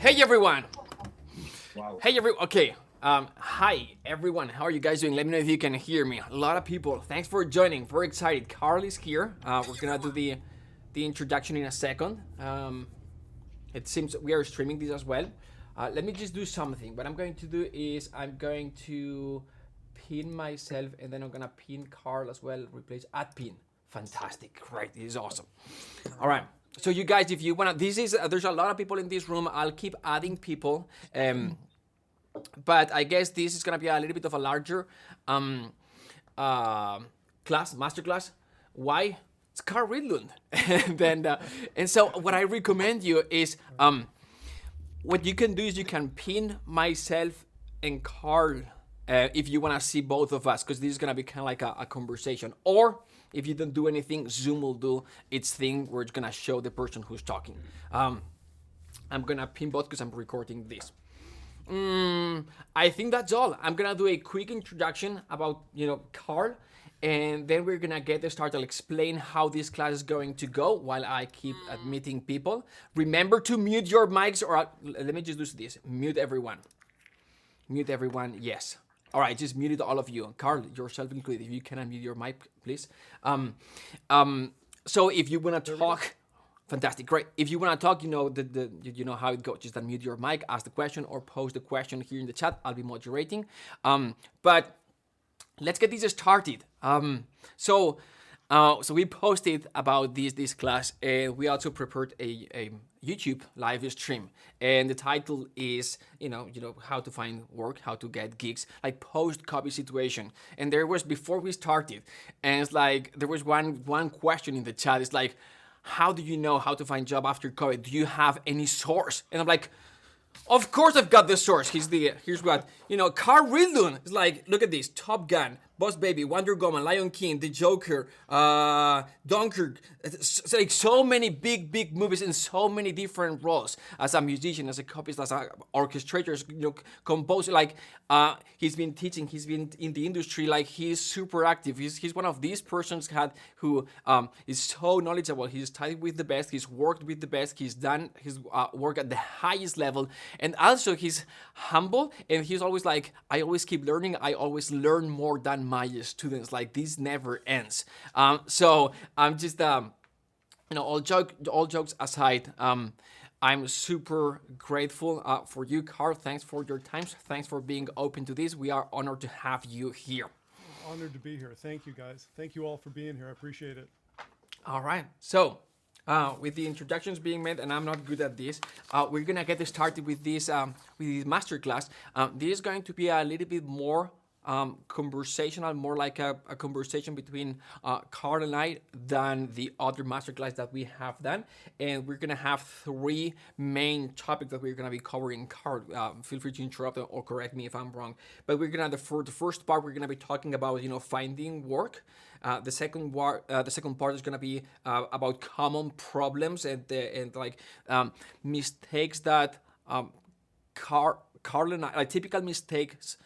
Hey everyone! Hey everyone! Okay, hi everyone. How are you guys doing? Let me know if you can hear me. A lot of people. Thanks for joining. Very excited. Carl is here. We're gonna do the introduction in a second. It seems we are streaming this as well. Let me just do something. What I'm going to do is I'm going to pin myself and then I'm gonna pin Carl as well. Replace at pin. Fantastic. Right. This is awesome. All right. So you guys, if you wanna, this is there's a lot of people in this room. I'll keep adding people, but I guess this is gonna be a little bit of a larger master class. Why? It's Carl Rydlund, and then and so what I recommend you is what you can do is you can pin myself and Carl if you wanna see both of us, because this is gonna be kind of like a conversation, or if you don't do anything, Zoom will do its thing where it's gonna show the person who's talking. I'm gonna pin both because I'm recording this. I think that's all. I'm gonna do a quick introduction about Carl, and then we're gonna get started. I'll explain how this class is going to go while I keep admitting people. Remember to mute your mics, or let me just do this. Mute everyone. Mute everyone. Yes. All right, just muted all of you. Carl, yourself included. If you can unmute your mic, please. So if you wanna talk, fantastic, great. If you wanna talk, you know how it goes. Just unmute your mic, ask the question, or post the question here in the chat. I'll be moderating. But let's get this started. So we posted about this class, and we also prepared a YouTube live stream, and the title is how to find work, how to get gigs, like post-COVID situation. And there was, before we started, and it's like there was one question in the chat. It's like, how do you know how to find job after COVID? Do you have any source? And I'm like, of course I've got the source. Here's what Carl Rydlund is like. Look at this: Top Gun, Boss Baby, Wonder Woman, Lion King, The Joker, Dunkirk. It's like so many big movies in so many different roles, as a musician, as a copyist, as an orchestrator, composer. Like he's been teaching, he's been in the industry. Like he's super active. He's one of these persons who is so knowledgeable. He's studied with the best. He's worked with the best. He's done his work at the highest level, and also he's humble, and he's always like, I always keep learning. I always learn more than my students. Like this never ends. So I'm just all jokes aside, I'm super grateful for you, Carl. Thanks for your time. Thanks for being open to this. We are honored to have you here. Honored to be here. Thank you, guys. Thank you all for being here. I appreciate it. All right. So with the introductions being made, and I'm not good at this, we're gonna get started with this masterclass. This is going to be a little bit more conversational, more like a conversation between Carl and I than the other masterclass that we have done. And we're gonna have three main topics that we're gonna be covering. Carl, feel free to interrupt or correct me if I'm wrong. But we're gonna, for the first part, we're gonna be talking about finding work. The second part is gonna be about common problems and mistakes that Carl and I, like typical mistakes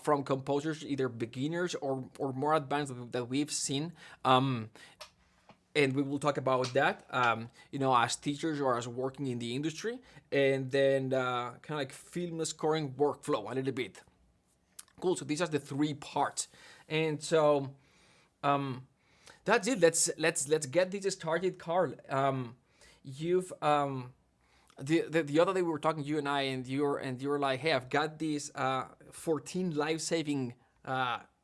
from composers, either beginners or more advanced that we've seen. And we will talk about that, as teachers or as working in the industry. And then kind of like film scoring workflow a little bit. Cool, so these are the three parts. And so that's it. Let's get this started, Carl. You've the other day we were talking, you and I, and you were like, hey, I've got these 14 life-saving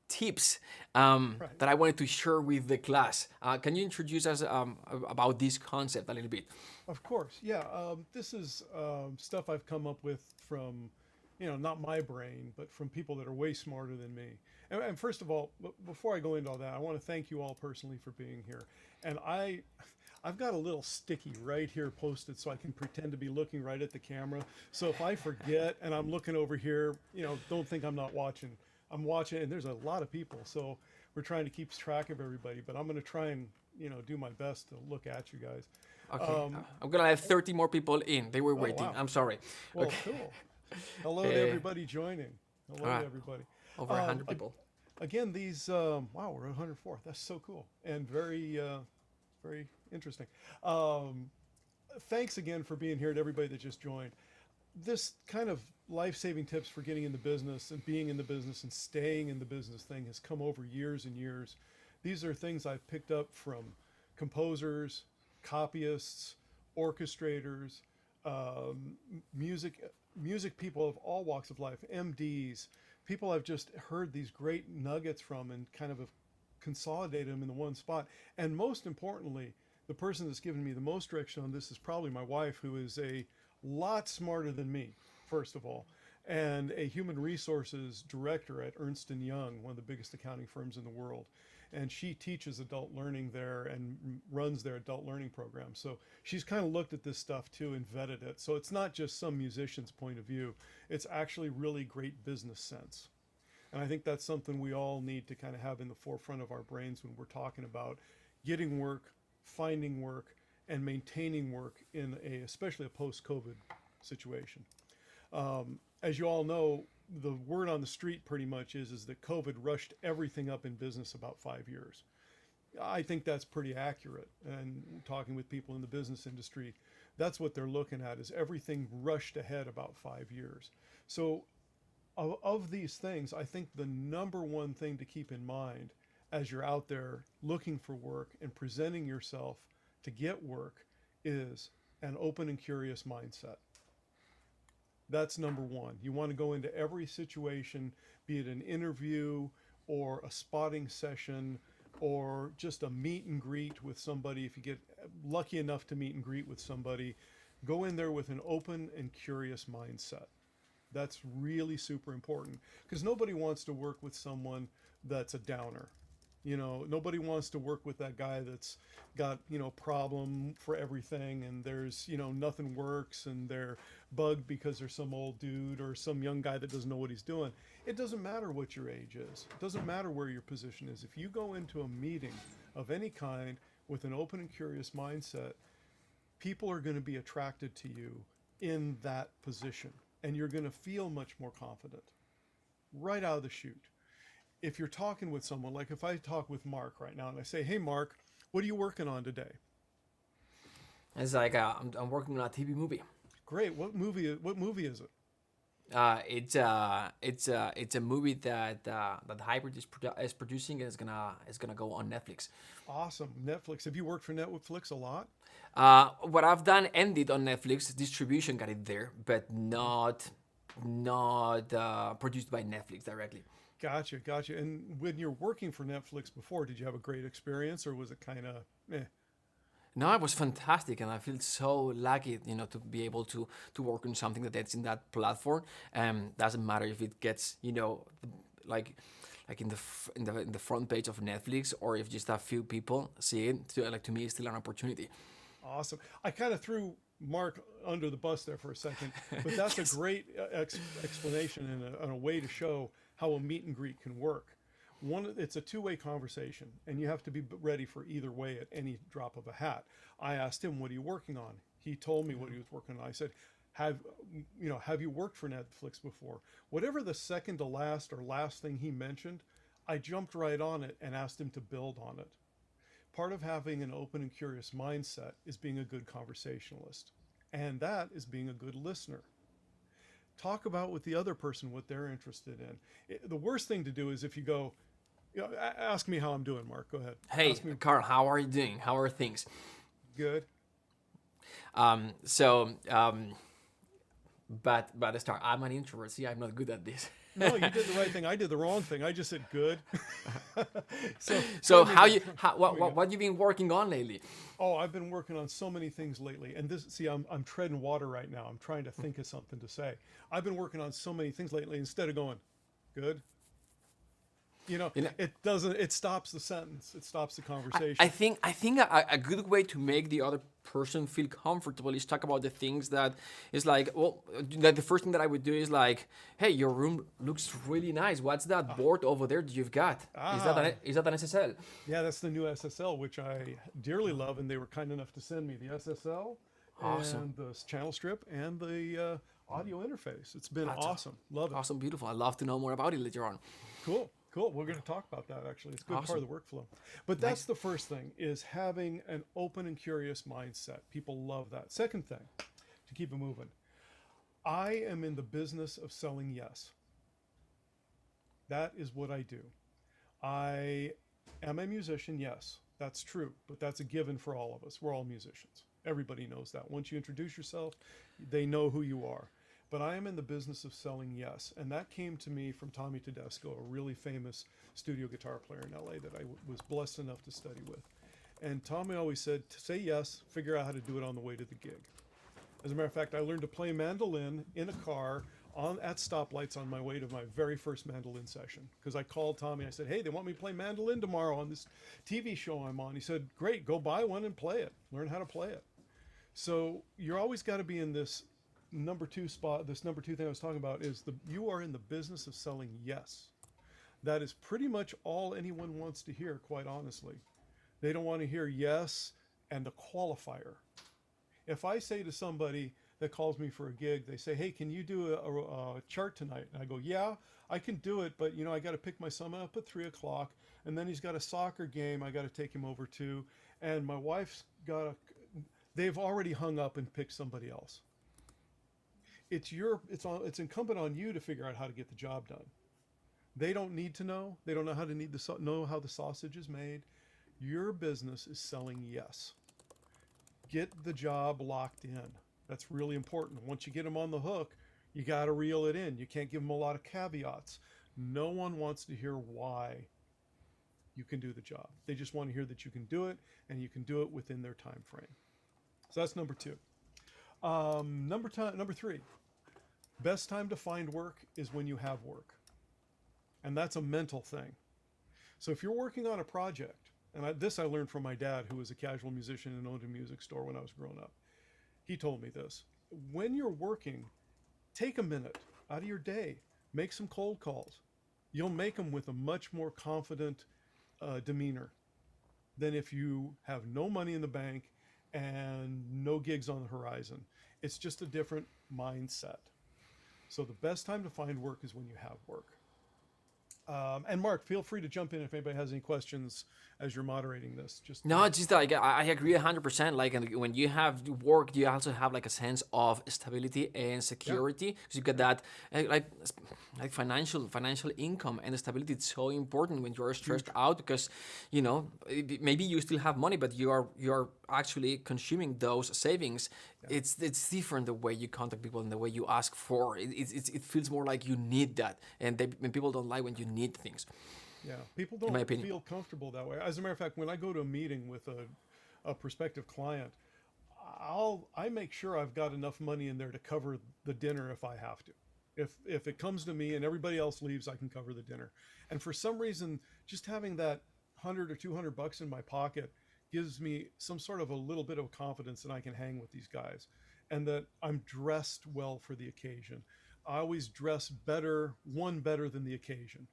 tips that I wanted to share with the class. Can you introduce us about this concept a little bit? Of course, yeah. This is stuff I've come up with from, not my brain, but from people that are way smarter than me. And first of all, before I go into all that, I want to thank you all personally for being here. And I've got a little sticky right here posted so I can pretend to be looking right at the camera. So if I forget and I'm looking over here, don't think I'm not watching. I'm watching, and there's a lot of people. So we're trying to keep track of everybody, but I'm going to try and, do my best to look at you guys. Okay, I'm going to let 30 more people in. They were waiting. Wow. I'm sorry. Well, okay. Cool. Hello to everybody joining. Hello to everybody. Over 100 people. Again, these, wow, we're 104. That's so cool. And very interesting. Thanks again for being here to everybody that just joined. this kind of life-saving tips for getting in the business and being in the business and staying in the business thing has come over years and years. These are things I've picked up from composers, copyists, orchestrators, music people of all walks of life, MDs, people I've just heard these great nuggets from and kind of have consolidated them in the one spot. And most importantly, the person that's given me the most direction on this is probably my wife, who is a lot smarter than me, first of all, and a human resources director at Ernst & Young, one of the biggest accounting firms in the world. And she teaches adult learning there and runs their adult learning program. So she's kind of looked at this stuff too and vetted it. So it's not just some musician's point of view. It's actually really great business sense. And I think that's something we all need to kind of have in the forefront of our brains when we're talking about getting work, finding work, and maintaining work in especially a post-COVID situation. As you all know, the word on the street pretty much is that COVID rushed everything up in business about 5 years. I think that's pretty accurate. And talking with people in the business industry, that's what they're looking at, is everything rushed ahead about 5 years. So of these things, I think the number one thing to keep in mind as you're out there looking for work and presenting yourself to get work is an open and curious mindset. That's number one. You want to go into every situation, be it an interview or a spotting session or just a meet and greet with somebody. If you get lucky enough to meet and greet with somebody, go in there with an open and curious mindset. That's really super important, because nobody wants to work with someone that's a downer. You know, nobody wants to work with that guy that's got, problem for everything, and there's, nothing works, and they're bugged because there's some old dude or some young guy that doesn't know what he's doing. It doesn't matter what your age is. It doesn't matter where your position is. If you go into a meeting of any kind with an open and curious mindset, people are going to be attracted to you in that position, and you're going to feel much more confident right out of the chute. If you're talking with someone, like if I talk with Mark right now and I say, "Hey Mark, what are you working on today?" It's like I'm working on a TV movie. Great. What movie is it? It's a movie that Hybrid is producing, and it's gonna go on Netflix. Awesome. Netflix. Have you worked for Netflix a lot? What I've done ended on Netflix. Distribution got it there, but not produced by Netflix directly. Gotcha. And when you're working for Netflix before, did you have a great experience, or was it kind of eh? No, it was fantastic, and I feel so lucky, to be able to work on something that's in that platform. Doesn't matter if it gets, like in the front page of Netflix, or if just a few people see it. To me, it's still an opportunity. Awesome. I kind of threw Mark under the bus there for a second, but that's yes. A great explanation and a way to show how a meet and greet can work. It's a two-way conversation, and you have to be ready for either way at any drop of a hat. I asked him, "What are you working on?" He told me what he was working on. I said, have you worked for Netflix before?" Whatever the second to last or last thing he mentioned, I jumped right on it and asked him to build on it. Part of having an open and curious mindset is being a good conversationalist, and that is being a good listener. Talk about with the other person what they're interested in. The worst thing to do is if you go, ask me how I'm doing, Mark. Go ahead. Hey, Carl, how are you doing? How are things? Good. But to start, I'm an introvert. See, I'm not good at this. No, you did the right thing. I did the wrong thing. I just said good. So what you been working on lately? Oh, I've been working on so many things lately. And I'm treading water right now. I'm trying to think of something to say. I've been working on so many things lately. Instead of going, good, it stops the sentence. It stops the conversation. I think a good way to make the other person feel comfortable is talk about the things that is like, the first thing that I would do is like, "Hey, your room looks really nice. What's that board over there that you've got? Is that an SSL?" Yeah, that's the new SSL, which I dearly love, and they were kind enough to send me the SSL awesome. And the channel strip and the audio interface. It's been awesome. Love it. Awesome, beautiful. I'd love to know more about it later on. Cool. We're going to talk about that, actually. It's a good part of the workflow. But that's the first thing, is having an open and curious mindset. People love that. Second thing, to keep it moving, I am in the business of selling yes. That is what I do. I am a musician, yes, that's true, but that's a given for all of us. We're all musicians. Everybody knows that. Once you introduce yourself, they know who you are. But I am in the business of selling yes. And that came to me from Tommy Tedesco, a really famous studio guitar player in LA that I was blessed enough to study with. And Tommy always said, say yes, figure out how to do it on the way to the gig. As a matter of fact, I learned to play mandolin in a car at stoplights on my way to my very first mandolin session. Because I called Tommy, I said, hey, they want me to play mandolin tomorrow on this TV show I'm on. He said, great, go buy one and play it. Learn how to play it. So you're always got to be in this number two spot. This number two thing I was talking about is you are in the business of selling yes. That is pretty much all anyone wants to hear, quite honestly. They don't want to hear yes and a qualifier. If I say to somebody that calls me for a gig, they say, hey, can you do a chart tonight? And I go, yeah, I can do it, but I got to pick my son up at 3 o'clock, and then he's got a soccer game I got to take him over to, and my wife's they've already hung up and picked somebody else. It's incumbent on you to figure out how to get the job done. They don't need to know. They don't know how to know how the sausage is made. Your business is selling yes. Get the job locked in. That's really important. Once you get them on the hook, you got to reel it in. You can't give them a lot of caveats. No one wants to hear why you can do the job. They just want to hear that you can do it, and you can do it within their time frame. So that's number two. Number three, best time to find work is when you have work. And that's a mental thing. So if you're working on a project, and this I learned from my dad, who was a casual musician and owned a music store when I was growing up. He told me this. When you're working, take a minute out of your day, make some cold calls. You'll make them with a much more confident demeanor than if you have no money in the bank and no gigs on the horizon. It's just a different mindset. So the best time to find work is when you have work. And Mark, feel free to jump in if anybody has any questions as you're moderating this. No, just like I agree 100%. Like when you have work, you also have like a sense of stability and security. Because you get that like financial income and stability. It's so important when you're stressed out because maybe you still have money, but you're actually consuming those savings. Yeah. It's different the way you contact people and the way you ask for it. It feels more like you need that, and people don't like when you need things. Yeah, people don't feel comfortable that way. As a matter of fact, when I go to a meeting with a prospective client, I make sure I've got enough money in there to cover the dinner if I have to. If it comes to me and everybody else leaves, I can cover the dinner. And for some reason, just having that $100 or $200 in my pocket gives me some sort of a little bit of confidence that I can hang with these guys and that I'm dressed well for the occasion. I always dress better than the occasion.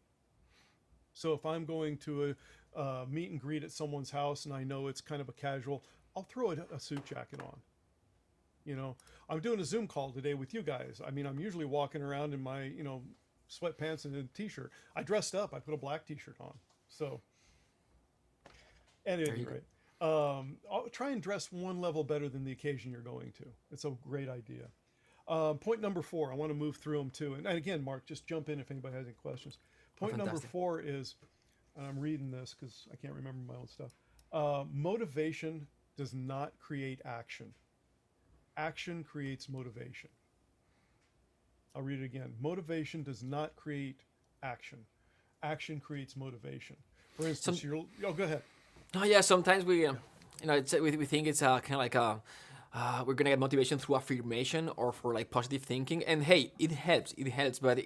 So if I'm going to a meet and greet at someone's house and I know it's kind of a casual, I'll throw a suit jacket on. I'm doing a Zoom call today with you guys. I mean, I'm usually walking around in my, sweatpants and a t-shirt. I dressed up. I put a black t-shirt on. So, at any rate, I'll try and dress one level better than the occasion you're going to. It's a great idea. Point number 4, I want to move through them too. And again, Mark, just jump in if anybody has any questions. Point number 4 is, and I'm reading this because I can't remember my own stuff. Motivation does not create action. Action creates motivation. I'll read it again. Motivation does not create action. Action creates motivation. For instance, go ahead. Oh yeah, sometimes we think it's kind of like we're gonna get motivation through affirmation or for like positive thinking, and hey, it helps, but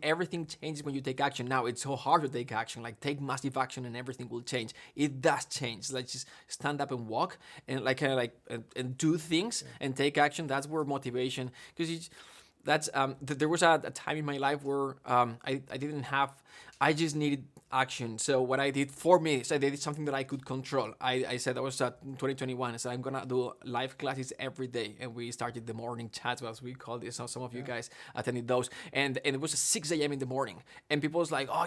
everything changes when you take action. Now it's so hard to take action, like take massive action and everything will change. It does change. Like just stand up and walk and and do things and take action. That's where motivation, because there was a time in my life where I just needed action. So what I did for me is I did something that I could control. I said I was 2021. I said I'm gonna do live classes every day, and we started the morning chats, as we call this. So some of you guys attended those, and it was 6 a.m. in the morning, and people was like, "Oh,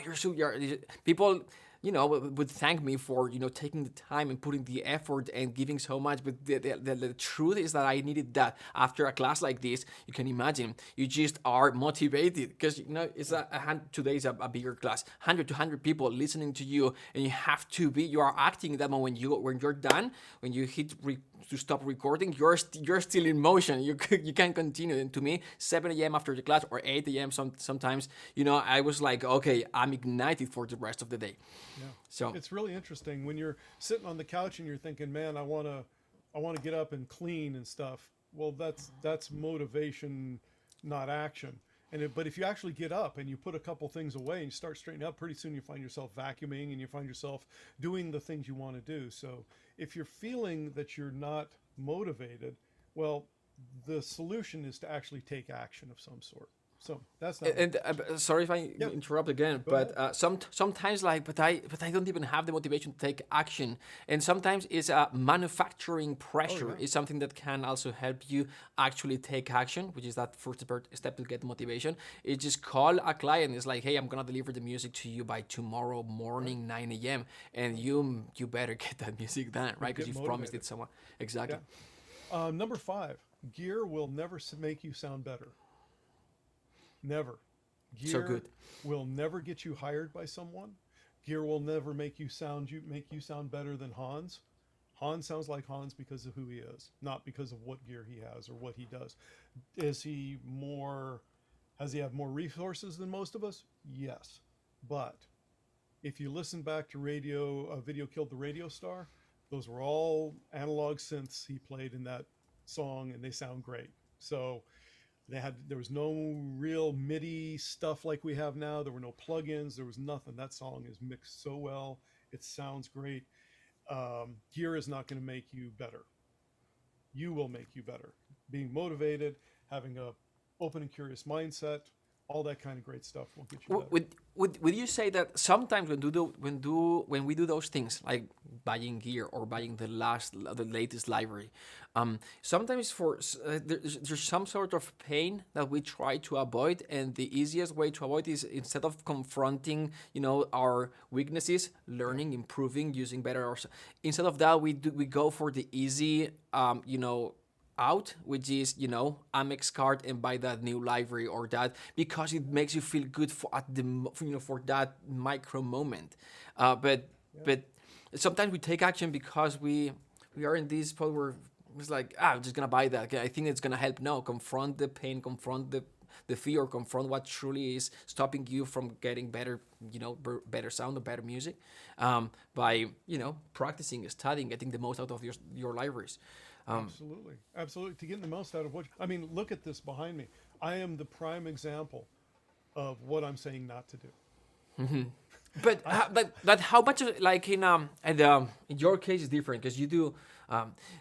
people." would thank me for taking the time and putting the effort and giving so much. But the truth is that I needed that after a class like this. You can imagine you just are motivated because it's today's a bigger class, 100 to 100 people listening to you, and you are acting that moment. When you're done, when you hit to stop recording, you're still in motion. You can continue. And to me, 7 a.m. after the class or 8 a.m. sometimes, I was like, okay, I'm ignited for the rest of the day. Yeah. So it's really interesting when you're sitting on the couch and you're thinking, man, I want to get up and clean and stuff. Well, that's motivation, not action. But if you actually get up and you put a couple things away and you start straightening up, pretty soon you find yourself vacuuming and you find yourself doing the things you want to do. So if you're feeling that you're not motivated, well, the solution is to actually take action of some sort. So that's not. And sorry if I interrupt again, but sometimes but I don't even have the motivation to take action. And sometimes it's manufacturing pressure is something that can also help you actually take action, which is that first step to get motivation. It's just call a client. It's like, hey, I'm gonna deliver the music to you by tomorrow morning 9 a.m. and you better get that music done, right? Because you've promised it someone. Exactly. Yeah. Number 5, gear will never make you sound better. Never. Gear So good. will never get you hired by someone. Gear will never make you sound better than Hans. Hans sounds like Hans because of who he is, not because of what gear he has or what he does. Has he have more resources than most of us? Yes. But if you listen back to Video Killed the Radio Star, those were all analog synths he played in that song, and they sound great. So there was no real MIDI stuff like we have now. There were no plugins. There was nothing. That song is mixed so well. It sounds great. Gear is not going to make you better. You will make you better. Being motivated, having a open and curious mindset, all that kind of great stuff will get you better. Would you say that sometimes when we do those things like buying gear or buying the latest library, sometimes there's some sort of pain that we try to avoid, and the easiest way to avoid is instead of confronting our weaknesses, learning, improving, using better. Instead of that, we go for the easy out, which is Amex card and buy that new library or that because it makes you feel good for that micro moment. But sometimes we take action because we are in this spot where it's like I'm just gonna buy that. Okay, I think it's gonna help. No, confront the pain, confront the fear, confront what truly is stopping you from getting better, better sound or better music, by practicing, studying, getting the most out of your libraries. Absolutely. To get the most out of look at this behind me. I am the prime example of what I'm saying not to do. Mm-hmm. But how much of, like in your case is different because you do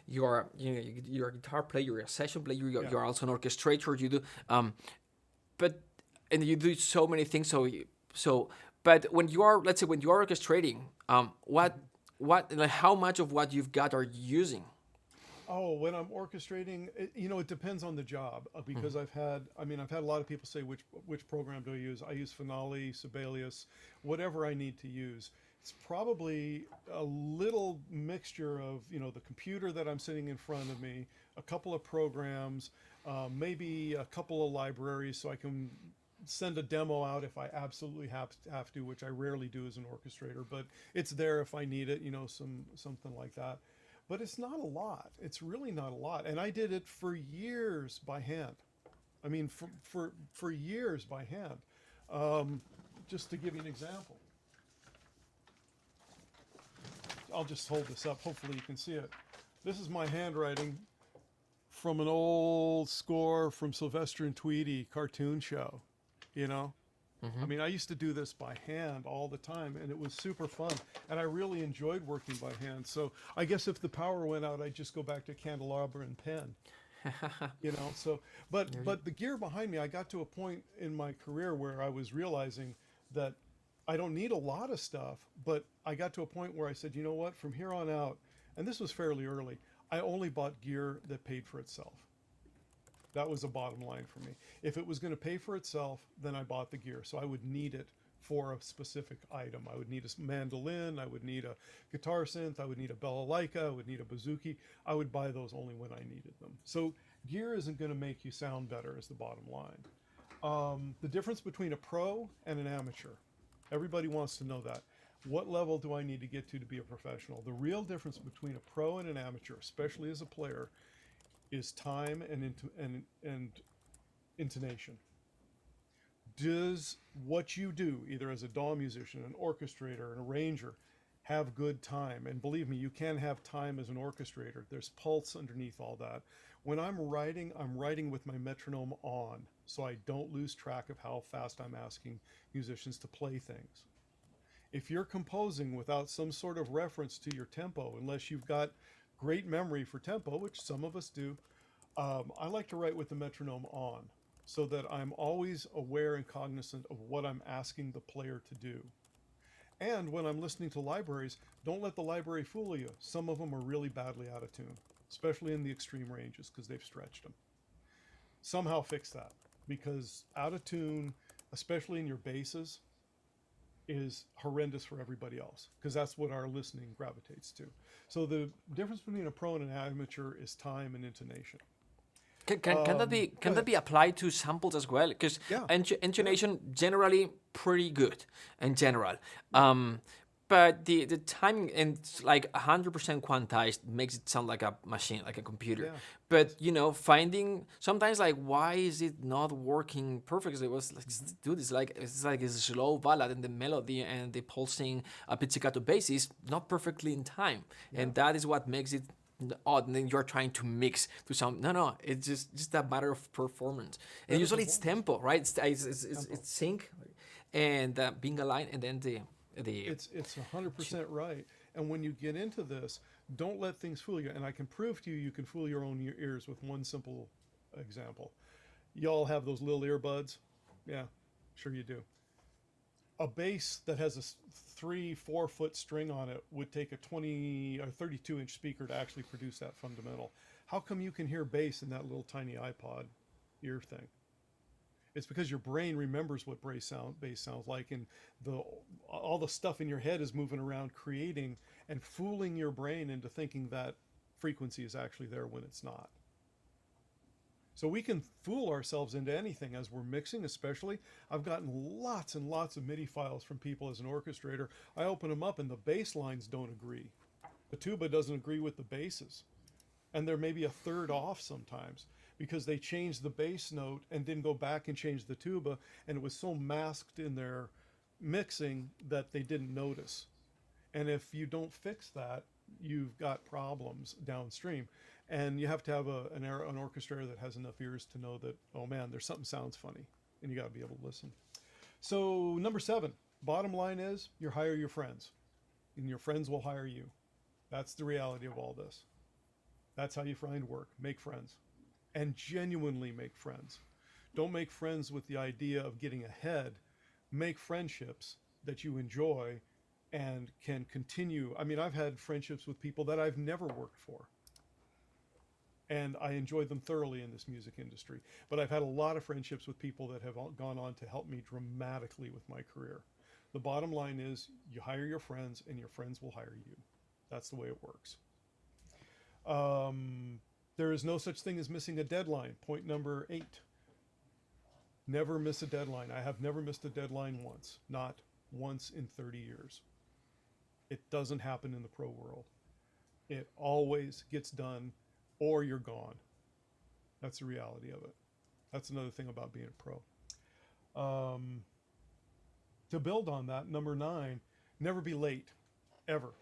you're a guitar player, you're a session player, you're also an orchestrator. You do and you do so many things. But when you are, let's say, when you are orchestrating, how much of what you've got are you using? Oh, when I'm orchestrating, it depends on the job because I've had a lot of people say which program do I use? I use Finale, Sibelius, whatever I need to use. It's probably a little mixture of the computer that I'm sitting in front of me, a couple of programs, maybe a couple of libraries, so I can send a demo out if I absolutely have to, which I rarely do as an orchestrator, but it's there if I need it, something like that. But it's not a lot. It's really not a lot. And I did it for years by hand. I mean, for years by hand. Just to give you an example. I'll just hold this up. Hopefully you can see it. This is my handwriting from an old score from Sylvester and Tweedy cartoon show, Mm-hmm. I used to do this by hand all the time, and it was super fun, and I really enjoyed working by hand. So I guess if the power went out, I'd just go back to candelabra and pen. So but the gear behind me, I got to a point in my career where I was realizing that I don't need a lot of stuff, but I got to a point where I said, you know what, from here on out, and this was fairly early, I only bought gear that paid for itself. That was the bottom line for me. If it was going to pay for itself, then I bought the gear. So I would need it for a specific item. I would need a mandolin, I would need a guitar synth, I would need a balalaika, I would need a bouzouki. I would buy those only when I needed them. So gear isn't going to make you sound better, is the bottom line. The difference between a pro and an amateur. Everybody wants to know that. What level do I need to get to be a professional? The real difference between a pro and an amateur, especially as a player, is time and intonation. Does what you do, either as a DAW musician, an orchestrator, an arranger, have good time? And believe me, you can have time as an orchestrator. There's pulse underneath all that. When I'm writing with my metronome on, so I don't lose track of how fast I'm asking musicians to play things. If you're composing without some sort of reference to your tempo, unless you've got great memory for tempo, which some of us do, I like to write with the metronome on, so that I'm always aware and cognizant of what I'm asking the player to do. And when I'm listening to libraries, don't let the library fool you. Some of them are really badly out of tune, especially in the extreme ranges, because they've stretched them. Somehow fix that, because out of tune, especially in your basses, is horrendous for everybody else, because that's what our listening gravitates to. So the difference between a pro and an amateur is time and intonation. Can that be applied to samples as well? Because Yeah. intonation generally pretty good in general, but the timing and it's like 100% quantized makes it sound like a machine, like a computer. Yeah. But finding sometimes like why is it not working perfectly? It was like, dude, it's like a slow ballad and the melody and the pulsing pizzicato bass is not perfectly in time, and that is what makes it odd. And then you're trying to mix to sound no, it's just a matter of performance. And usually it's tempo, right? It's sync and being aligned, and then the It's 100% right. And when you get into this, don't let things fool you. And I can prove to you, you can fool your own ears with one simple example. Y'all have those little earbuds? Yeah, sure you do. A bass that has a 3-4 foot string on it would take a 20 or 32-inch speaker to actually produce that fundamental. How come you can hear bass in that little tiny iPod ear thing? It's because your brain remembers what bass sounds like, and all the stuff in your head is moving around, creating and fooling your brain into thinking that frequency is actually there when it's not. So we can fool ourselves into anything as we're mixing, especially. I've gotten lots and lots of MIDI files from people as an orchestrator. I open them up and the bass lines don't agree. The tuba doesn't agree with the basses. And they're maybe a third off sometimes, because they changed the bass note and didn't go back and change the tuba, and it was so masked in their mixing that they didn't notice. And if you don't fix that, you've got problems downstream. And you have to have an orchestrator that has enough ears to know that, oh man, there's something sounds funny, and you got to be able to listen. So number 7, bottom line is you hire your friends, and your friends will hire you. That's the reality of all this. That's how you find work. Make friends. And genuinely make friends. Don't make friends with the idea of getting ahead. Make friendships that you enjoy and can continue. I mean, I've had friendships with people that I've never worked for, and I enjoy them thoroughly in this music industry. But I've had a lot of friendships with people that have gone on to help me dramatically with my career. The bottom line is you hire your friends, and your friends will hire you. That's the way it works. There is no such thing as missing a deadline. Point number 8. Never miss a deadline. I have never missed a deadline once. Not once in 30 years. It doesn't happen in the pro world. It always gets done, or you're gone. That's the reality of it. That's another thing about being a pro. To build on that, number 9, never be late, ever.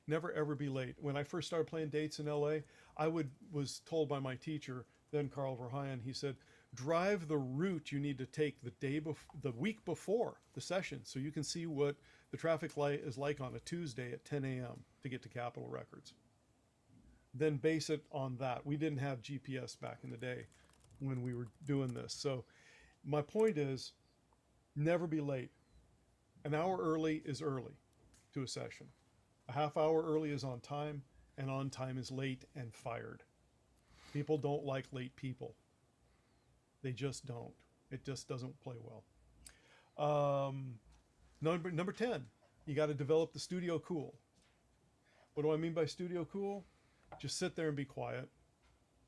Never ever be late. When I first started playing dates in LA, I was told by my teacher, then Carl Verheyen, he said, drive the route you need to take the week before the session, so you can see what the traffic light is like on a Tuesday at 10 a.m. to get to Capitol Records. Then base it on that. We didn't have GPS back in the day when we were doing this. So my point is, never be late. An hour early is early to a session. A half hour early is on time, and on time is late and fired. People don't like late people. They just don't. It just doesn't play well. Number 10, you got to develop the studio cool. What do I mean by studio cool? Just sit there and be quiet.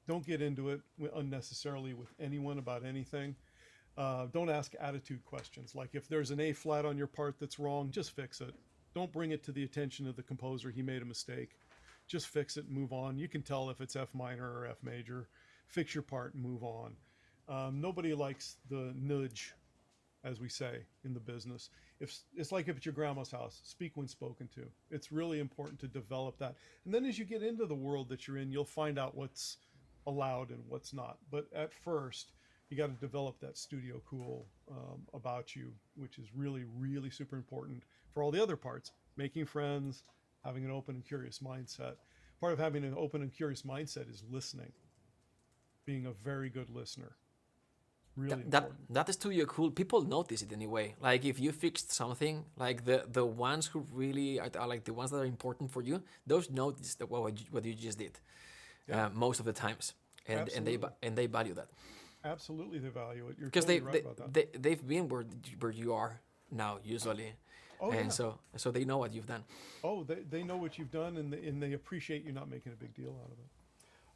Don't get into it unnecessarily with anyone about anything. Don't ask attitude questions. Like if there's an A flat on your part that's wrong, just fix it. Don't bring it to the attention of the composer. He made a mistake. Just fix it and move on. You can tell if it's F minor or F major. Fix your part and move on. Nobody likes the nudge, as we say in the business. It's like if it's your grandma's house, speak when spoken to. It's really important to develop that. And then as you get into the world that you're in, you'll find out what's allowed and what's not. But at first, you got to develop that studio cool about you, which is really, really super important for all the other parts. Making friends, having an open and curious mindset. Part of having an open and curious mindset is listening, being a very good listener. Really important. That studio cool. People notice it anyway. Like if you fixed something, like the ones who really are like the ones that are important for you, those notice that what you just did, most of the times, and they value that. Absolutely, they value it. You're Because totally right about that. they've been where you are now usually, and so they know what you've done. Oh, they know what you've done, and they appreciate you not making a big deal out of it.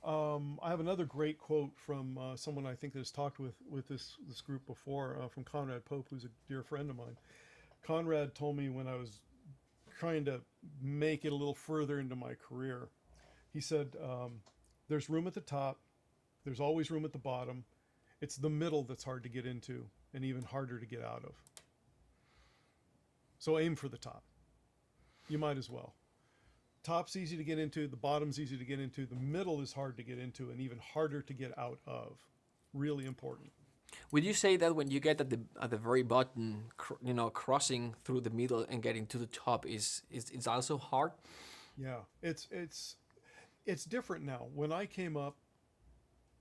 I have another great quote from someone I think that has talked with this group before, from Conrad Pope, who's a dear friend of mine. Conrad told me when I was trying to make it a little further into my career, he said, there's room at the top, there's always room at the bottom. It's the middle that's hard to get into and even harder to get out of. So aim for the top. You might as well. Top's easy to get into, the bottom's easy to get into, the middle is hard to get into and even harder to get out of. Really important. Would you say that when you get at the very bottom, crossing through the middle and getting to the top is also hard? Yeah, it's different now. When I came up,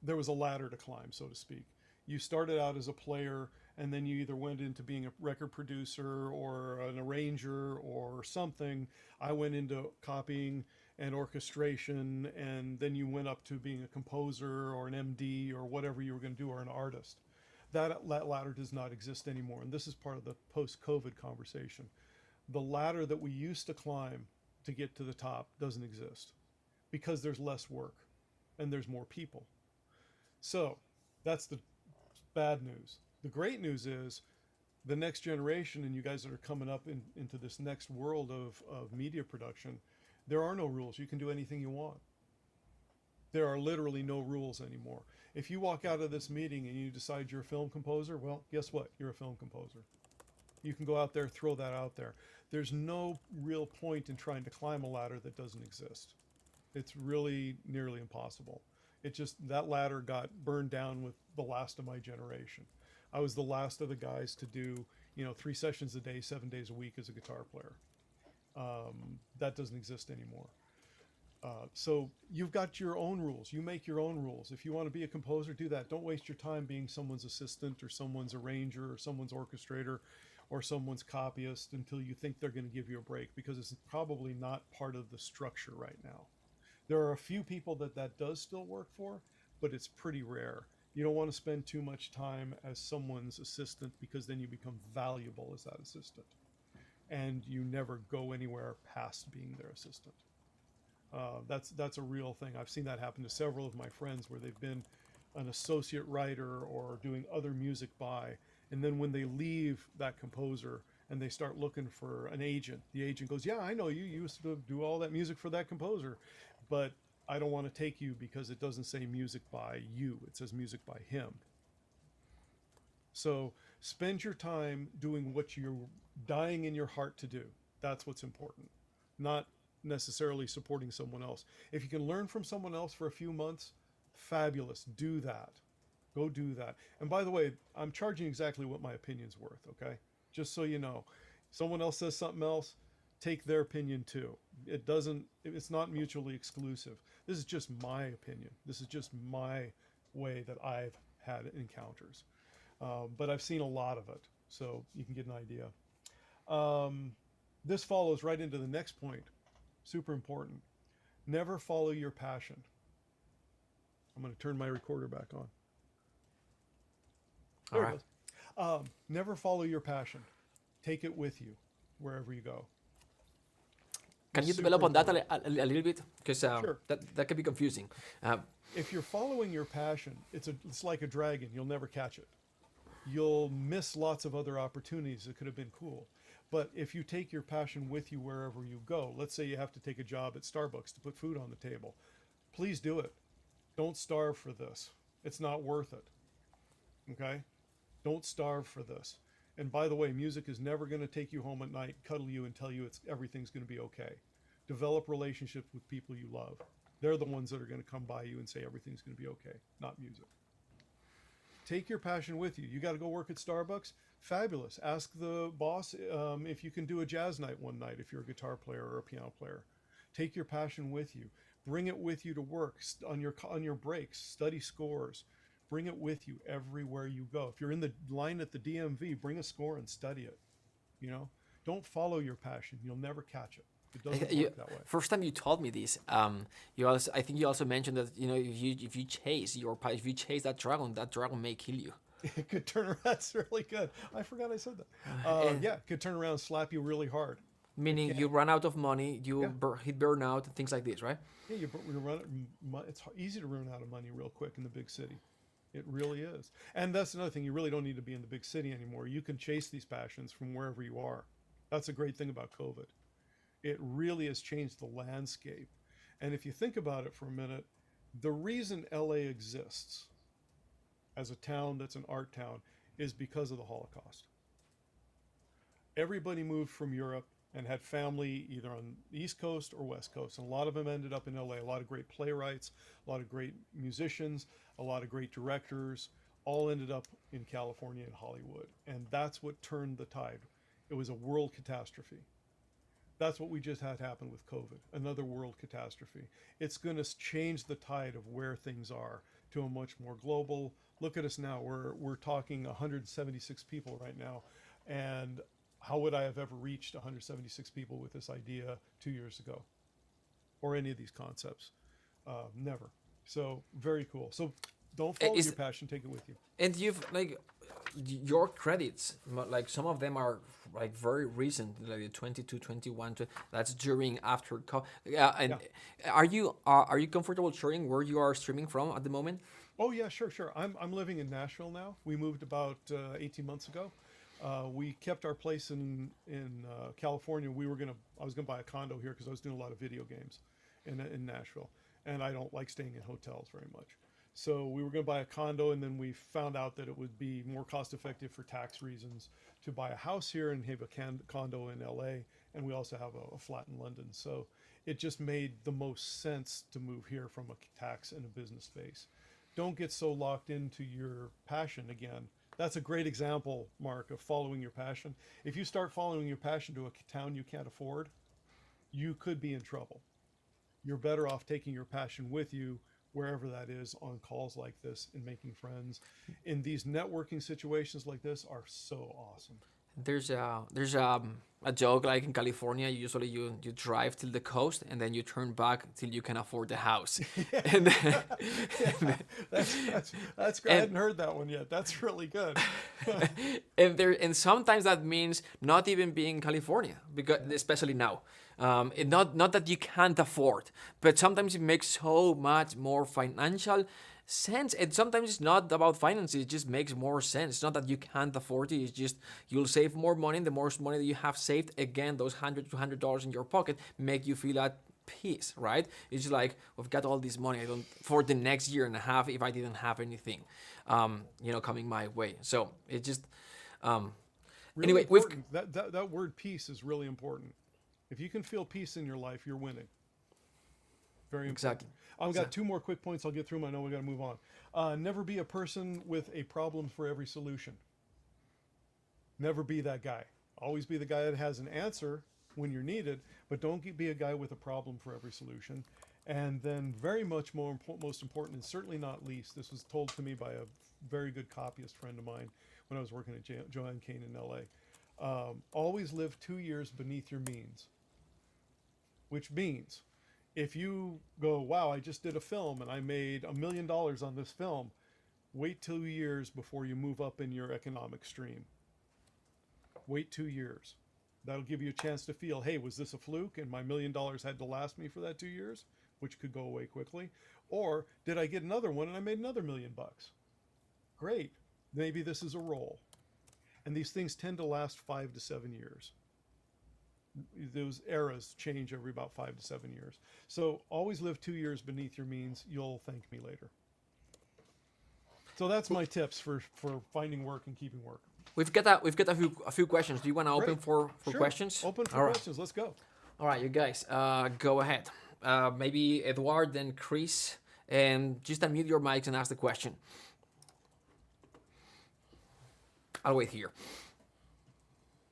there was a ladder to climb, so to speak. You started out as a player, and then you either went into being a record producer or an arranger or something. I went into copying and orchestration, and then you went up to being a composer or an MD or whatever you were going to do, or an artist. That ladder does not exist anymore, and this is part of the post-COVID conversation. The ladder that we used to climb to get to the top doesn't exist because there's less work and there's more people. So that's the bad news. The great news is the next generation, and you guys that are coming up into this next world of media production, there are no rules. You can do anything you want. There are literally no rules anymore. If you walk out of this meeting and you decide you're a film composer, well, guess what? You're a film composer. You can go out there, throw that out there. There's no real point in trying to climb a ladder that doesn't exist. It's really nearly impossible. It just, that ladder got burned down with the last of my generation. I was the last of the guys to do, 3 sessions a day, 7 days a week as a guitar player. That doesn't exist anymore. So you've got your own rules. You make your own rules. If you want to be a composer, do that. Don't waste your time being someone's assistant or someone's arranger or someone's orchestrator or someone's copyist until you think they're going to give you a break, because it's probably not part of the structure right now. There are a few people that does still work for, but it's pretty rare. You don't want to spend too much time as someone's assistant, because then you become valuable as that assistant. And you never go anywhere past being their assistant. That's a real thing. I've seen that happen to several of my friends where they've been an associate writer or doing other music by, and then when they leave that composer and they start looking for an agent, the agent goes, yeah, I know you used to do all that music for that composer, but I don't want to take you because it doesn't say music by you. It says music by him. So spend your time doing what you're dying in your heart to do. That's what's important. Not necessarily supporting someone else. If you can learn from someone else for a few months, fabulous. Do that. Go do that. And by the way, I'm charging exactly what my opinion's worth, okay? Just so you know. Someone else says something else, take their opinion too. It's not mutually exclusive. This is just my opinion. This is just my way that I've had encounters. But I've seen a lot of it, so you can get an idea. This follows right into the next point. Super important. Never follow your passion. I'm going to turn my recorder back on. There it goes. Never follow your passion. Take it with you wherever you go. Can you Super develop on that important. a little bit? Because Sure. that can be confusing. If you're following your passion, it's like a dragon. You'll never catch it. You'll miss lots of other opportunities that could have been cool. But if you take your passion with you wherever you go, let's say you have to take a job at Starbucks to put food on the table, please do it. Don't starve for this. It's not worth it. Okay? Don't starve for this. And by the way, music is never going to take you home at night, cuddle you, and tell you everything's going to be okay. Develop relationships with people you love. They're the ones that are going to come by you and say everything's going to be okay, not music. Take your passion with you. You got to go work at Starbucks? Fabulous. Ask the boss if you can do a jazz night one night if you're a guitar player or a piano player. Take your passion with you. Bring it with you to work on your breaks. Study scores. Bring it with you everywhere you go. If you're in the line at the DMV, bring a score and study it. You know, don't follow your passion. You'll never catch it. It doesn't work that way. First time you told me this, I think you also mentioned that if you chase that dragon may kill you. It could turn around. That's really good. I forgot I said that. Yeah, it could turn around and slap you really hard. Meaning you run out of money, you hit burnout, things like this, right? Yeah, you run. It's easy to run out of money real quick in the big city. It really is. And that's another thing. You really don't need to be in the big city anymore. You can chase these passions from wherever you are. That's a great thing about COVID. It really has changed the landscape. And if you think about it for a minute, the reason LA exists as a town that's an art town is because of the Holocaust. Everybody moved from Europe and had family either on the East Coast or West Coast. And a lot of them ended up in LA. A lot of great playwrights, a lot of great musicians, a lot of great directors, all ended up in California and Hollywood. And that's what turned the tide. It was a world catastrophe. That's what we just had happen with COVID, another world catastrophe. It's going to change the tide of where things are to a much more global. Look at us now. We're talking 176 people right now. And how would I have ever reached 176 people with this idea 2 years ago? Or any of these concepts? Never. So very cool. So don't follow your passion, take it with you. And you've your credits, like some of them are like very recent, like 22, 21. That's during after. Are you comfortable sharing where you are streaming from at the moment? Oh yeah, sure. I'm living in Nashville now. We moved about 18 months ago. We kept our place in California. I was gonna buy a condo here because I was doing a lot of video games in Nashville, and I don't like staying in hotels very much. So we were going to buy a condo, and then we found out that it would be more cost effective for tax reasons to buy a house here and have a condo in LA, and we also have a flat in London. So it just made the most sense to move here from a tax and a business space. Don't get so locked into your passion again. That's a great example, Mark, of following your passion. If you start following your passion to a town you can't afford, you could be in trouble. You're better off taking your passion with you wherever that is, on calls like this, and making friends in these networking situations like this are so awesome. There's a joke like in California. Usually you drive till the coast and then you turn back till you can afford the house. And that's great. I hadn't heard that one yet. That's really good. and sometimes that means not even being in California, because especially now. Not that you can't afford, but sometimes it makes so much more financial sense. And sometimes it's not about finances, it just makes more sense. It's not that you can't afford it, it's just you'll save more money. And the more money that you have saved, again, those $100 in your pocket make you feel at peace, right? It's like, we've got all this money for the next year and a half if I didn't have anything coming my way. So it just really anyway, that word peace is really important. If you can feel peace in your life, you're winning. Very important. Exactly. I've got two more quick points. I'll get through them. I know we got to move on. Never be a person with a problem for every solution. Never be that guy. Always be the guy that has an answer when you're needed, but don't be a guy with a problem for every solution. And then very much most important, and certainly not least, this was told to me by a very good copyist friend of mine when I was working at Joanne Kane in LA. Always live 2 years beneath your means. Which means if you go, wow, I just did a film and I made $1 million on this film, wait 2 years before you move up in your economic stream. Wait 2 years. That'll give you a chance to feel, hey, was this a fluke and my $1 million had to last me for that 2 years, which could go away quickly? Or did I get another one and I made another $1 million? Great. Maybe this is a roll. And these things tend to last 5 to 7 years. Those eras change every about 5 to 7 years. So always live 2 years beneath your means. You'll thank me later. So that's my tips for finding work and keeping work. We've got a few questions. Do you want to open Great. for Sure. questions? Open for All right. questions. Let's go. All right, you guys, go ahead. Maybe Eduard, then Chris, and just unmute your mics and ask the question. I'll wait here.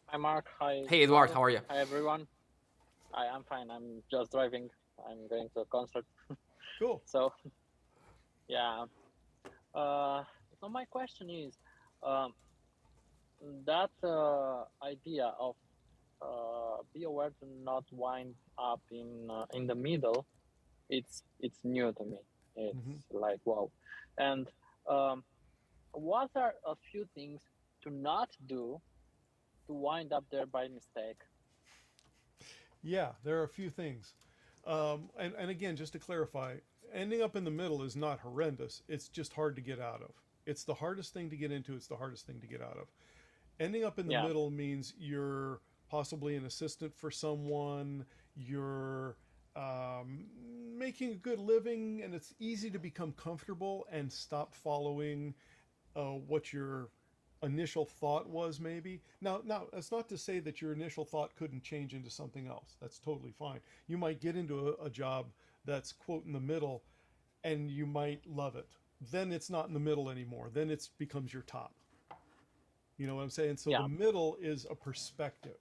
Hi, Mark. Hi. Hey, Eduard, Carl. how are you? Hi, everyone. I'm fine. I'm just driving. I'm going to a concert. Cool. So, yeah. So my question is, that idea of be aware to not wind up in the middle. It's new to me. It's like wow. And what are a few things to not do to wind up there by mistake? Yeah, there are a few things. And again, just to clarify, ending up in the middle is not horrendous. It's just hard to get out of. It's the hardest thing to get into. It's the hardest thing to get out of. Ending up in the middle means you're possibly an assistant for someone. You're making a good living, and it's easy to become comfortable and stop following what your initial thought was maybe. Now, that's not to say that your initial thought couldn't change into something else. That's totally fine. You might get into a job that's, quote, in the middle, and you might love it. Then it's not in the middle anymore. Then it becomes your top. You know what I'm saying? So the middle is a perspective.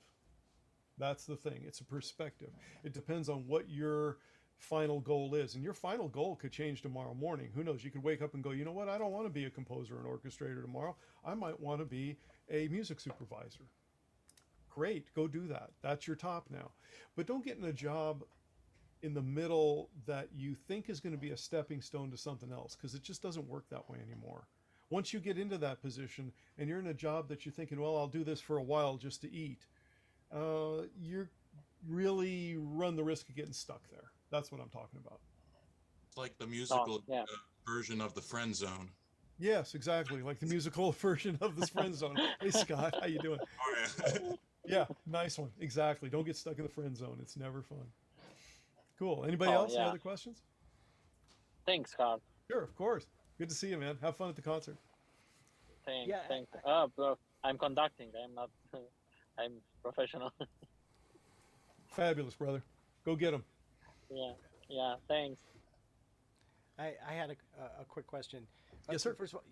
That's the thing. It's a perspective. It depends on what your final goal is. And your final goal could change tomorrow morning. Who knows? You could wake up and go, you know what? I don't want to be a composer and orchestrator tomorrow. I might want to be a music supervisor. Great. Go do that. That's your top now. But don't get in a job in the middle that you think is going to be a stepping stone to something else, because it just doesn't work that way anymore. Once you get into that position and you're in a job that you're thinking, well, I'll do this for a while just to eat, you're really run the risk of getting stuck there. That's what I'm talking about. It's like the musical version of the friend zone. Yes, exactly. Like the musical version of this friend zone. Hey, Scott, how you doing? Oh, yeah. Yeah, nice one. Exactly. Don't get stuck in the friend zone. It's never fun. Cool. Anybody else? Any other questions? Thanks, Carl. Sure, of course. Good to see you, man. Have fun at the concert. Thanks. Bro, I'm conducting. I'm not. I'm professional. Fabulous, brother. Go get them. Yeah. Thanks. I had a quick question. Yes, sir. First of all,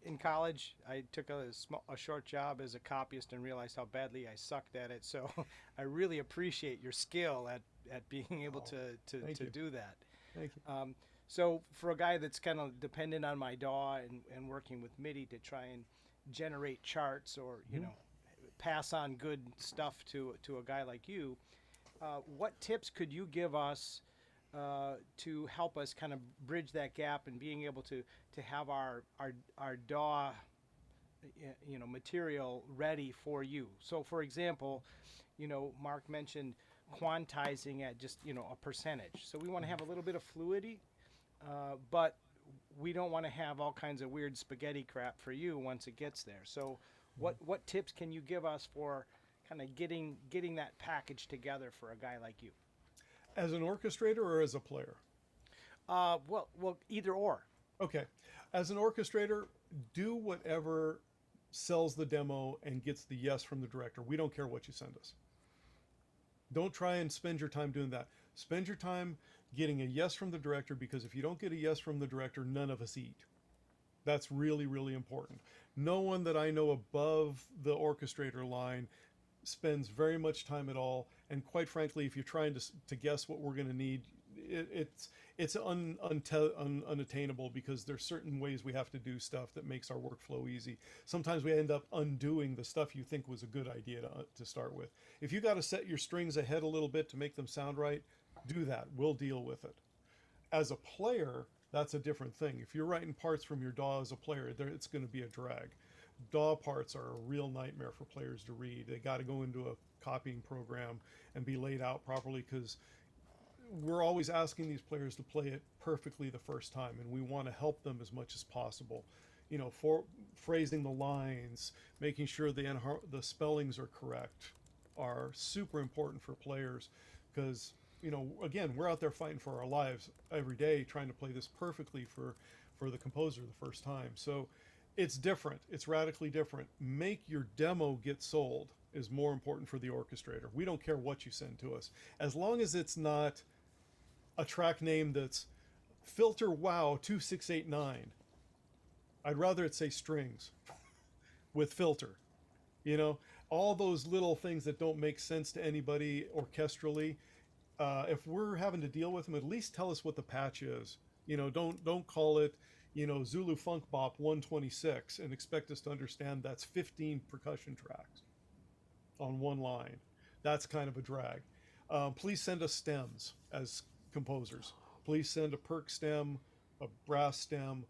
in college, I took a short job as a copyist and realized how badly I sucked at it. So I really appreciate your skill at being able to do that. Thank you. So for a guy that's kind of dependent on my DAW and working with MIDI to try and generate charts or you know pass on good stuff to a guy like you, what tips could you give us to help us kind of bridge that gap and being able to have our DAW material ready for you? So for example, Mark mentioned quantizing at just a percentage. So we want to have a little bit of fluidity, but we don't want to have all kinds of weird spaghetti crap for you once it gets there. So what tips can you give us for kind of getting that package together for a guy like you? As an orchestrator or as a player? Well, either or. Okay. As an orchestrator, do whatever sells the demo and gets the yes from the director. We don't care what you send us. Don't try and spend your time doing that. Spend your time getting a yes from the director, because if you don't get a yes from the director, none of us eat. That's really, really important. No one that I know above the orchestrator line spends very much time at all. And quite frankly, if you're trying to guess what we're going to need, it's unattainable, because there's certain ways we have to do stuff that makes our workflow easy. Sometimes we end up undoing the stuff you think was a good idea to start with. If you got to set your strings ahead a little bit to make them sound right, do that. We'll deal with it. As a player, that's a different thing. If you're writing parts from your DAW as a player, it's going to be a drag. DAW parts are a real nightmare for players to read. They got to go into a copying program and be laid out properly, because we're always asking these players to play it perfectly the first time, and we want to help them as much as possible. You know, for phrasing the lines, making sure the spellings are correct, are super important for players, because, you know, again, we're out there fighting for our lives every day trying to play this perfectly for the composer the first time. So it's different. It's radically different. Make your demo get sold is more important for the orchestrator. We don't care what you send to us, as long as it's not a track name that's Filter Wow 2689. I'd rather it say strings with filter. You know, all those little things that don't make sense to anybody orchestrally. If we're having to deal with them, at least tell us what the patch is. You know, don't call it, you know, Zulu Funk Bop 126 and expect us to understand that's 15 percussion tracks on one line. That's kind of a drag. Please send us stems as composers. Please send a perk stem, a brass stem,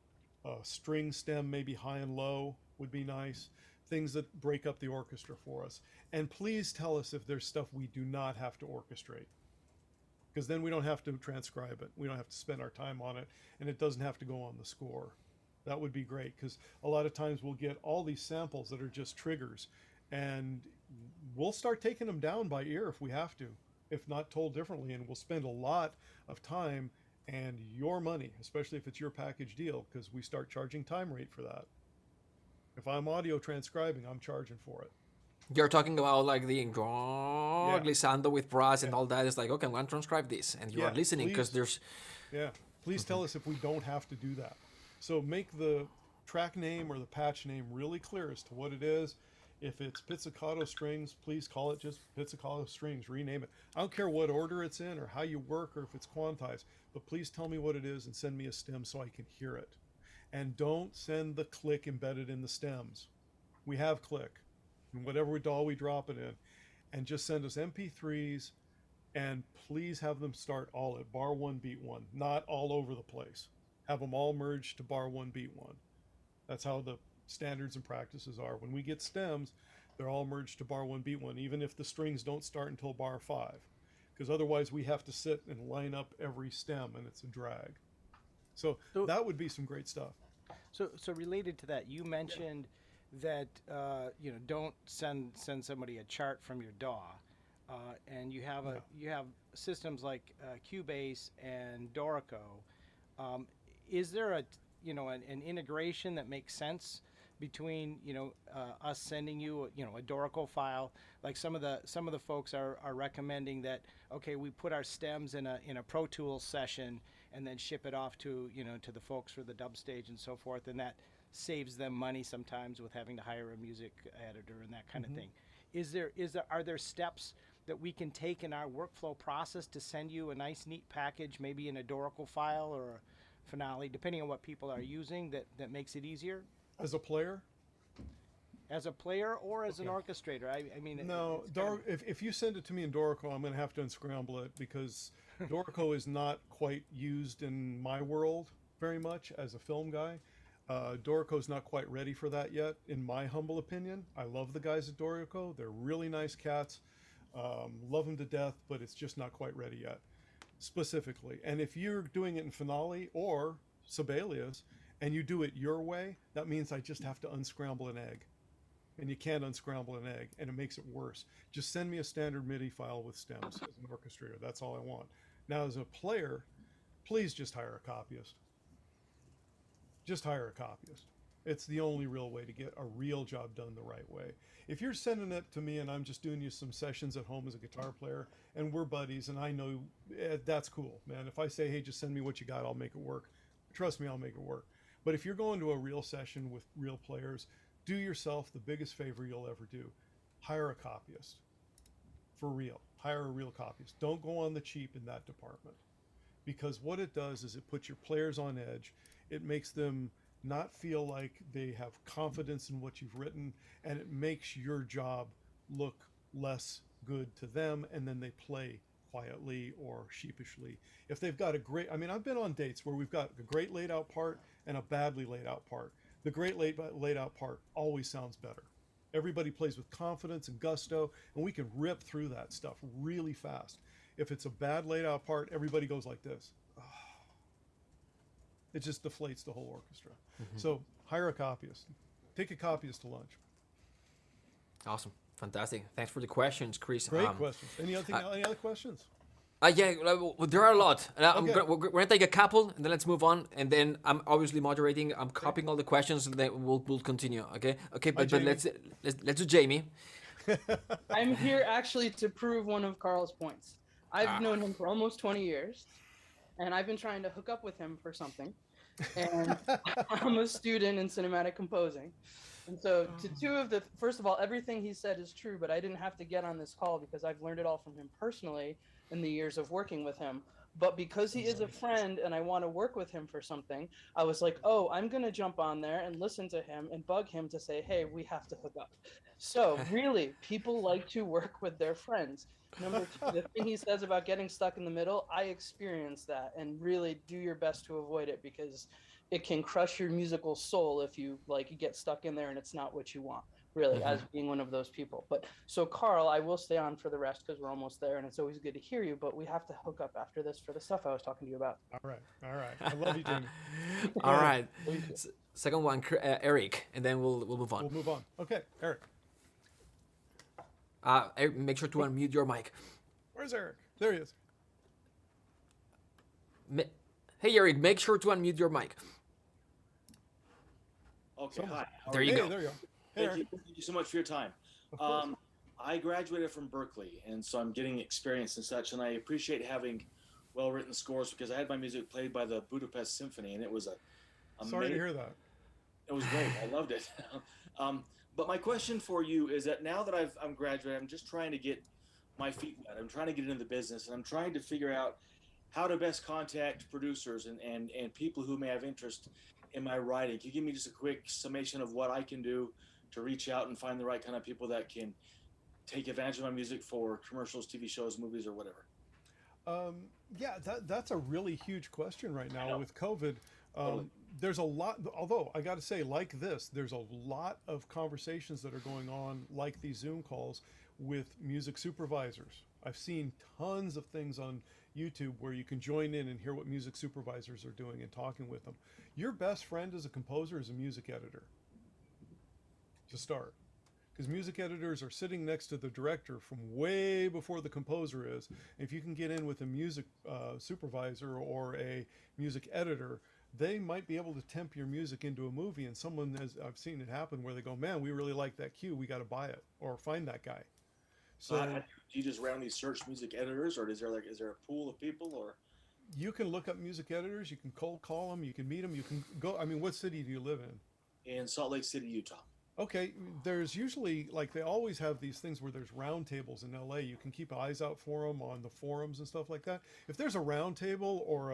a string stem, maybe high and low would be nice. Things that break up the orchestra for us. And please tell us if there's stuff we do not have to orchestrate, because then we don't have to transcribe it. We don't have to spend our time on it, and it doesn't have to go on the score. That would be great, because a lot of times we'll get all these samples that are just triggers, and we'll start taking them down by ear if we have to, if not told differently, and we'll spend a lot of time and your money, especially if it's your package deal, because we start charging time rate for that. If I'm audio transcribing, I'm charging for it. You're talking about like the glissando with brass and all that. It's like, okay, I'm going to transcribe this, and you are listening because there's... Yeah, please tell us if we don't have to do that. So make the track name or the patch name really clear as to what it is. If it's pizzicato strings, please call it just pizzicato strings, rename it. I don't care what order it's in or how you work or if it's quantized, but please tell me what it is and send me a stem so I can hear it. And don't send the click embedded in the stems. We have click, and whatever DAW we drop it in, and just send us MP3s, and please have them start all at bar 1, beat 1, not all over the place. Have them all merged to bar 1, beat 1. That's how the standards and practices are. When we get stems, they're all merged to bar 1, beat 1, even if the strings don't start until bar 5, because otherwise we have to sit and line up every stem, and it's a drag. So that would be some great stuff. So related to that, you mentioned that you know, don't send somebody a chart from your DAW, and you have systems like Cubase and Dorico. Is there an integration that makes sense between, you know, us sending you, you know, a Dorico file? Like some of the folks are recommending that, okay, we put our stems in a Pro Tools session and then ship it off to, you know, to the folks for the dub stage and so forth, and that saves them money sometimes with having to hire a music editor and that kind of thing. Are there steps that we can take in our workflow process to send you a nice neat package, maybe in a Dorico file or a Finale, depending on what people are using, that makes it easier? As a player? As a player or as an orchestrator? I mean, no. If you send it to me in Dorico, I'm going to have to unscramble it, because Dorico is not quite used in my world very much as a film guy. Dorico is not quite ready for that yet, in my humble opinion. I love the guys at Dorico. They're really nice cats. Love them to death, but it's just not quite ready yet, specifically. And if you're doing it in Finale or Sibelius, and you do it your way, that means I just have to unscramble an egg. And you can't unscramble an egg, and it makes it worse. Just send me a standard MIDI file with stems as an orchestrator. That's all I want. Now, as a player, please just hire a copyist. Just hire a copyist. It's the only real way to get a real job done the right way. If you're sending it to me and I'm just doing you some sessions at home as a guitar player, and we're buddies, and I know that's cool, man. If I say, hey, just send me what you got, I'll make it work. Trust me, I'll make it work. But if you're going to a real session with real players, do yourself the biggest favor you'll ever do. Hire a copyist. For real. Hire a real copyist. Don't go on the cheap in that department. Because what it does is it puts your players on edge. It makes them not feel like they have confidence in what you've written, and it makes your job look less good to them, and then they play quietly or sheepishly. If they've got a great, I mean, I've been on dates where we've got a great laid out part and a badly laid out part. the great laid out part always sounds better. Everybody plays with confidence and gusto, and we can rip through that stuff really fast. If it's a bad laid out part, everybody goes like this. It just deflates the whole orchestra. So hire a copyist. Take a copyist to lunch. Awesome. Fantastic. Thanks for the questions, Chris. Great questions. Any other questions? Yeah, well, there are a lot. Okay. We're going to take a couple, and then let's move on. And then I'm obviously moderating. I'm copying all the questions, and then we'll continue. Okay. But let's do Jamie. I'm here actually to prove one of Carl's points. I've known him for almost 20 years, and I've been trying to hook up with him for something. And I'm a student in cinematic composing. And so first of all, everything he said is true, but I didn't have to get on this call because I've learned it all from him personally in the years of working with him. But because he is a friend and I want to work with him for something, I was like, oh, I'm going to jump on there and listen to him and bug him to say, hey, we have to hook up. So really, people like to work with their friends. Number two, the thing he says about getting stuck in the middle, I experienced that, and really do your best to avoid it because it can crush your musical soul if you get stuck in there and it's not what you want, really, as being one of those people. But so Carl, I will stay on for the rest because we're almost there and it's always good to hear you, but we have to hook up after this for the stuff I was talking to you about. All right. I love you, Jamie. All right. Second one, Eric, and then we'll move on. We'll move on. Okay, Eric. Eric, make sure to unmute your mic. Where's Eric? There he is. Hey, Eric, make sure to unmute your mic. Okay, hi. There you go. There you go. Hey, Thank you so much for your time. I graduated from Berkeley, and so I'm getting experience and such, and I appreciate having well-written scores because I had my music played by the Budapest Symphony, and it was Sorry to hear that. It was great. I loved it. But my question for you is that now that I'm graduated, I'm just trying to get my feet wet. I'm trying to get into the business, and I'm trying to figure out how to best contact producers and people who may have interest in my writing. Can you give me just a quick summation of what I can do to reach out and find the right kind of people that can take advantage of my music for commercials, TV shows, movies, or whatever? Yeah, that's a really huge question right now with COVID. Totally. There's a lot, although I got to say, like this, there's a lot of conversations that are going on like these Zoom calls with music supervisors. I've seen tons of things on YouTube where you can join in and hear what music supervisors are doing and talking with them. Your best friend as a composer is a music editor, to start. Because music editors are sitting next to the director from way before the composer is. If you can get in with a music supervisor or a music editor, they might be able to temp your music into a movie, and I've seen it happen where they go, man, we really like that cue, we got to buy it, or find that guy. So do you just randomly search music editors, or is there a pool of people, or? You can look up music editors, you can cold call them, you can meet them, you can go, what city do you live in? In Salt Lake City, Utah. Okay, there's usually, they always have these things where there's round tables in LA. You can keep eyes out for them on the forums and stuff like that. If there's a round table or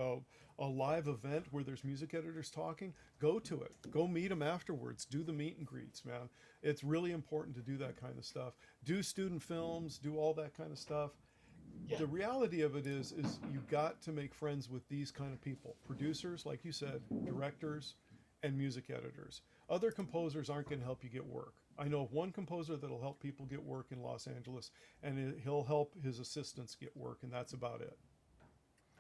a live event where there's music editors talking, go to it. Go meet them afterwards. Do the meet and greets, man. It's really important to do that kind of stuff. Do student films, do all that kind of stuff. Yeah. The reality of it is you got to make friends with these kind of people. Producers, like you said, directors, and music editors. Other composers aren't going to help you get work. I know of one composer that'll help people get work in Los Angeles, and he'll help his assistants get work, and that's about it.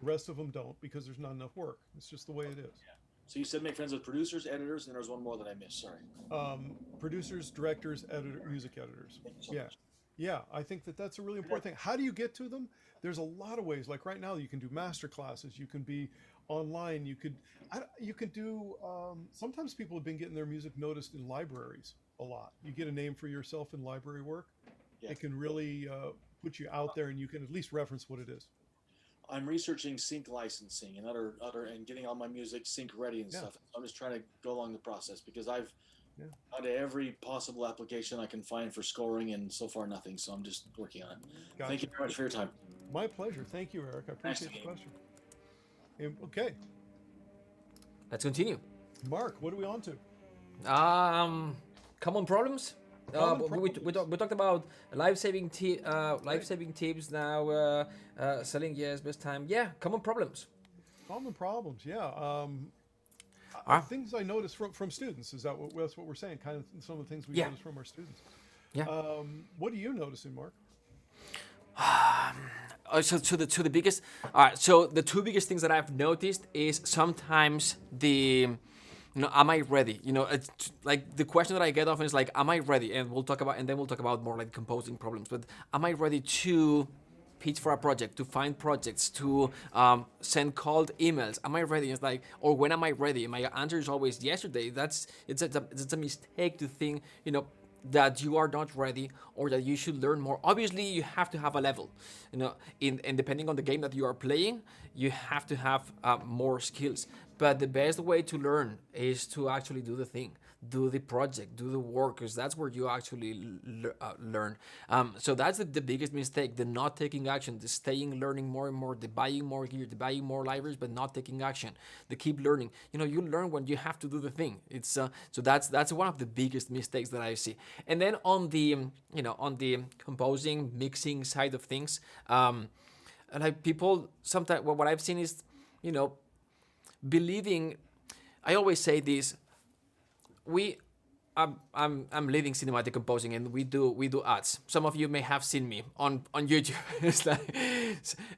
The rest of them don't because there's not enough work. It's just the way it is. Yeah. So you said make friends with producers, editors, and there's one more that I missed. Sorry. Producers, directors, music editors. Yeah, I think that's a really important thing. How do you get to them? There's a lot of ways. Like right now, you can do master classes. You can be online. You could do. Sometimes people have been getting their music noticed in libraries a lot. You get a name for yourself in library work. Yeah. It can really put you out there, and you can at least reference what it is. I'm researching sync licensing and other and getting all my music sync ready and stuff. I'm just trying to go along the process because I've gone to every possible application I can find for scoring, and so far nothing. So I'm just working on it. Gotcha. Thank you very much for your time. My pleasure. Thank you, Eric. I appreciate the question. Okay. Let's continue. Mark, what are we on to? Common problems. We talked about life-saving tips now. Selling best time. Yeah, common problems. Common problems. Yeah. Things I noticed from students, is that's what we're saying, kind of some of the things we Yeah. notice from our students. Yeah. What are you noticing, Mark? So the biggest, all right. So the two biggest things that I've noticed is sometimes am I ready? It's like the question that I get often is like, am I ready? And then we'll talk about more like composing problems. But am I ready to pitch for a project, to find projects, to send cold emails? Am I ready? It's like, or when am I ready? My answer is always yesterday. It's a mistake to think, that you are not ready or that you should learn more. Obviously, you have to have a level, and depending on the game that you are playing, you have to have more skills. But the best way to learn is to actually do the thing, do the project, do the work, because that's where you actually learn. So that's the biggest mistake, the not taking action, the staying learning more and more, the buying more gear, the buying more libraries, but not taking action, the keep learning. You learn when you have to do the thing. It's so that's one of the biggest mistakes that I see. And then on the composing, mixing side of things, and like people sometimes, what I've seen is, believing. I always say this. I'm leading cinematic composing, and we do ads. Some of you may have seen me on YouTube. It's like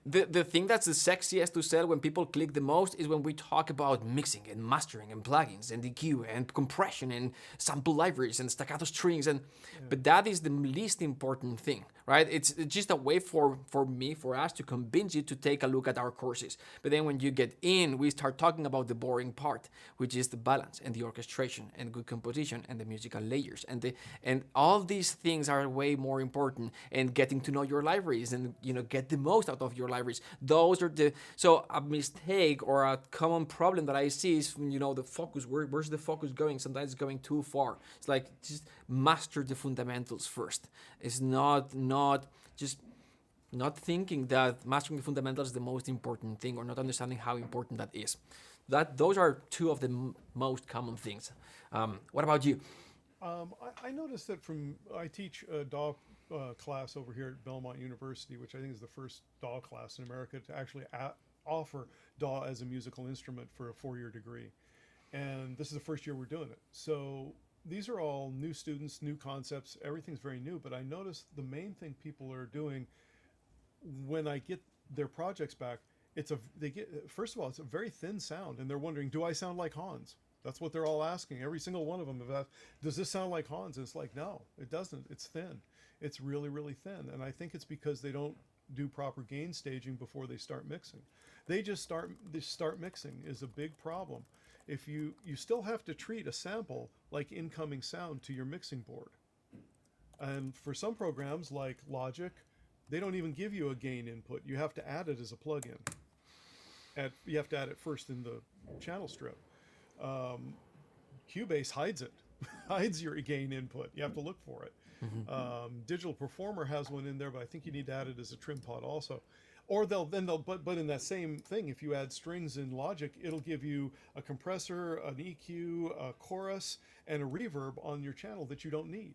the thing that's the sexiest to sell, when people click the most, is when we talk about mixing and mastering and plugins and EQ and compression and sample libraries and staccato strings, but that is the least important thing, right? It's just a way for us to convince you to take a look at our courses. But then when you get in, we start talking about the boring part, which is the balance and the orchestration and good composition and the musical layers, and all these things are way more important, and getting to know your libraries and get the most out of your libraries. Those are so a mistake or a common problem that I see is the focus. Where's the focus going? Sometimes it's going too far. It's like, just master the fundamentals first. It's not just not thinking that mastering the fundamentals is the most important thing, or not understanding how important that is. Those are two of the most common things. What about you? I noticed that I teach a DAW class over here at Belmont University, which I think is the first DAW class in America to actually offer DAW as a musical instrument for a 4-year degree. And this is the first year we're doing it. So these are all new students, new concepts, everything's very new. But I noticed the main thing people are doing when I get their projects back, first of all, it's a very thin sound, and they're wondering, do I sound like Hans? That's what they're all asking. Every single one of them have asked, does this sound like Hans? And it's like, no, it doesn't. It's thin. It's really, really thin. And I think it's because they don't do proper gain staging before they start mixing. They start mixing is a big problem. If you still have to treat a sample like incoming sound to your mixing board. And for some programs like Logic, they don't even give you a gain input. You have to add it as a plugin. You have to add it first in the channel strip. Cubase hides it, hides your gain input. You have to look for it. Digital Performer has one in there, but I think you need to add it as a trim pot also. Or but in that same thing, if you add strings in Logic, it'll give you a compressor, an EQ, a chorus, and a reverb on your channel that you don't need.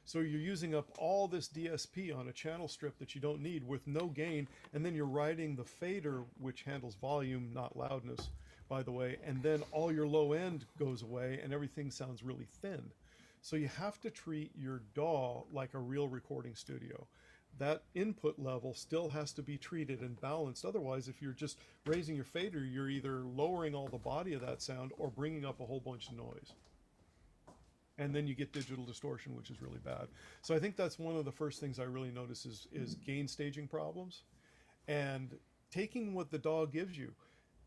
So you're using up all this DSP on a channel strip that you don't need with no gain, and then you're writing the fader, which handles volume, not loudness, by the way, and then all your low end goes away and everything sounds really thin. So you have to treat your DAW like a real recording studio. That input level still has to be treated and balanced. Otherwise, if you're just raising your fader, you're either lowering all the body of that sound or bringing up a whole bunch of noise. And then you get digital distortion, which is really bad. So I think that's one of the first things I really notice is gain staging problems. And taking what the DAW gives you.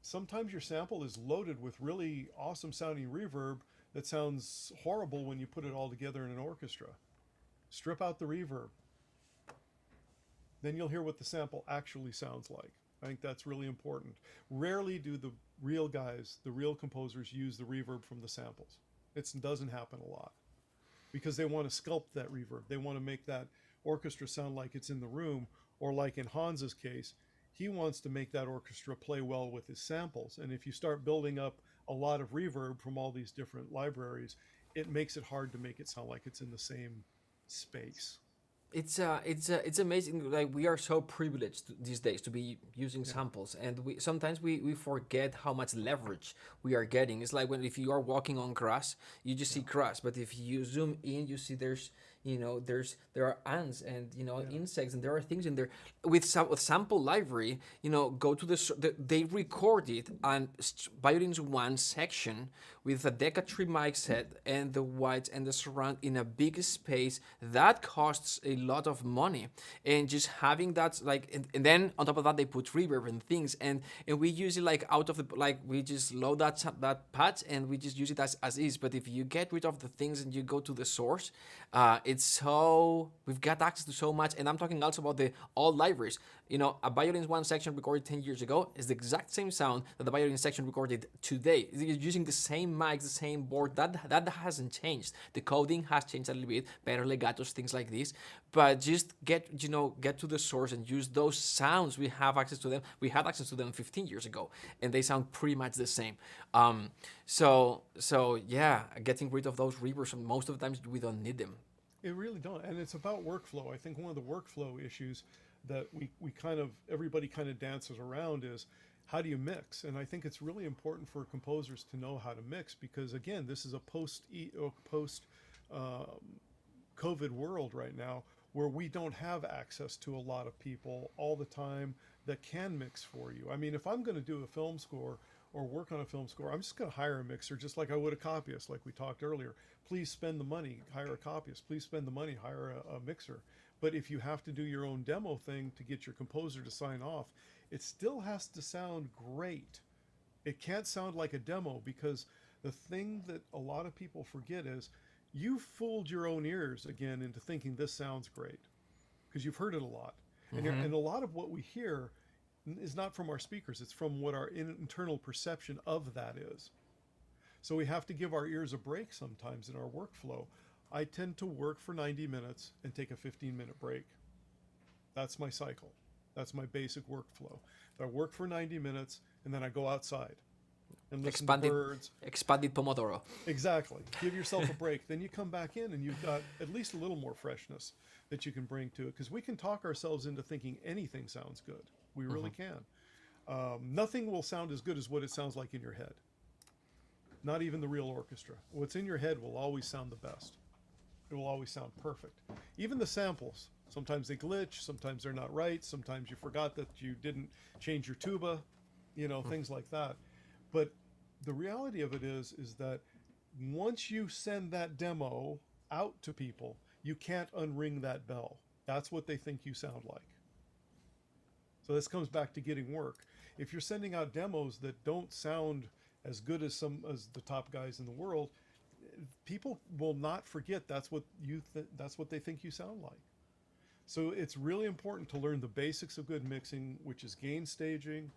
Sometimes your sample is loaded with really awesome sounding reverb that sounds horrible when you put it all together in an orchestra. Strip out the reverb. Then you'll hear what the sample actually sounds like. I think that's really important. Rarely do the real guys, the real composers, use the reverb from the samples. It doesn't happen a lot because they want to sculpt that reverb. They want to make that orchestra sound like it's in the room, or like in Hans's case, he wants to make that orchestra play well with his samples. And if you start building up a lot of reverb from all these different libraries, it makes it hard to make it sound like it's in the same space. It's amazing. Like we are so privileged these days to be using samples, and sometimes we forget how much leverage we are getting. It's like when if you are walking on grass, you just see grass, but if you zoom in, you see there are ants and insects, and there are things in there. With sample library, go to they record it and violins one section with a Deca mic set and the whites and the surround in a big space that costs a lot of money, and just having that and then on top of that they put reverb and things, and we use it like out of the we just load that patch and we just use it as is. But if you get rid of the things and you go to the source, we've got access to so much. And I'm talking also about the old libraries. A violins one section recorded 10 years ago is the exact same sound that the violin section recorded today. You're using the same mics, the same board. That hasn't changed. The coding has changed a little bit, better legatos, things like this. But just get to the source and use those sounds. We have access to them. We had access to them 15 years ago, and they sound pretty much the same. So yeah, getting rid of those reverbs, and most of the times we don't need them. It really don't. And it's about workflow. I think one of the workflow issues that everybody kind of dances around is, how do you mix? And I think it's really important for composers to know how to mix, because again, this is a post COVID world right now, where we don't have access to a lot of people all the time that can mix for you. I mean, if I'm going to do a film score or work on a film score, I'm just going to hire a mixer, just like I would a copyist, like we talked earlier. Please spend the money, hire a copyist. Please spend the money, hire a mixer. But if you have to do your own demo thing to get your composer to sign off, it still has to sound great. It can't sound like a demo, because the thing that a lot of people forget is you fooled your own ears again into thinking this sounds great, because you've heard it a lot. Mm-hmm. And a lot of what we hear is not from our speakers. It's from what our internal perception of that is. So we have to give our ears a break sometimes in our workflow. I tend to work for 90 minutes and take a 15-minute break. That's my cycle. That's my basic workflow. I work for 90 minutes and then I go outside and listen to birds. Expanded Pomodoro. Exactly. Give yourself a break. Then you come back in and you've got at least a little more freshness that you can bring to it, because we can talk ourselves into thinking anything sounds good. We really can. Nothing will sound as good as what it sounds like in your head. Not even the real orchestra. What's in your head will always sound the best. It will always sound perfect. Even the samples, sometimes they glitch, sometimes they're not right, sometimes you forgot that you didn't change your tuba, things like that. But the reality of it is that once you send that demo out to people, you can't unring that bell. That's what they think you sound like. So this comes back to getting work. If you're sending out demos that don't sound as good as the top guys in the world, people will not forget that's what they think you sound like. So it's really important to learn the basics of good mixing, which is gain staging,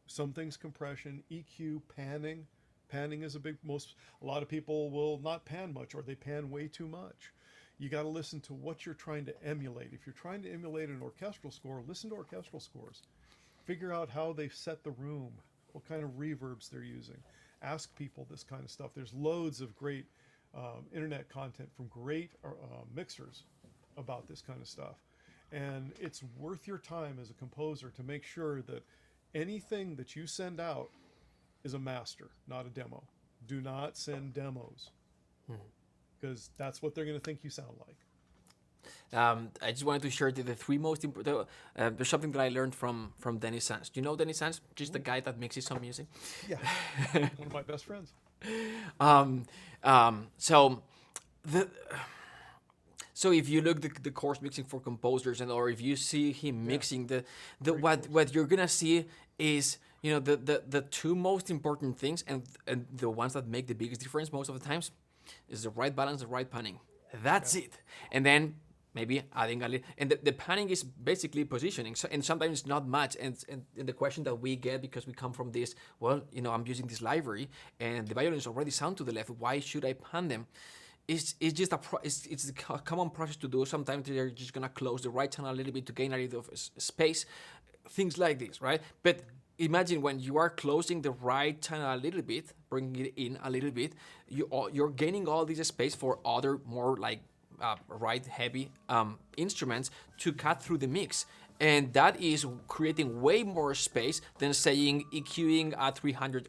some things compression, EQ, panning. Panning is a lot of people will not pan much, or they pan way too much. You got to listen to what you're trying to emulate. If you're trying to emulate an orchestral score, listen to orchestral scores. Figure out how they've set the room, what kind of reverbs they're using. Ask people this kind of stuff. There's loads of great internet content from great mixers about this kind of stuff. And it's worth your time as a composer to make sure that anything that you send out is a master, not a demo. Do not send demos, because that's what they're going to think you sound like. I just wanted to share the three most important. There's something that I learned from Dennis Sands. Do you know Dennis Sands? Just the guy that mixes some music. Yeah, one of my best friends. So if you look the course mixing for composers, or if you see him mixing what you're gonna see is the two most important things, and the ones that make the biggest difference most of the times is the right balance, the right panning. That's it. And then maybe adding a little, and the panning is basically positioning. So, and sometimes it's not much. And the question that we get, because we come from this, I'm using this library and the violins already sound to the left. Why should I pan them? It's just it's a common process to do. Sometimes they're just gonna close the right channel a little bit to gain a little of space, things like this, right? But imagine when you are closing the right channel a little bit, bringing it in a little bit, you're gaining all this space for other more like right heavy instruments to cut through the mix. And that is creating way more space than saying EQing at 300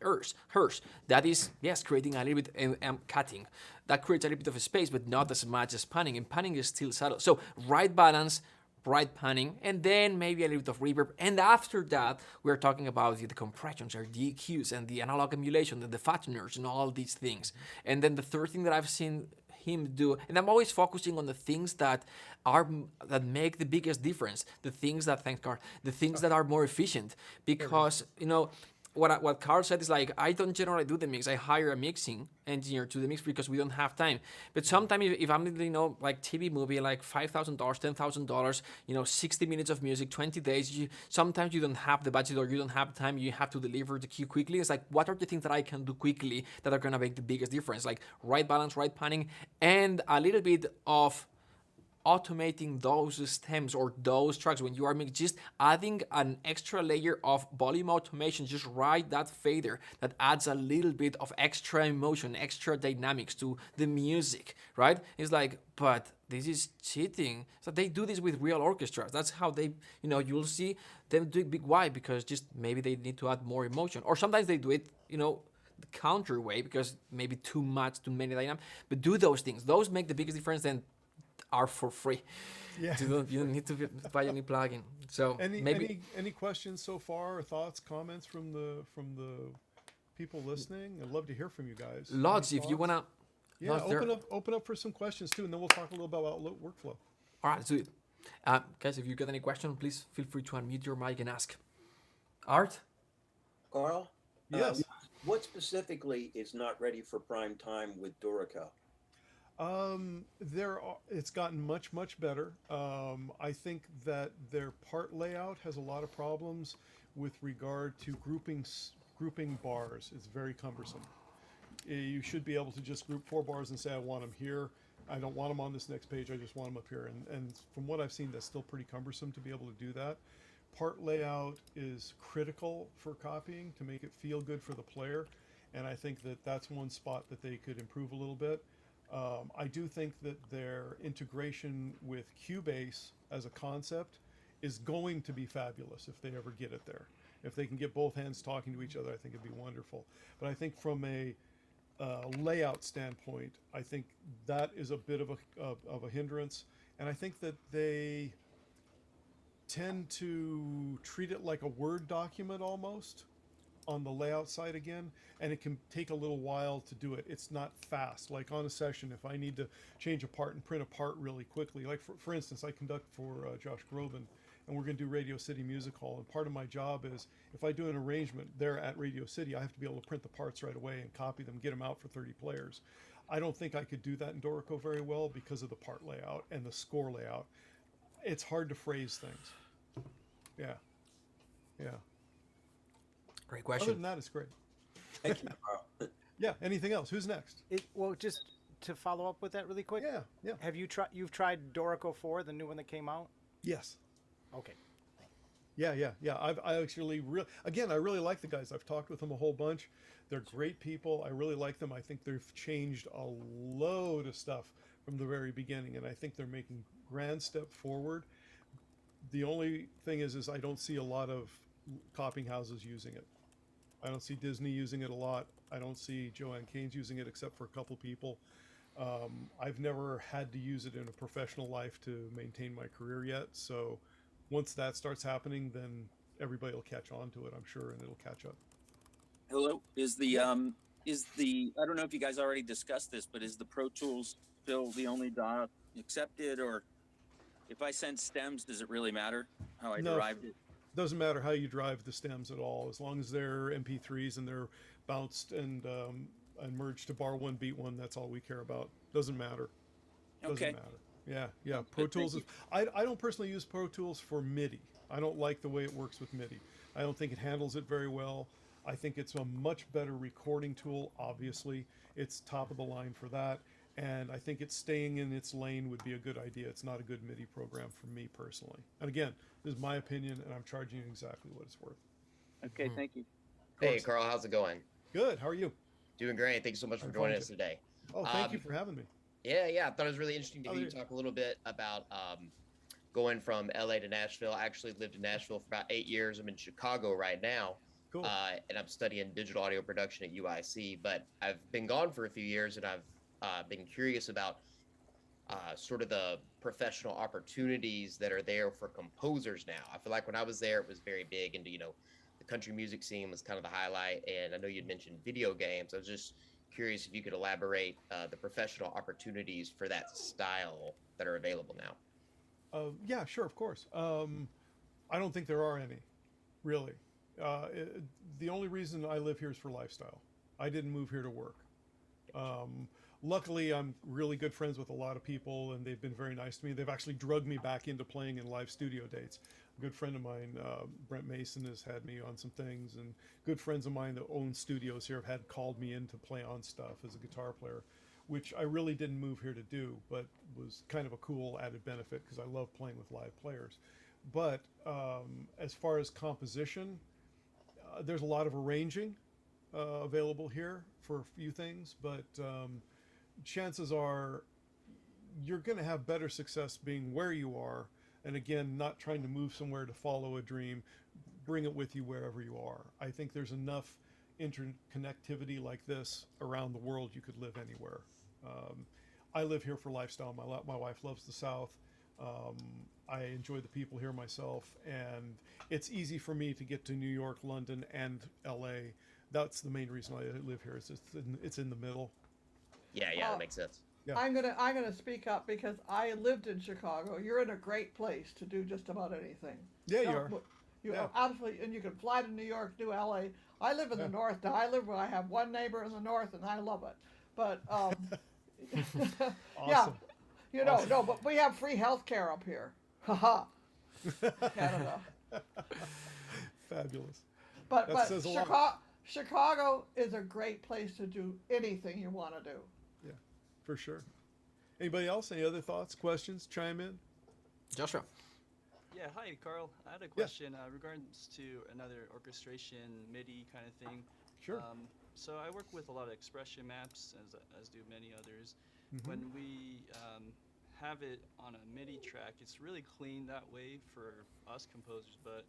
hertz. That is, yes, creating a little bit and cutting. That creates a little bit of a space, but not as much as panning. And panning is still subtle. So right balance, right panning, and then maybe a little bit of reverb. And after that, we're talking about the compressions, or the EQs, and the analog emulation, and the fatteners, and all these things. And then the third thing that I've seen him do, and I'm always focusing on the things that make the biggest difference, the things that, thanks Carl, the things that are more efficient, because what Carl said is like, I don't generally do the mix. I hire a mixing engineer to the mix because we don't have time. But sometimes if I'm, like TV movie, like $5,000, $10,000, 60 minutes of music, 20 days, sometimes you don't have the budget or you don't have time. You have to deliver the cue quickly. It's like, what are the things that I can do quickly that are going to make the biggest difference? Like right balance, right panning, and a little bit of automating those stems or those tracks when you are just adding an extra layer of volume automation, just right that fader that adds a little bit of extra emotion, extra dynamics to the music, right? It's like, but this is cheating. So they do this with real orchestras. That's how they, you'll see them do it big. Why? Because just maybe they need to add more emotion, or sometimes they do it, the counter way, because maybe too many dynamics. But do those things. Those make the biggest difference. Then are for free. Yeah. You don't need to buy any plugin. So any questions so far, or thoughts, comments from the people listening? I'd love to hear from you guys. Lots, if you wanna. Yeah, open up for some questions too, and then we'll talk a little bit about workflow. All right, let's do it. Guys, if you got any question, please feel free to unmute your mic and ask. Art? Carl? Yes. What specifically is not ready for prime time with Dorico? It's gotten much better. I think that their part layout has a lot of problems with regard to grouping bars. It's very cumbersome. You should be able to just group 4 bars and say, I want them here. I don't want them on this next page. I just want them up here. And from what I've seen, that's still pretty cumbersome to be able to do that. Part layout is critical for copying to make it feel good for the player. And I think that that's one spot that they could improve a little bit. I do think that their integration with Cubase as a concept is going to be fabulous if they ever get it there. If they can get both hands talking to each other, I think it'd be wonderful. But I think from a layout standpoint, I think that is a bit of a hindrance. And I think that they tend to treat it like a Word document almost on the layout side again, and it can take a little while to do it. It's not fast. Like on a session, if I need to change a part and print a part really quickly, like for instance, I conduct for Josh Groban, and we're going to do Radio City Music Hall, and part of my job is if I do an arrangement there at Radio City, I have to be able to print the parts right away and copy them, get them out for 30 players. I don't think I could do that in Dorico very well because of the part layout and the score layout. It's hard to phrase things. Yeah. Great question. Other than that, it's great. Thank you, Carl. Yeah. Anything else? Who's next? Well, just to follow up with that really quick. Yeah. Have you've tried Dorico 4, the new one that came out? Yes. Okay. Yeah. I actually I really like the guys. I've talked with them a whole bunch. They're great people. I really like them. I think they've changed a load of stuff from the very beginning, and I think they're making grand step forward. The only thing is I don't see a lot of copying houses using it. I don't see Disney using it a lot. I don't see Joanne Keynes using it except for a couple people. I've never had to use it in a professional life to maintain my career yet. So once that starts happening, then everybody will catch on to it, I'm sure, and it'll catch up. Hello, is the I don't know if you guys already discussed this, but is the Pro Tools still the only DAW accepted, or if I send stems, does it really matter how I derived it? Doesn't matter how you drive the stems at all, as long as they're MP3s and they're bounced and merged to bar 1, beat 1. That's all we care about. Doesn't matter. Okay. Doesn't matter. Yeah. Pro Tools is. I don't personally use Pro Tools for MIDI. I don't like the way it works with MIDI. I don't think it handles it very well. I think it's a much better recording tool. Obviously, it's top of the line for that. And I think it's staying in its lane would be a good idea. It's not a good MIDI program for me personally. And again, this is my opinion, and I'm charging you exactly what it's worth. Okay, thank you. Hey, Carl, how's it going? Good. How are you? Doing great. Thank you so much for joining us today. Oh, thank you for having me. Yeah. I thought it was really interesting to hear you talk a little bit about going from LA to Nashville. I actually lived in Nashville for about 8 years. I'm in Chicago right now. Cool. And I'm studying digital audio production at UIC, but I've been gone for a few years, and I've been curious about sort of the professional opportunities that are there for composers now. I feel like when I was there, it was very big into, the country music scene was kind of the highlight. And I know you'd mentioned video games. I was just curious if you could elaborate the professional opportunities for that style that are available now. Yeah, sure, of course. I don't think there are any, really. The only reason I live here is for lifestyle. I didn't move here to work. Luckily, I'm really good friends with a lot of people, and they've been very nice to me. They've actually drugged me back into playing in live studio dates. A good friend of mine, Brent Mason, has had me on some things, and good friends of mine that own studios here have had called me in to play on stuff as a guitar player, which I really didn't move here to do, but was kind of a cool added benefit because I love playing with live players. But as far as composition, there's a lot of arranging available here for a few things, but chances are you're going to have better success being where you are, and again, not trying to move somewhere to follow a dream. Bring it with you wherever you are. I think there's enough interconnectivity like this around the world. You could live anywhere. I live here for lifestyle. My wife loves the South. I enjoy the people here myself, and it's easy for me to get to New York, London, and LA. That's the main reason I live here. It's in the middle. Yeah, that makes sense. Yeah. I'm gonna speak up because I lived in Chicago. You're in a great place to do just about anything. Yeah, you are. You are absolutely, and you can fly to New York, do LA. I live in the north now. I have one neighbor in the north, and I love it. But Awesome. Yeah, no, but we have free health care up here. Haha. Canada. Fabulous. But Chicago is a great place to do anything you want to do. Yeah, for sure. Anybody else? Any other thoughts, questions? Chime in. Joshua. Yeah, hi, Carl. I had a question regards to another orchestration MIDI kind of thing. Sure. So I work with a lot of expression maps, as do many others. Mm-hmm. When we have it on a MIDI track, it's really clean that way for us composers, but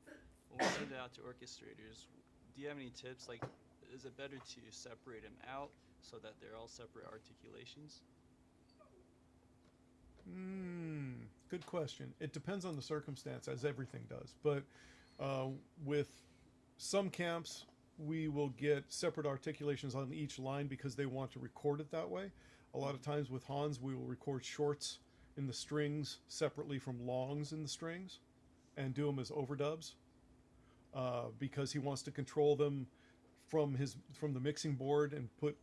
when we send it out to orchestrators, do you have any tips? Like, is it better to separate them out so that they're all separate articulations? Good question. It depends on the circumstance, as everything does. But with some camps, we will get separate articulations on each line because they want to record it that way. A lot of times with Hans, we will record shorts in the strings separately from longs in the strings and do them as overdubs because he wants to control them from the mixing board and put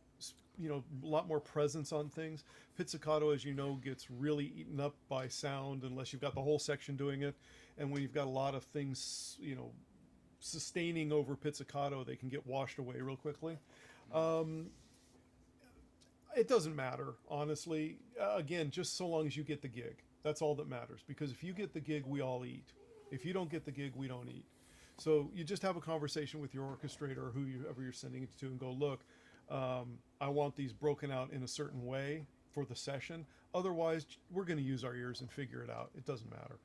a lot more presence on things. Pizzicato, as you know, gets really eaten up by sound unless you've got the whole section doing it, and when you've got a lot of things sustaining over pizzicato, they can get washed away real quickly. It doesn't matter, honestly. Again, just so long as you get the gig. That's all that matters, because if you get the gig, we all eat. If you don't get the gig, we don't eat. So you just have a conversation with your orchestrator, whoever you're sending it to, and go, look, I want these broken out in a certain way for the session. Otherwise, we're going to use our ears and figure it out. It doesn't matter.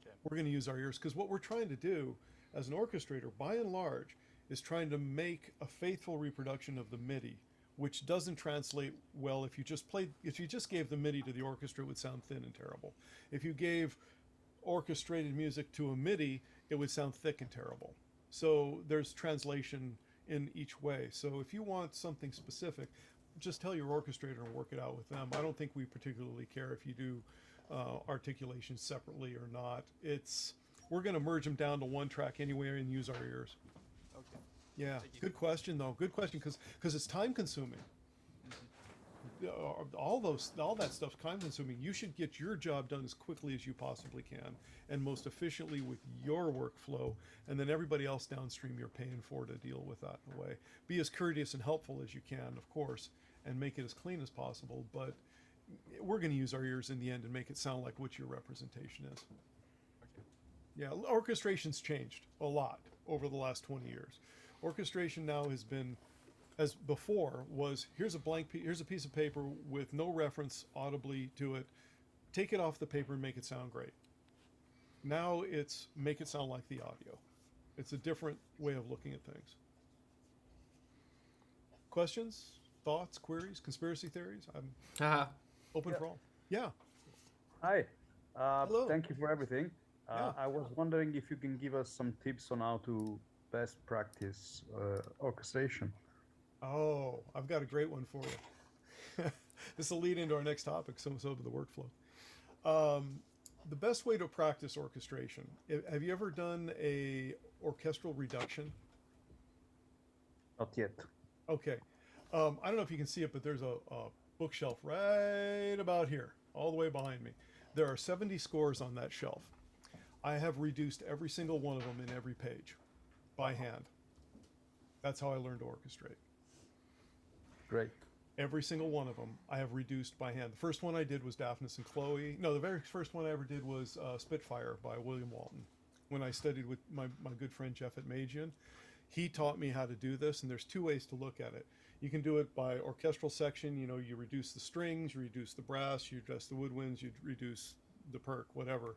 Okay. We're going to use our ears, because what we're trying to do as an orchestrator, by and large, is trying to make a faithful reproduction of the MIDI, which doesn't translate well if you just gave the MIDI to the orchestra, it would sound thin and terrible. If you gave orchestrated music to a MIDI, it would sound thick and terrible. So there's translation in each way. So if you want something specific, just tell your orchestrator and work it out with them. I don't think we particularly care if you do articulations separately or not. We're going to merge them down to one track anyway and use our ears. Okay. Yeah, good question though. Good question, because it's time consuming. All that stuff's time consuming. You should get your job done as quickly as you possibly can and most efficiently with your workflow, and then everybody else downstream you're paying for to deal with that in a way. Be as courteous and helpful as you can, of course, and make it as clean as possible, but we're going to use our ears in the end and make it sound like what your representation is. Okay. Yeah, orchestration's changed a lot over the last 20 years. Orchestration now has been as before was, here's a piece of paper with no reference audibly to it. Take it off the paper and make it sound great. Now it's make it sound like the audio. It's a different way of looking at things. Questions, thoughts, queries, conspiracy theories? I'm open for all. Yeah. Hi. Hello. Thank you for everything. Yeah. I was wondering if you can give us some tips on how to best practice orchestration. Oh, I've got a great one for you. This will lead into our next topic, some of the workflow. The best way to practice orchestration. Have you ever done a orchestral reduction? Not yet. Okay. I don't know if you can see it, but there's a bookshelf right about here, all the way behind me. There are 70 scores on that shelf. I have reduced every single one of them in every page by hand. That's how I learned to orchestrate. Great. Every single one of them I have reduced by hand. The first one I did was Daphnis and Chloe. No, the very first one I ever did was Spitfire by William Walton. When I studied with my good friend Jeff at Magian, he taught me how to do this, and there's two ways to look at it. You can do it by orchestral section. You know, you reduce the strings, you reduce the brass, you adjust the woodwinds, you reduce the perk, whatever.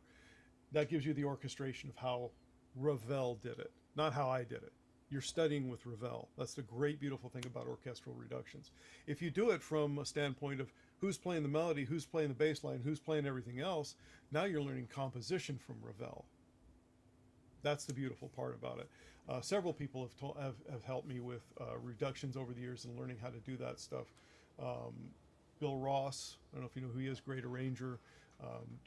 That gives you the orchestration of how Ravel did it, not how I did it. You're studying with Ravel. That's the great, beautiful thing about orchestral reductions. If you do it from a standpoint of who's playing the melody, who's playing the bass line, who's playing everything else, now you're learning composition from Ravel. That's the beautiful part about it. Several people have helped me with reductions over the years and learning how to do that stuff. Bill Ross, I don't know if you know who he is, great arranger.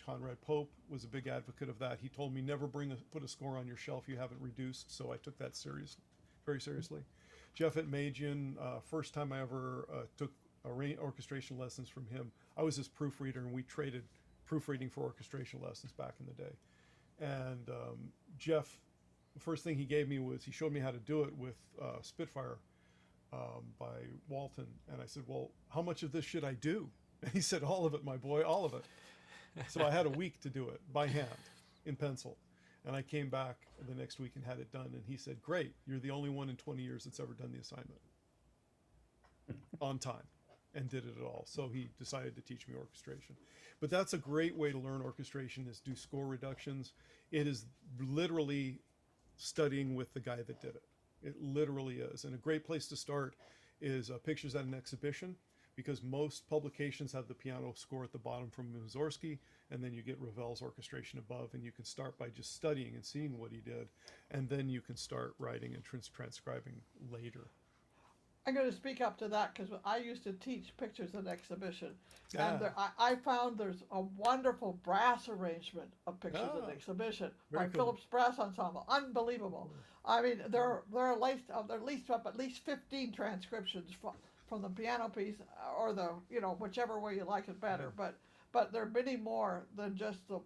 Conrad Pope was a big advocate of that. He told me never put a score on your shelf you haven't reduced, so I took that very seriously. Jeff at Magian, first time I ever took orchestration lessons from him, I was his proofreader, and we traded proofreading for orchestration lessons back in the day. And Jeff, the first thing he gave me was, he showed me how to do it with Spitfire by Walton. And I said, well, how much of this should I do? And he said, all of it, my boy, all of it. So I had a week to do it by hand in pencil. And I came back the next week and had it done. And he said, great, you're the only one in 20 years that's ever done the assignment on time and did it at all. So he decided to teach me orchestration. But that's a great way to learn orchestration, is do score reductions. It is literally studying with the guy that did it. It literally is. And a great place to start is pictures at an exhibition, because most publications have the piano score at the bottom from Mussorgsky, and then you get Ravel's orchestration above, and you can start by just studying and seeing what he did, and then you can start writing and transcribing later. I'm going to speak up to that because I used to teach pictures at exhibition, and I found there's a wonderful brass arrangement of pictures at exhibition by Phillips Brass Ensemble. Unbelievable. I mean, there are at least 15 transcriptions from the piano piece, or the, whichever way you like it better. But there are many more than just the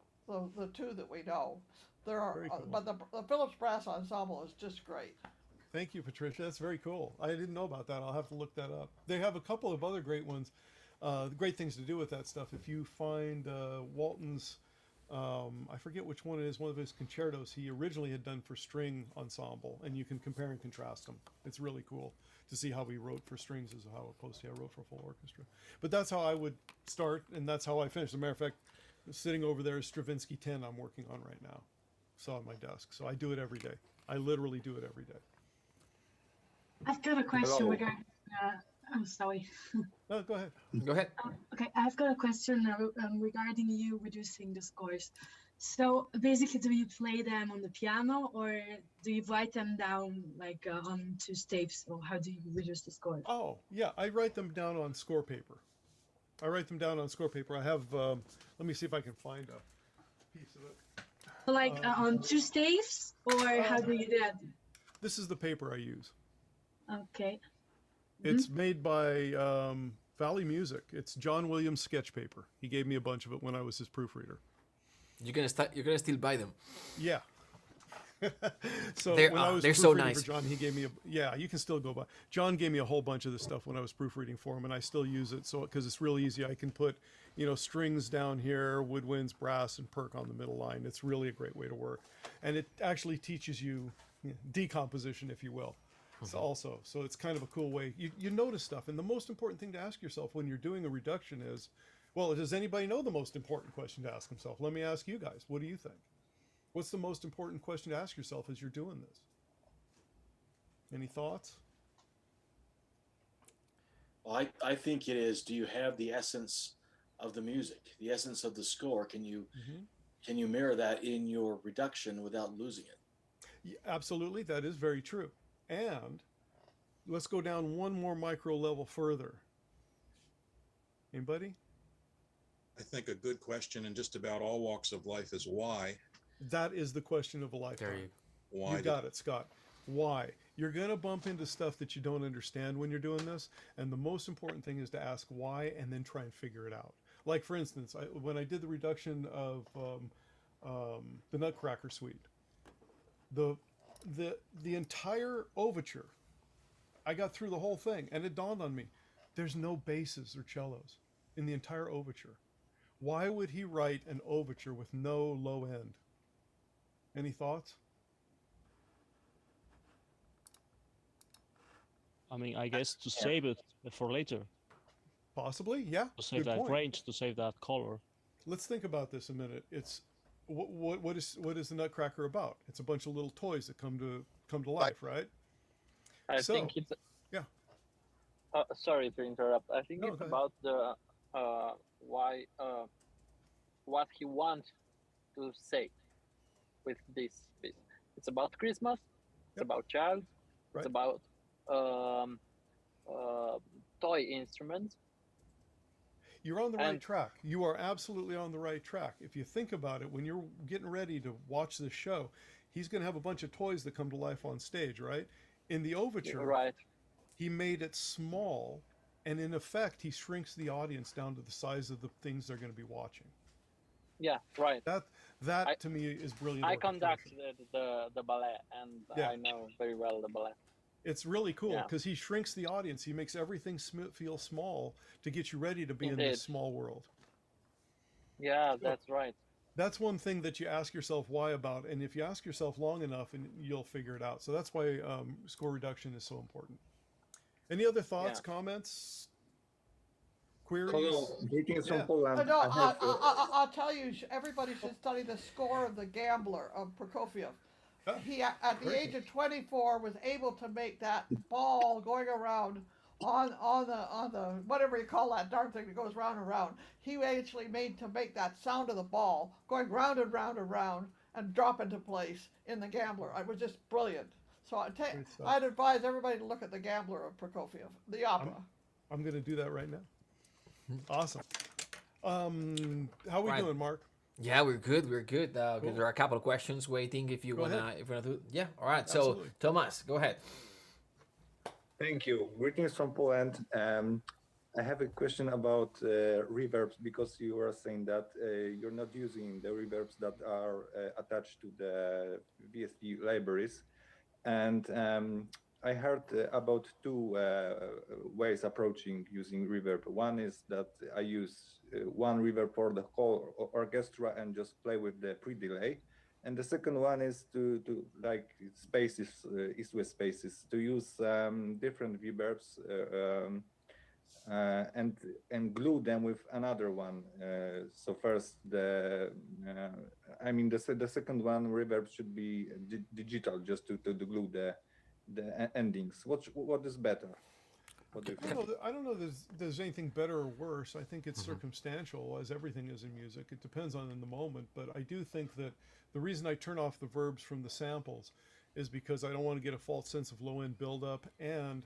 two that we know. There are, cool. But the Phillips Brass Ensemble is just great. Thank you, Patricia. That's very cool. I didn't know about that. I'll have to look that up. They have a couple of other great ones. Great things to do with that stuff. If you find Walton's, I forget which one it is, one of his concertos he originally had done for string ensemble, and you can compare and contrast them. It's really cool to see how he wrote for strings as how opposed to how I wrote for full orchestra. But that's how I would start, and that's how I finish. As a matter of fact, sitting over there is Stravinsky 10 I'm working on right now. So on my desk. So I do it every day. I literally do it every day. I've got a question regarding. I'm sorry. No, go ahead. Go ahead. Okay, I've got a question regarding you reducing the scores. So basically, do you play them on the piano, or do you write them down like on two staves, or how do you reduce the scores? Oh, yeah, I write them down on score paper. I have. Let me see if I can find a piece of it. Like on two staves, or how do you do that? This is the paper I use. Okay. It's made by Valley Music. It's John Williams sketch paper. He gave me a bunch of it when I was his proofreader. You're gonna still buy them. Yeah. So when I was they're so proofreading nice. for John, he gave me you can still go buy. John gave me a whole bunch of this stuff when I was proofreading for him, and I still use it because it's real easy. I can put strings down here, woodwinds, brass, and perk on the middle line. It's really a great way to work, and it actually teaches you decomposition, if you will. also. So it's kind of a cool way. You notice stuff. And the most important thing to ask yourself when you're doing a reduction is, well, does anybody know the most important question to ask himself? Let me ask you guys. What do you think? What's the most important question to ask yourself as you're doing this? Any thoughts? Well, I think it is, do you have the essence of the music, the essence of the score? Can you mirror that in your reduction without losing it? Yeah, absolutely, that is very true. And let's go down one more micro level further. Anybody? I think a good question in just about all walks of life is why. That is the question of a lifetime. Why? You got it, Scott. Why? You're going to bump into stuff that you don't understand when you're doing this, and the most important thing is to ask why and then try and figure it out. Like, for instance, when I did the reduction of the Nutcracker Suite, the entire overture, I got through the whole thing, and it dawned on me, there's no basses or cellos in the entire overture. Why would he write an overture with no low end? Any thoughts? I mean, I guess to save it for later. Possibly, yeah. To save that range, to save that color. Let's think about this a minute. It's what is the Nutcracker about? It's a bunch of little toys that come to life, right? I think it's sorry to interrupt. I think it's about the why what he wants to say with this piece. It's about Christmas. It's about child. Right. It's about toy instruments. You're on the right track. You are absolutely on the right track. If you think about it, when you're getting ready to watch this show, he's going to have a bunch of toys that come to life on stage, right? In the overture, right, he made it small, and in effect, he shrinks the audience down to the size of the things they're going to be watching. Yeah, right. That to me is brilliant. I conduct the ballet, and I know very well the ballet. It's really cool because he shrinks the audience. He makes everything feel small to get you ready to be in this small world. Yeah, that's right. That's one thing that you ask yourself why about, and if you ask yourself long enough, and you'll figure it out. So that's why score reduction is so important. Any other thoughts, comments, queries? Hello, greetings from Poland. No, I'll tell you, everybody should study the score of The Gambler of Prokofiev. He, at the age of 24, was able to make that ball going around on the whatever you call that darn thing that goes round and round. He actually made to make that sound of the ball going round and round and round and drop into place in The Gambler. It was just brilliant. So I'd advise everybody to look at The Gambler of Prokofiev, the opera. I'm going to do that right now. Awesome. How are we doing, Mark? Yeah, we're good. We're good. Cool. There are a couple of questions waiting. If you wanna do, yeah. All right. Absolutely. So, Thomas, go ahead. Thank you. Greetings from Poland. I have a question about reverbs, because you were saying that you're not using the reverbs that are attached to the VST libraries, and I heard about two ways approaching using reverb. One is that I use one reverb for the whole orchestra and just play with the pre-delay. And the second one is to like spaces, east-west spaces, to use different reverbs and glue them with another one. So first, the second one reverb should be digital, just to glue the endings. What is better? What do you think? I don't know there's anything better or worse. I think it's circumstantial, as everything is in music. It depends on in the moment, but I do think that the reason I turn off the verbs from the samples is because I don't want to get a false sense of low end buildup, and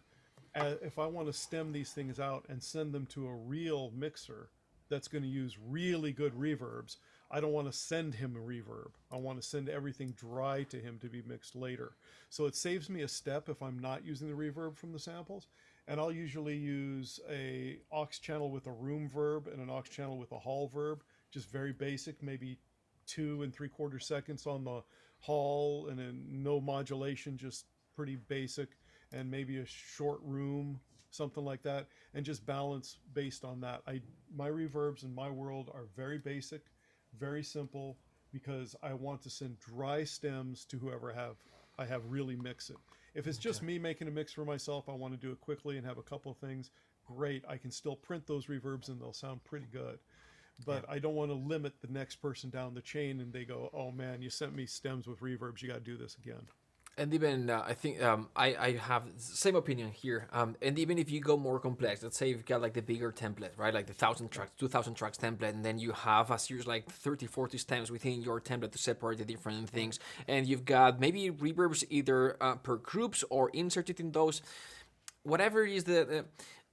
if I want to stem these things out and send them to a real mixer that's going to use really good reverbs, I don't want to send him a reverb. I want to send everything dry to him to be mixed later. So it saves me a step if I'm not using the reverb from the samples. And I'll usually use a aux channel with a room verb and an aux channel with a hall verb, just very basic, maybe 2 3/4 seconds on the hall, and then no modulation, just pretty basic, and maybe a short room, something like that, and just balance based on that. My reverbs in my world are very basic, very simple, because I want to send dry stems to whoever I I have really mix it. If it's just me making a mix for myself, I want to do it quickly and have a couple of things, great. I can still print those reverbs and they'll sound pretty good. But I don't want to limit the next person down the chain and they go, oh man, you sent me stems with reverbs, you got to do this again. And even I think I have the same opinion here. And even if you go more complex, let's say you've got like the bigger template, right? Like the 1,000 tracks, 2,000 tracks template, and then you have a series like 30, 40 stems within your template to separate the different things. And you've got maybe reverbs either per groups or inserted in those. Whatever is the...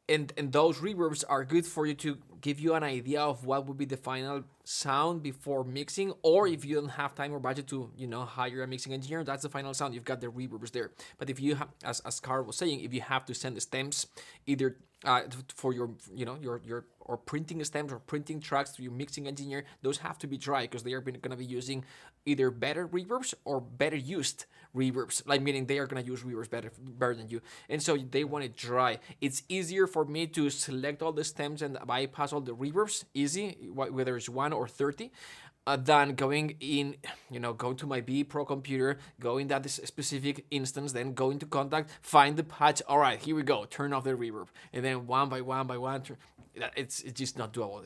And those reverbs are good for you to give you an idea of what would be the final sound before mixing, or if you don't have time or budget to, hire a mixing engineer, that's the final sound. You've got the reverbs there. But if you have, as Carl was saying, if you have to send the stems either for your or printing stems or printing tracks to your mixing engineer, those have to be dry because they are going to be using either better reverbs or better used reverbs, like meaning they are going to use reverbs better than you, and so they want it dry. It's easier for me to select all the stems and bypass all the reverbs, easy, whether it's 1 or 30, than going in, going to my B Pro computer, go in that specific instance, then go into Contact, find the patch. All right, here we go. Turn off the reverb, and then one by one. It's just not doable.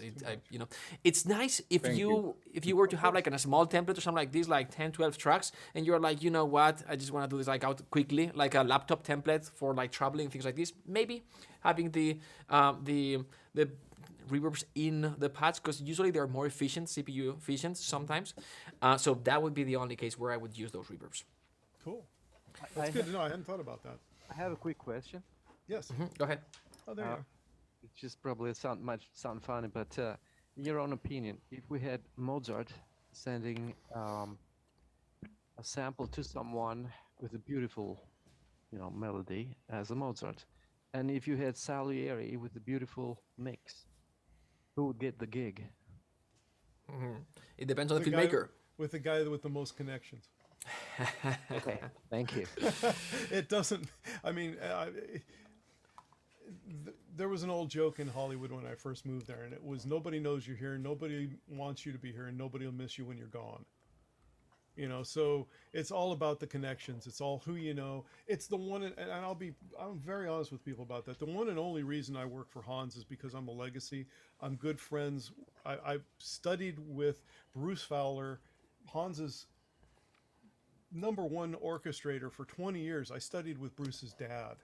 It's nice if you were to have like a small template or something like this, like 10, 12 tracks, and you're like, you know what, I just want to do this like out quickly, like a laptop template for like traveling, things like this. Maybe having the reverbs in the pads, because usually they're more efficient, CPU efficient sometimes. So that would be the only case where I would use those reverbs. Cool. That's good to know. I hadn't thought about that. I have a quick question. Yes. Go ahead. Oh, there you are. It just probably might sound funny, but in your own opinion, if we had Mozart sending a sample to someone with a beautiful, melody as a Mozart, and if you had Salieri with a beautiful mix, who would get the gig? It depends on the filmmaker. With the guy with the most connections. Okay, thank you. It doesn't. I mean, there was an old joke in Hollywood when I first moved there, and it was nobody knows you're here, nobody wants you to be here, and nobody will miss you when you're gone. So it's all about the connections. It's all who you know. It's the one, and I'm very honest with people about that. The one and only reason I work for Hans is because I'm a legacy. I'm good friends. I've studied with Bruce Fowler, Hans's #1 orchestrator for 20 years. I studied with Bruce's dad.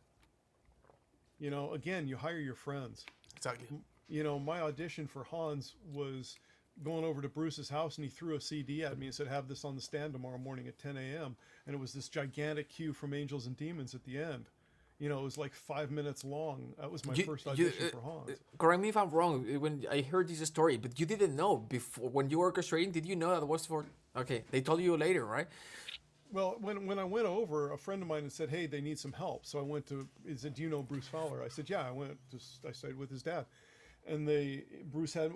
Again, you hire your friends. Exactly. My audition for Hans was going over to Bruce's house, and he threw a CD at me and said, have this on the stand tomorrow morning at 10 a.m. And it was this gigantic cue from Angels and Demons at the end. It was like 5 minutes long. That was my first audition for Hans. Correct me if I'm wrong. When I heard this story, but you didn't know before when you were orchestrating, did you know that was for... Okay, they told you later, right? Well, when I went over, a friend of mine had said, hey, they need some help. So I went to, he said, do you know Bruce Fowler? I said, yeah, I stayed with his dad. And Bruce had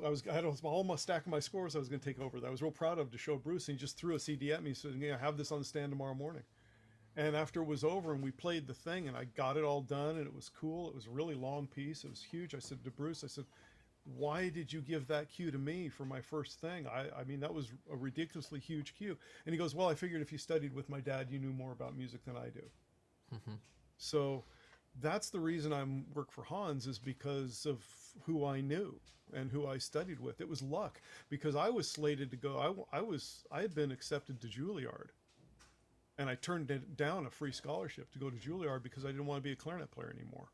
all my stack of my scores I was going to take over that I was real proud of to show Bruce. And he just threw a CD at me, said, have this on the stand tomorrow morning. And after it was over and we played the thing and I got it all done and it was cool. It was a really long piece. It was huge. I said to Bruce, why did you give that cue to me for my first thing? I mean, that was a ridiculously huge cue. And he goes, well, I figured if you studied with my dad, you knew more about music than I do. Mm-hmm. So that's the reason I work for Hans, is because of who I knew and who I studied with. It was luck, because I was slated to go. I had been accepted to Juilliard, and I turned down a free scholarship to go to Juilliard because I didn't want to be a clarinet player anymore.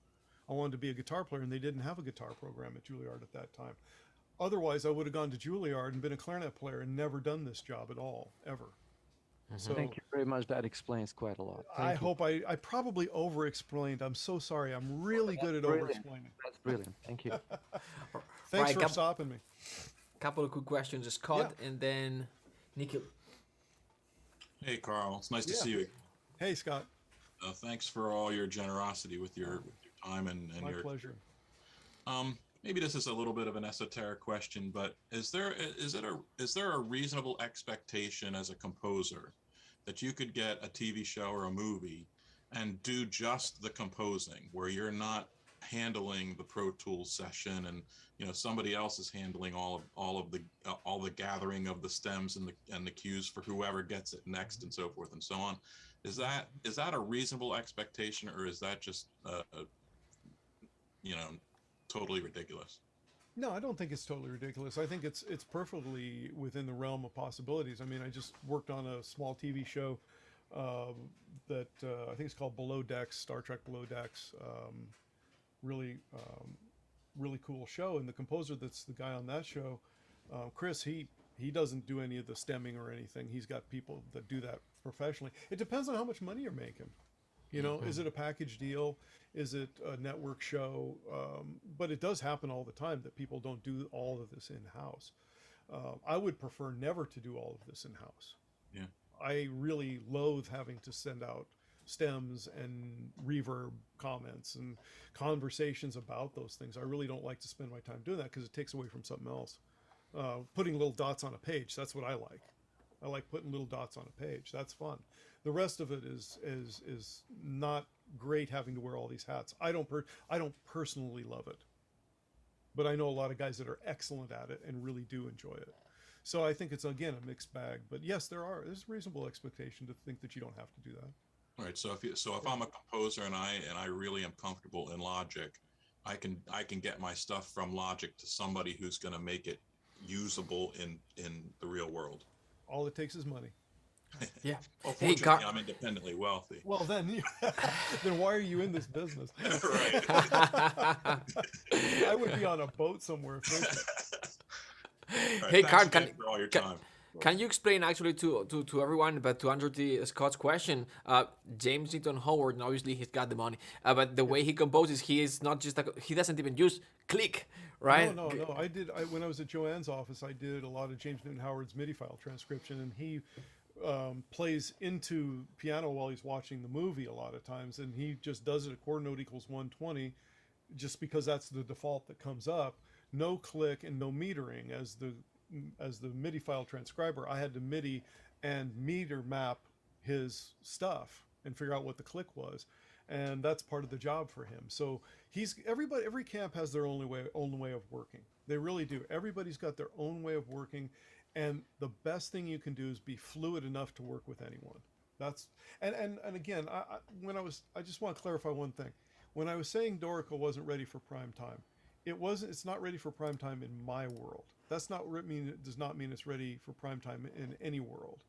I wanted to be a guitar player, and they didn't have a guitar program at Juilliard at that time. Otherwise, I would have gone to Juilliard and been a clarinet player and never done this job at all, ever. Mm-hmm. So, thank you very much. That explains quite a lot. I hope I probably over-explained. I'm so sorry. I'm really good at over-explaining. That's brilliant. Thank you. Thanks for stopping me. Couple of quick questions. Scott and then Nikhil. Hey, Carl. It's nice to see you. Hey, Scott. Thanks for all your generosity with your time and my your pleasure. Maybe this is a little bit of an esoteric question, but is there a reasonable expectation as a composer that you could get a TV show or a movie and do just the composing, where you're not handling the Pro Tools session, and somebody else is handling all the gathering of the stems and the cues for whoever gets it next, and so forth and so on. Is that a reasonable expectation, or is that just totally ridiculous? No, I don't think it's totally ridiculous. I think it's perfectly within the realm of possibilities. I mean, I just worked on a small TV show that I think it's called Below Decks, Star Trek Below Decks. Really cool show. And the composer that's the guy on that show, Chris, he doesn't do any of the stemming or anything. He's got people that do that professionally. It depends on how much money you're making. Is it a package deal? Is it a network show? But it does happen all the time that people don't do all of this in-house. I would prefer never to do all of this in-house. Yeah. I really loathe having to send out stems and reverb comments and conversations about those things. I really don't like to spend my time doing that because it takes away from something else. Putting little dots on a page, that's what I like. I like putting little dots on a page. That's fun. The rest of it is not great, having to wear all these hats. I don't personally love it, but I know a lot of guys that are excellent at it and really do enjoy it. So I think it's, again, a mixed bag. But yes, there's reasonable expectation to think that you don't have to do that. All right. So if I'm a composer and I really am comfortable in Logic, I can get my stuff from Logic to somebody who's going to make it usable in the real world. All it takes is money. Yeah. Well, fortunately, I'm independently wealthy. Well, then why are you in this business? Right. I would be on a boat somewhere fishing. Right, Hey, Carl, can you explain actually to everyone, but to answer Scott's question, James Newton Howard, and obviously he's got the money, but the way he composes, he is not just he doesn't even use click, right? No. When I was at Joanne's office, I did a lot of James Newton Howard's MIDI file transcription, and he plays into piano while he's watching the movie a lot of times, and he just does it at chord note equals 120, just because that's the default that comes up. No click and no metering. As the MIDI file transcriber, I had to MIDI and meter map his stuff and figure out what the click was, and that's part of the job for him. So every camp has their own way of working. They really do. Everybody's got their own way of working, and the best thing you can do is be fluid enough to work with anyone. That's and again, I just want to clarify one thing. When I was saying Dorica wasn't ready for prime time, it's not ready for prime time in my world. That's not it does not mean it's ready for prime time in any world.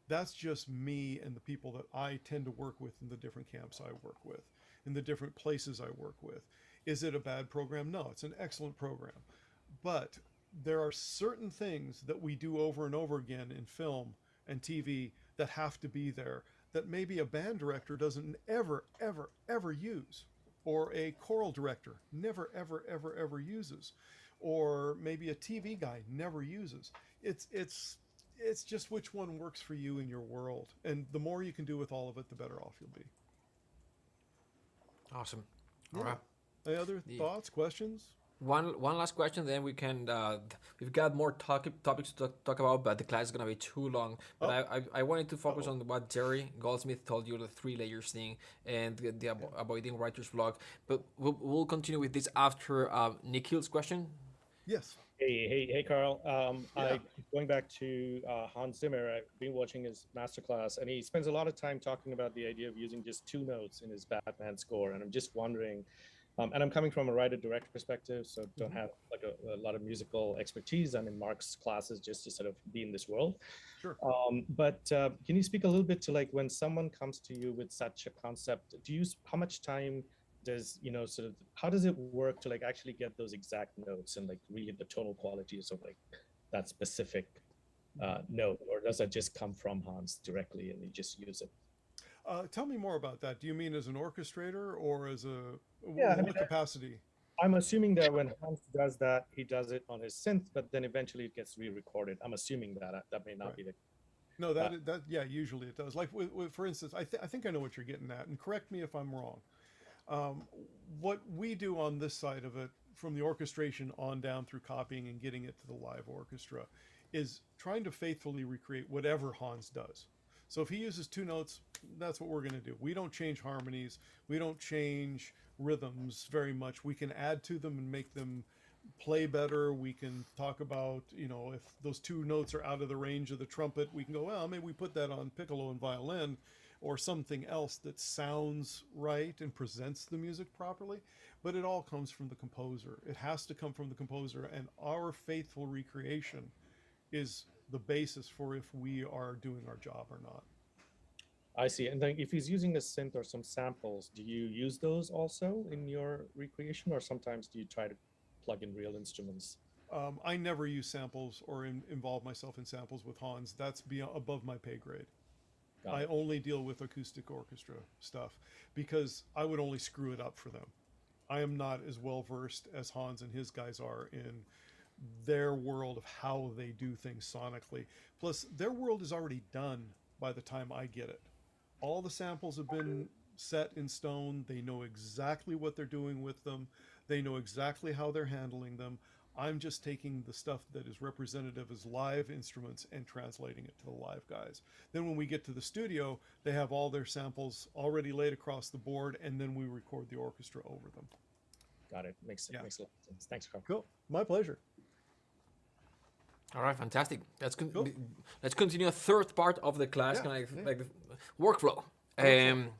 That's just me and the people that I tend to work with in the different camps I work with, in the different places I work with. Is it a bad program? No, it's an excellent program. But there are certain things that we do over and over again in film and TV that have to be there, that maybe a band director doesn't ever use, or a choral director never ever uses, or maybe a TV guy never uses. It's just which one works for you in your world, and the more you can do with all of it, the better off you'll be. Awesome. Yeah. All right. Any other thoughts, questions? One last question, then we can. We've got more topics to talk about, but the class is gonna be too long. But I wanted to focus on what Jerry Goldsmith told you, the 3 layers thing, and the avoiding writer's block. But we'll continue with this after Nikhil's question. Yes. Hey, Carl. Going back to Hans Zimmer, I've been watching his masterclass, and he spends a lot of time talking about the idea of using just 2 notes in his Batman score. And I'm just wondering, and I'm coming from a writer-director perspective, so don't have like a lot of musical expertise. I'm in Mark's classes just to sort of be in this world. Sure. But can you speak a little bit to, like, when someone comes to you with such a concept, how much time does, sort of, how does it work to, like, actually get those exact notes and, like, really the tonal qualities of, like, that specific note, or does that just come from Hans directly and you just use it? Tell me more about that. Do you mean as an orchestrator or as what capacity? I'm assuming that when Hans does that, he does it on his synth, but then eventually it gets re-recorded. I'm assuming that may not be the. No, yeah, usually it does. Like for instance, I think I know what you're getting at, and correct me if I'm wrong. What we do on this side of it, from the orchestration on down through copying and getting it to the live orchestra, is trying to faithfully recreate whatever Hans does. So if he uses 2 notes, that's what we're going to do. We don't change harmonies. We don't change rhythms very much. We can add to them and make them play better. We can talk about, if those 2 notes are out of the range of the trumpet, we can go, well, maybe we put that on piccolo and violin or something else that sounds right and presents the music properly. But it all comes from the composer. It has to come from the composer, and our faithful recreation is the basis for if we are doing our job or not. I see. And then if he's using a synth or some samples, do you use those also in your recreation, or sometimes do you try to plug in real instruments? I never use samples or involve myself in samples with Hans. That's above my pay grade. I only deal with acoustic orchestra stuff because I would only screw it up for them. I am not as well versed as Hans and his guys are in their world of how they do things sonically. Plus, their world is already done by the time I get it. All the samples have been set in stone. They know exactly what they're doing with them. They know exactly how they're handling them. I'm just taking the stuff that is representative as live instruments and translating it to the live guys. Then when we get to the studio, they have all their samples already laid across the board, and then we record the orchestra over them. Got it. Makes a lot of sense. Thanks, Carl. Cool. My pleasure. All right, fantastic. Let's continue a third part of the class, like the workflow. And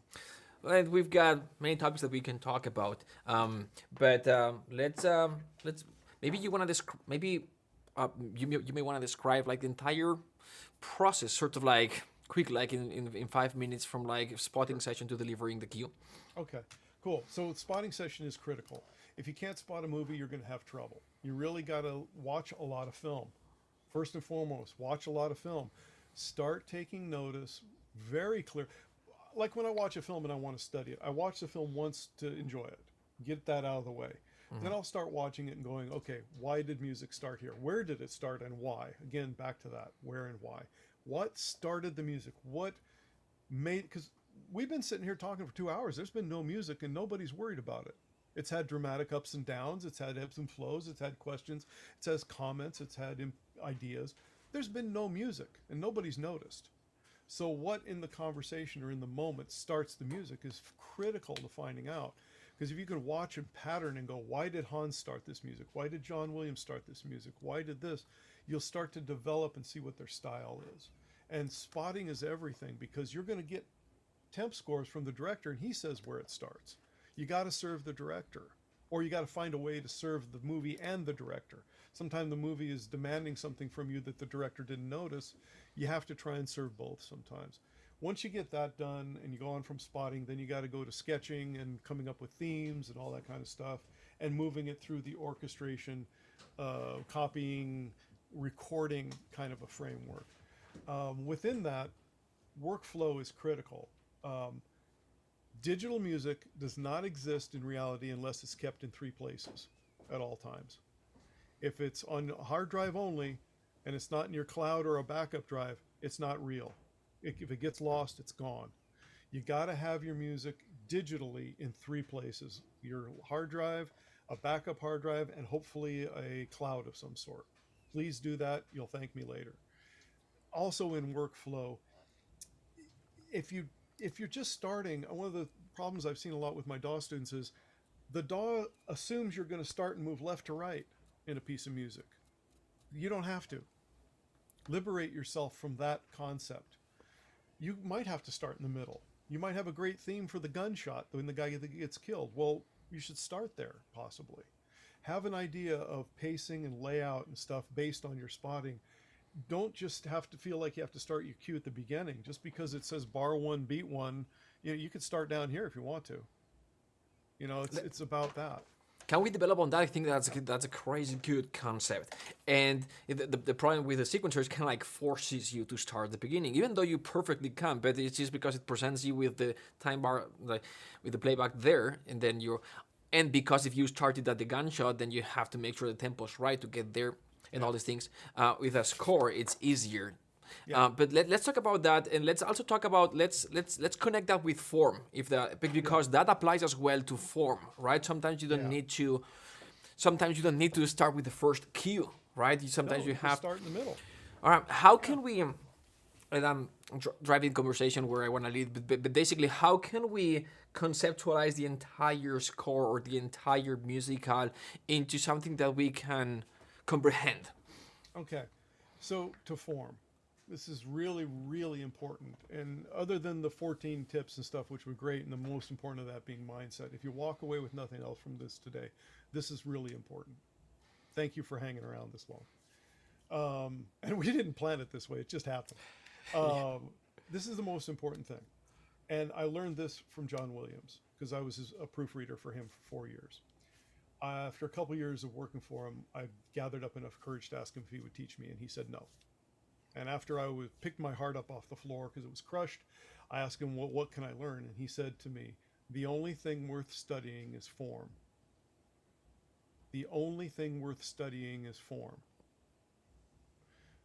we've got many topics that we can talk about. But let's maybe you want to you may want to describe like the entire process, sort of like quick, like in 5 minutes from like spotting session to delivering the cue. Okay, cool. So spotting session is critical. If you can't spot a movie, you're going to have trouble. You really got to watch a lot of film. First and foremost, watch a lot of film. Start taking notice, very clear. Like when I watch a film and I want to study it, I watch the film once to enjoy it, get that out of the way. Mm-hmm. Then I'll start watching it and going, okay, why did music start here? Where did it start and why? Again, back to that, where and why. What started the music? What made, because we've been sitting here talking for 2 hours. There's been no music and nobody's worried about it. It's had dramatic ups and downs. It's had ebbs and flows. It's had questions. It has comments. It's had ideas. There's been no music and nobody's noticed. So what in the conversation or in the moment starts the music is critical to finding out. Because if you can watch a pattern and go, why did Hans start this music? Why did John Williams start this music? Why did this? You'll start to develop and see what their style is. And spotting is everything because you're going to get temp scores from the director and he says where it starts. You got to serve the director, or you got to find a way to serve the movie and the director. Sometimes the movie is demanding something from you that the director didn't notice. You have to try and serve both sometimes. Once you get that done and you go on from spotting, then you got to go to sketching and coming up with themes and all that kind of stuff and moving it through the orchestration, copying, recording kind of a framework. Within that, workflow is critical. Digital music does not exist in reality unless it's kept in 3 places at all times. If it's on a hard drive only and it's not in your cloud or a backup drive, it's not real. If it gets lost, it's gone. You got to have your music digitally in 3 places: your hard drive, a backup hard drive, and hopefully a cloud of some sort. Please do that. You'll thank me later. Also in workflow, if you're just starting, one of the problems I've seen a lot with my DAW students is the DAW assumes you're going to start and move left to right in a piece of music. You don't have to. Liberate yourself from that concept. You might have to start in the middle. You might have a great theme for the gunshot when the guy gets killed. Well, you should start there, possibly. Have an idea of pacing and layout and stuff based on your spotting. Don't just have to feel like you have to start your cue at the beginning. Just because it says bar 1, beat 1, you could start down here if you want to. It's about that. Can we develop on that? I think that's a crazy good concept. And the problem with the sequencer is kind of like forces you to start at the beginning, even though you perfectly can, but it's just because it presents you with the time bar, with the playback there, and because if you started at the gunshot, then you have to make sure the tempo's right to get there and all these things. With a score, it's easier. Yeah. But let's talk about that, and let's also talk about let's connect that with form, because that applies as well to form, right? Sometimes you don't need to. Sometimes you don't need to start with the first cue, right? Sometimes you have to start in the middle. All right. How can we? And driving conversation where I want to lead, but basically, how can we conceptualize the entire score or the entire musical into something that we can comprehend? Okay, so to form, this is really, really important. And other than the 14 tips and stuff, which were great, and the most important of that being mindset, if you walk away with nothing else from this today, this is really important. Thank you for hanging around this long. And we didn't plan it this way, it just happened. This is the most important thing. And I learned this from John Williams because I was a proofreader for him for 4 years. After a couple years of working for him, I gathered up enough courage to ask him if he would teach me, and he said no. And after I picked my heart up off the floor because it was crushed, I asked him, well, what can I learn? And he said to me, the only thing worth studying is form. The only thing worth studying is form.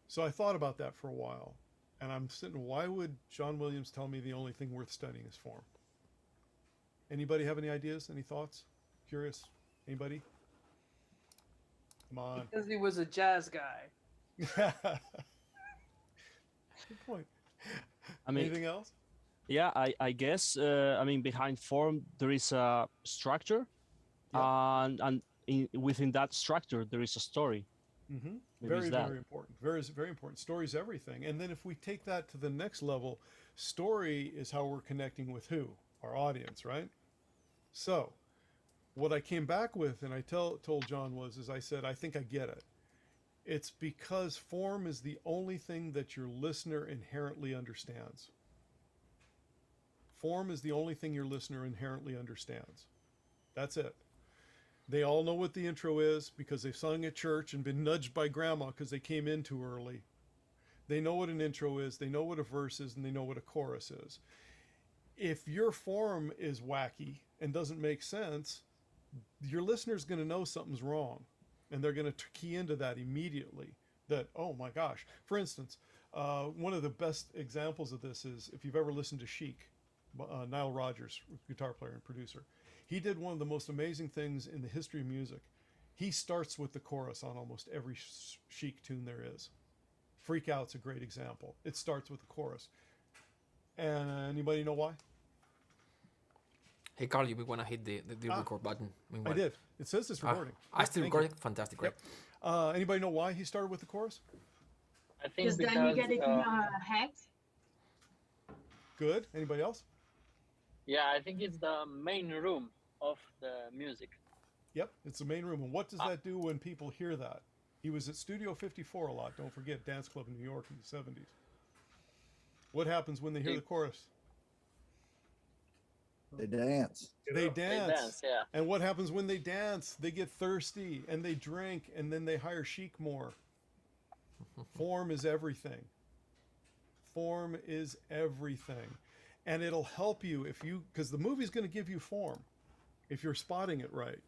So I thought about that for a while, and I'm sitting, why would John Williams tell me the only thing worth studying is form? Anybody have any ideas, any thoughts? Curious? Anybody? Come on. Because he was a jazz guy. Good point. I mean, anything else? Yeah, I guess. I mean, behind form there is a structure, and within that structure there is a story. Mm-hmm. Very, very important. Very, very important. Story is everything. And then if we take that to the next level, story is how we're connecting with who? Our audience, right? So, what I came back with, and I told John is I said, I think I get it. It's because form is the only thing that your listener inherently understands. Form is the only thing your listener inherently understands. That's it. They all know what the intro is because they've sung at church and been nudged by grandma because they came in too early. They know what an intro is, they know what a verse is, and they know what a chorus is. If your form is wacky and doesn't make sense, your listener's going to know something's wrong. And they're going to key into that immediately. That, oh my gosh. For instance, one of the best examples of this is if you've ever listened to Chic, Nile Rodgers, guitar player and producer. He did one of the most amazing things in the history of music. He starts with the chorus on almost every Chic tune there is. Freak Out's a great example. It starts with the chorus. And anybody know why? Hey, Carl, you want to hit the record button? I did. It says it's recording. I still recording? Fantastic, great. Yep. Anybody know why he started with the chorus? I think because then you get it in your head. Good. Anybody else? Yeah, I think it's the main room of the music. Yep, it's the main room. And what does that do when people hear that? He was at Studio 54 a lot. Don't forget, dance club in New York in the 70s. What happens when they hear the chorus? They dance. They dance. They dance, yeah. And what happens when they dance? They get thirsty and they drink and then they hire Chic more. Form is everything. Form is everything. And it'll help you because the movie's going to give you form if you're spotting it right.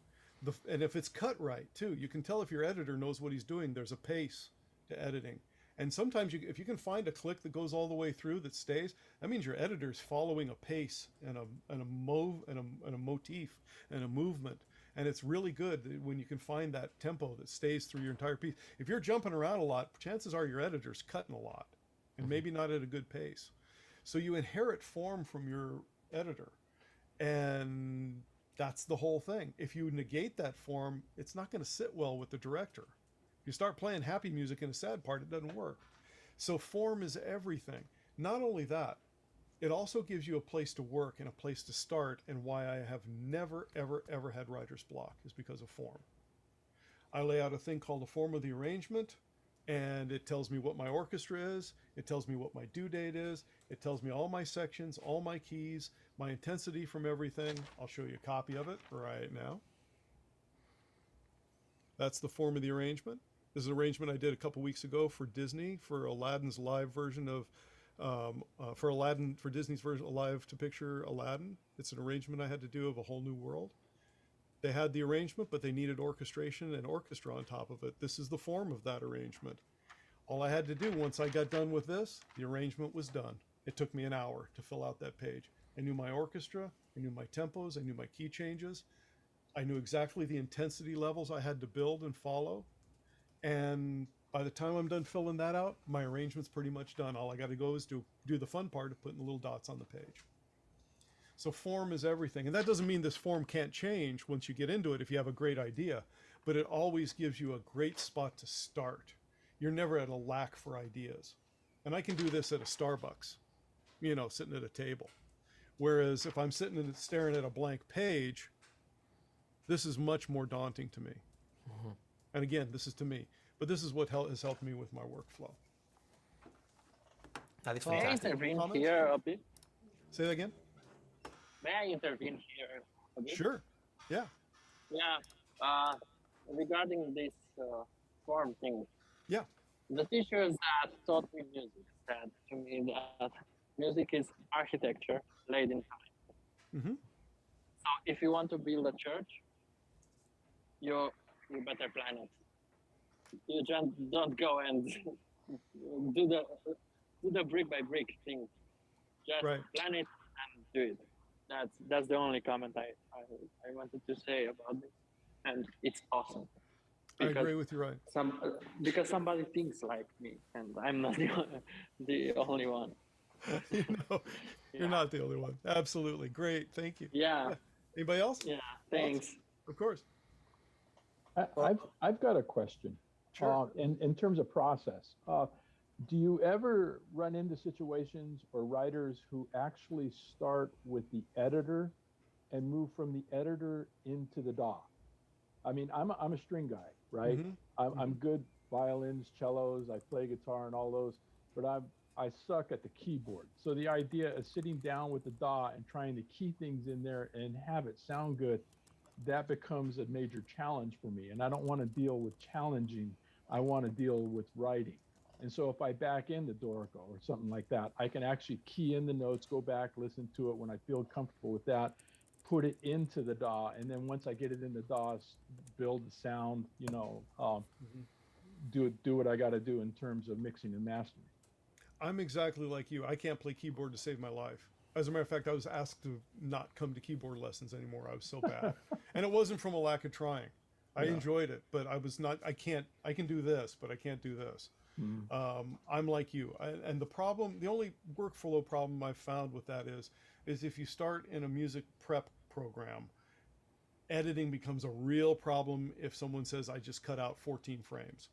And if it's cut right too, you can tell if your editor knows what he's doing. There's a pace to editing. And sometimes if you can find a click that goes all the way through that stays, that means your editor's following a pace and a motif and a movement. And it's really good when you can find that tempo that stays through your entire piece. If you're jumping around a lot, chances are your editor's cutting a lot and maybe not at a good pace. So you inherit form from your editor. And that's the whole thing. If you negate that form, it's not going to sit well with the director. You start playing happy music in a sad part, it doesn't work. So form is everything. Not only that, it also gives you a place to work and a place to start, and why I have never, ever, ever had writer's block is because of form. I lay out a thing called a form of the arrangement, and it tells me what my orchestra is, it tells me what my due date is, it tells me all my sections, all my keys, my intensity from everything. I'll show you a copy of it right now. That's the form of the arrangement. This is an arrangement I did a couple weeks ago for Disney for Aladdin's live version of for Disney's version live to picture Aladdin. It's an arrangement I had to do of A Whole New World. They had the arrangement, but they needed orchestration and orchestra on top of it. This is the form of that arrangement. All I had to do once I got done with this, the arrangement was done. It took me an hour to fill out that page. I knew my orchestra, I knew my tempos, I knew my key changes. I knew exactly the intensity levels I had to build and follow. And By the time I'm done filling that out, my arrangement's pretty much done. All I got to go is do the fun part of putting the little dots on the page. So form is everything. And that doesn't mean this form can't change once you get into it if you have a great idea, but it always gives you a great spot to start. You're never at a lack for ideas. And I can do this at a Starbucks, you know, sitting at a table. Whereas if I'm sitting and staring at a blank page, this is much more daunting to me. Mm-hmm. And again, this is to me, but this is what has helped me with my workflow. That is May I fantastic. intervene Comments? here a bit? Say that again? May I intervene here a bit? Sure. Yeah. Yeah. Regarding this form thing. Yeah. The teachers that taught me music said to me that music is architecture laid in time. Mm-hmm. So if you want to build a church, you better plan it. You just don't go and do the brick by brick thing. Just Right. plan it and do it. That's the only comment I wanted to say about this, and it's awesome. I agree with you, right? Because somebody thinks like me, and I'm not the only one. You're not the only one. Absolutely. Great. Thank you. Yeah. Anybody else? Yeah. Thanks. Of course. I've got a question. Sure. In terms of process, do you ever run into situations or writers who actually start with the editor and move from the editor into the DAW? I mean, I'm a string guy, right? Mm-hmm. I'm good violins, cellos, I play guitar and all those, but I suck at the keyboard. So the idea of sitting down with the DAW and trying to key things in there and have it sound good, that becomes a major challenge for me. And I don't want to deal with challenging. I want to deal with writing. And so if I back in the Dorico or something like that, I can actually key in the notes, go back, listen to it when I feel comfortable with that, put it into the DAW. And then once I get it in the DAW, build the sound, you know, do what I got to do in terms of mixing and mastering. I'm exactly like you. I can't play keyboard to save my life. As a matter of fact, I was asked to not come to keyboard lessons anymore. I was so bad. And it wasn't from a lack of trying. I enjoyed it, but I can do this, but I can't do this. I'm like you. And the only workflow problem I've found with that is if you start in a music prep program, editing becomes a real problem if someone says, I just cut out 14 frames.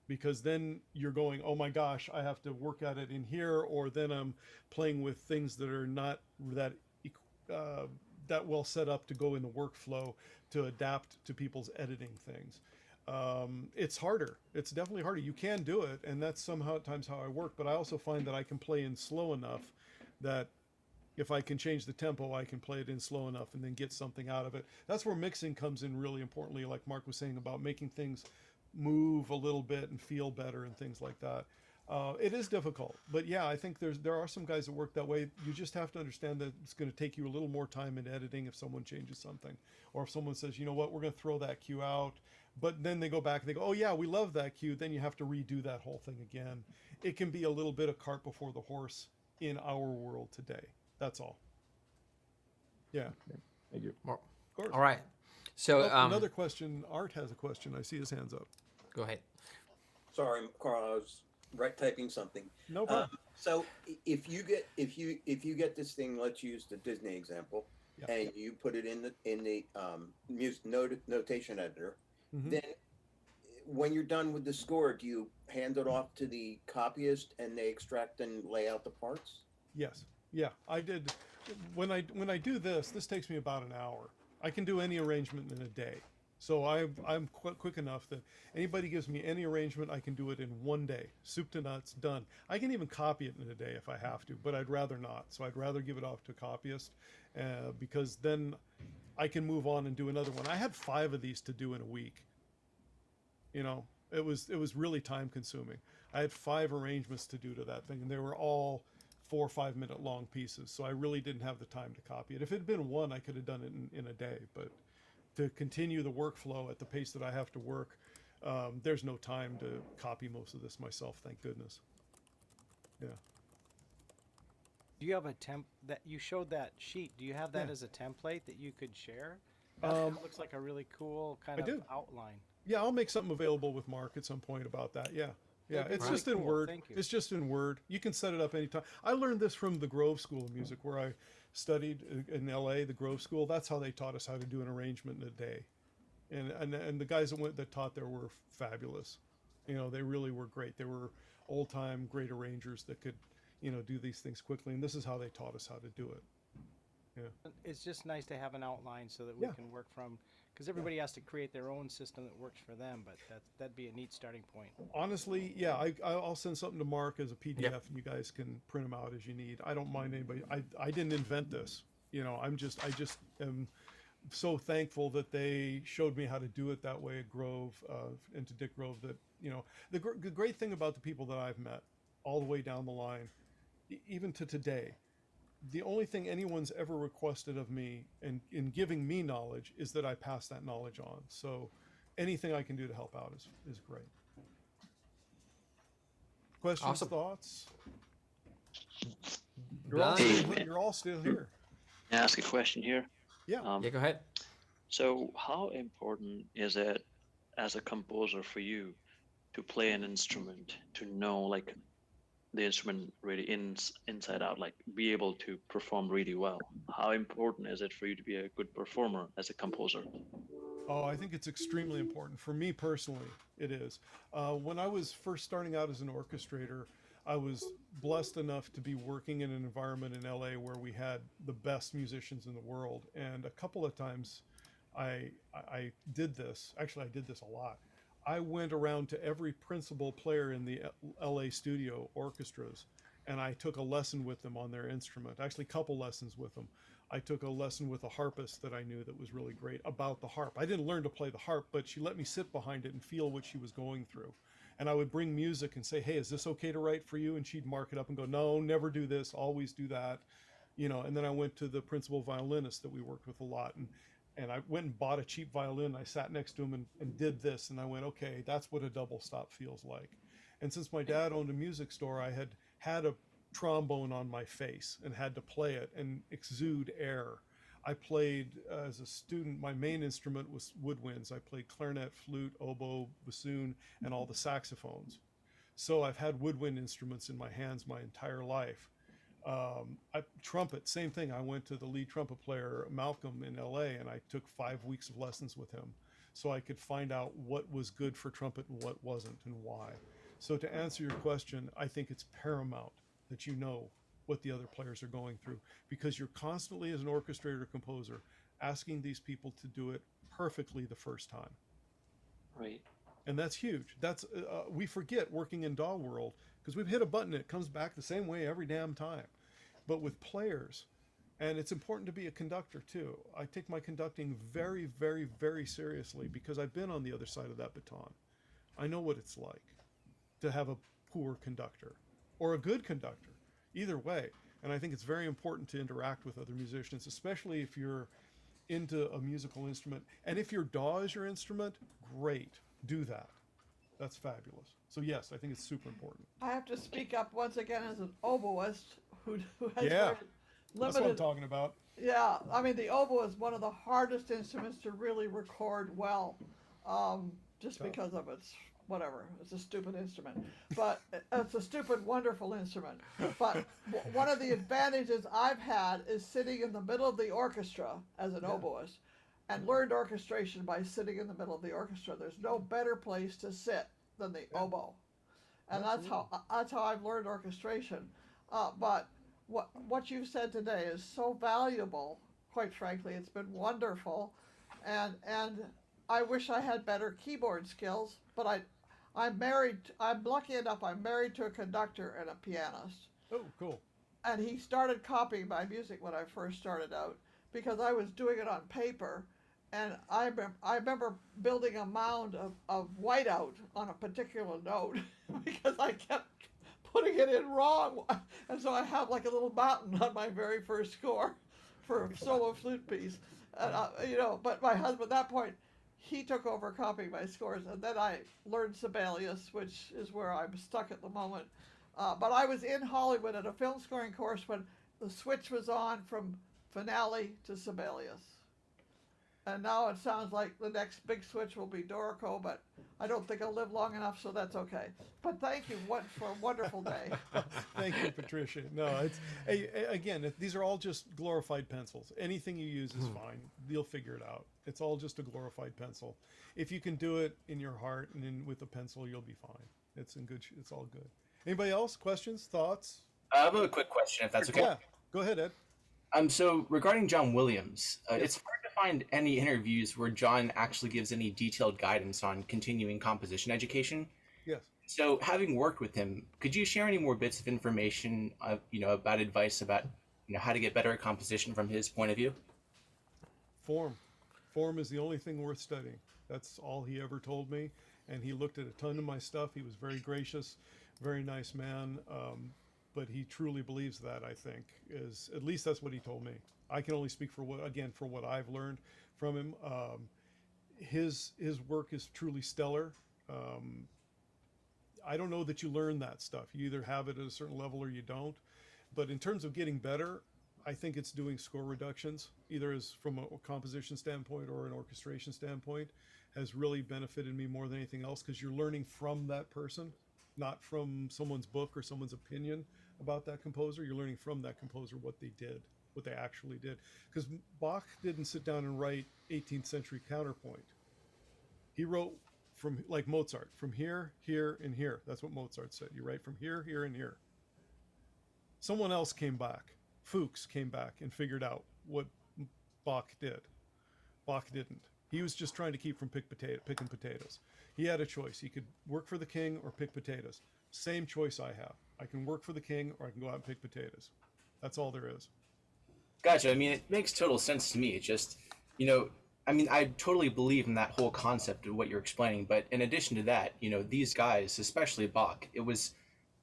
Because then you're going, oh my gosh, I have to work at it in here, or then I'm playing with things that are not that well set up to go in the workflow to adapt to people's editing things. It's harder. It's definitely harder. You can do it, and that's sometimes how I work, but I also find that I can play in slow enough that if I can change the tempo, I can play it in slow enough and then get something out of it. That's where mixing comes in really importantly, like Mark was saying about making things move a little bit and feel better and things like that. It is difficult, but yeah, I think there are some guys that work that way. You just have to understand that it's going to take you a little more time in editing if someone changes something, or if someone says, you know what, we're going to throw that cue out, but then they go back and they go, oh yeah, we love that cue. Then you have to redo that whole thing again. It can be a little bit of cart before the horse in our world today. That's all. Yeah. Thank you. Of course. All right. So another question. Art has a question. I see his hands up. Go ahead. Sorry, Carl. I was typing something. No problem. So if you get this thing, let's use the Disney example, and you put it in the music notation editor, then when you're done with the score, do you hand it off to the copyist and they extract and lay out the parts? Yes. Yeah, I did. When I do this takes me about an hour. I can do any arrangement in a day. So I'm quick enough that anybody gives me any arrangement, I can do it in one day. Soup to nuts, done. I can even copy it in a day if I have to, but I'd rather not. So I'd rather give it off to a copyist because then I can move on and do another one. I had 5 of these to do in a week. You know, it was really time consuming. I had 5 arrangements to do to that thing, and they were all 4 or 5 minute long pieces. So I really didn't have the time to copy it. If it had been one, I could have done it in a day, but to continue the workflow at the pace that I have to work, there's no time to copy most of this myself, thank goodness. Yeah. Do you have a that you showed that sheet? Do you have that Yeah. as a template that you could share? It looks like a really cool kind of outline. Yeah, I'll make something available with Mark at some point about that. Yeah. Yeah, That'd be it's really just in cool. Word. Thank you. It's just in Word. You can set it up anytime. I learned this from the Grove School of Music, where I studied in LA, the Grove School. That's how they taught us how to do an arrangement in a day. And the guys that taught there were fabulous. You know, they really were great. They were old-time great arrangers that could, you know, do these things quickly. And this is how they taught us how to do it. Yeah. It's just nice to have an outline so that we Yeah. can work from, because everybody has to create their own system that works for them, but that'd be a neat starting point. Honestly, yeah, I'll send something to Mark as a PDF, and you guys can print them out as you need. I don't mind anybody. I didn't invent this. You know, I just am so thankful that they showed me how to do it that way at Grove, and to Dick Grove. That, you know, the great thing about the people that I've met all the way down the line, even to today, the only thing anyone's ever requested of me in giving me knowledge is that I pass that knowledge on. So anything I can do to help out is great. Questions, Awesome. thoughts? Hey, You're all still here. Can I ask a question here? Yeah. Yeah, go ahead. So how important is it as a composer for you to play an instrument, to know like the instrument really inside out, like be able to perform really well? How important is it for you to be a good performer as a composer? Oh, I think it's extremely important. For me personally, it is. When I was first starting out as an orchestrator, I was blessed enough to be working in an environment in LA where we had the best musicians in the world. And a couple of times I did this. Actually, I did this a lot. I went around to every principal player in the LA studio orchestras, and I took a lesson with them on their instrument. Actually, a couple lessons with them. I took a lesson with a harpist that I knew that was really great about the harp. I didn't learn to play the harp, but she let me sit behind it and feel what she was going through. And I would bring music and say, hey, is this okay to write for you? And she'd mark it up and go, no, never do this, always do that. You know, and then I went to the principal violinist that we worked with a lot, and I went and bought a cheap violin. I sat next to him and did this, and I went, okay, that's what a double stop feels like. And since my dad owned a music store, I had a trombone on my face and had to play it and exude air. I played as a student, my main instrument was woodwinds. I played clarinet, flute, oboe, bassoon, and all the saxophones. So I've had woodwind instruments in my hands my entire life. Trumpet, same thing. I went to the lead trumpet player, Malcolm, in LA, and I took 5 weeks of lessons with him so I could find out what was good for trumpet and what wasn't and why. So to answer your question, I think it's paramount that you know what the other players are going through, because you're constantly, as an orchestrator composer, asking these people to do it perfectly the first time. Right. And that's huge. That's we forget working in DAW world, because we've hit a button and it comes back the same way every damn time. But with players, and it's important to be a conductor too. I take my conducting very, very, very seriously because I've been on the other side of that baton. I know what it's like to have a poor conductor or a good conductor, either way. And I think it's very important to interact with other musicians, especially if you're into a musical instrument. And if your DAW is your instrument, great, do that. That's fabulous. So yes, I think it's super important. I have to speak up once again as an oboist who has Yeah, very that's what I'm limited. talking about. Yeah, I mean the oboe is one of the hardest instruments to really record well, just Tough. because of its whatever. It's a stupid instrument, but it's a stupid, wonderful instrument. But one of the advantages I've had is sitting in the middle of the orchestra as an oboist, and learned orchestration by sitting in the middle of the orchestra. There's no better place to sit than the oboe, and that's how I've learned orchestration. But what you've said today is so valuable. Quite frankly, it's been wonderful, and I wish I had better keyboard skills. But I'm married. I'm lucky enough. I'm married to a conductor and a pianist. Oh, cool. And he started copying my music when I first started out because I was doing it on paper. And I remember building a mound of whiteout on a particular note because I kept putting it in wrong. And so I have like a little mountain on my very first score for a solo flute piece. And, but my husband at that point, he took over copying my scores. And then I learned Sibelius, which is where I'm stuck at the moment. But I was in Hollywood at a film scoring course when the switch was on from Finale to Sibelius. and now it sounds like the next big switch will be Dorico, but I don't think I'll live long enough, so that's okay. But thank you for a wonderful day. Thank you, Patricia. No, it's again, these are all just glorified pencils. Anything you use is fine. You'll figure it out. It's all just a glorified pencil. If you can do it in your heart and with a pencil, you'll be fine. It's in good. It's all good. Anybody else? Questions? Thoughts? I have a quick question, if that's okay. Yeah, go ahead, Ed. So regarding John Williams, it's hard to find any interviews where John actually gives any detailed guidance on continuing composition education. Yes. So having worked with him, could you share any more bits of information, about advice about, how to get better at composition from his point of view? Form is the only thing worth studying. That's all he ever told me. And he looked at a ton of my stuff. He was very gracious, very nice man. But he truly believes that, I think, is at least that's what he told me. I can only speak for what I've learned from him. His work is truly stellar. I don't know that you learn that stuff. You either have it at a certain level or you don't. But in terms of getting better, I think it's doing score reductions, either as from a composition standpoint or an orchestration standpoint, has really benefited me more than anything else, because you're learning from that person, not from someone's book or someone's opinion about that composer. You're learning from that composer what they did, what they actually did. Because Bach didn't sit down and write 18th century counterpoint. He wrote from, like Mozart, from here, here, and here. That's what Mozart said. You write from here, here, and here. Someone else came back. Fuchs came back and figured out what Bach did. Bach didn't. He was just trying to keep from picking potatoes. He had a choice. He could work for the king or pick potatoes. Same choice I have. I can work for the king or I can go out and pick potatoes. That's all there is. Gotcha. I mean, it makes total sense to me. It just, I totally believe in that whole concept of what you're explaining. But in addition to that, these guys, especially Bach, it was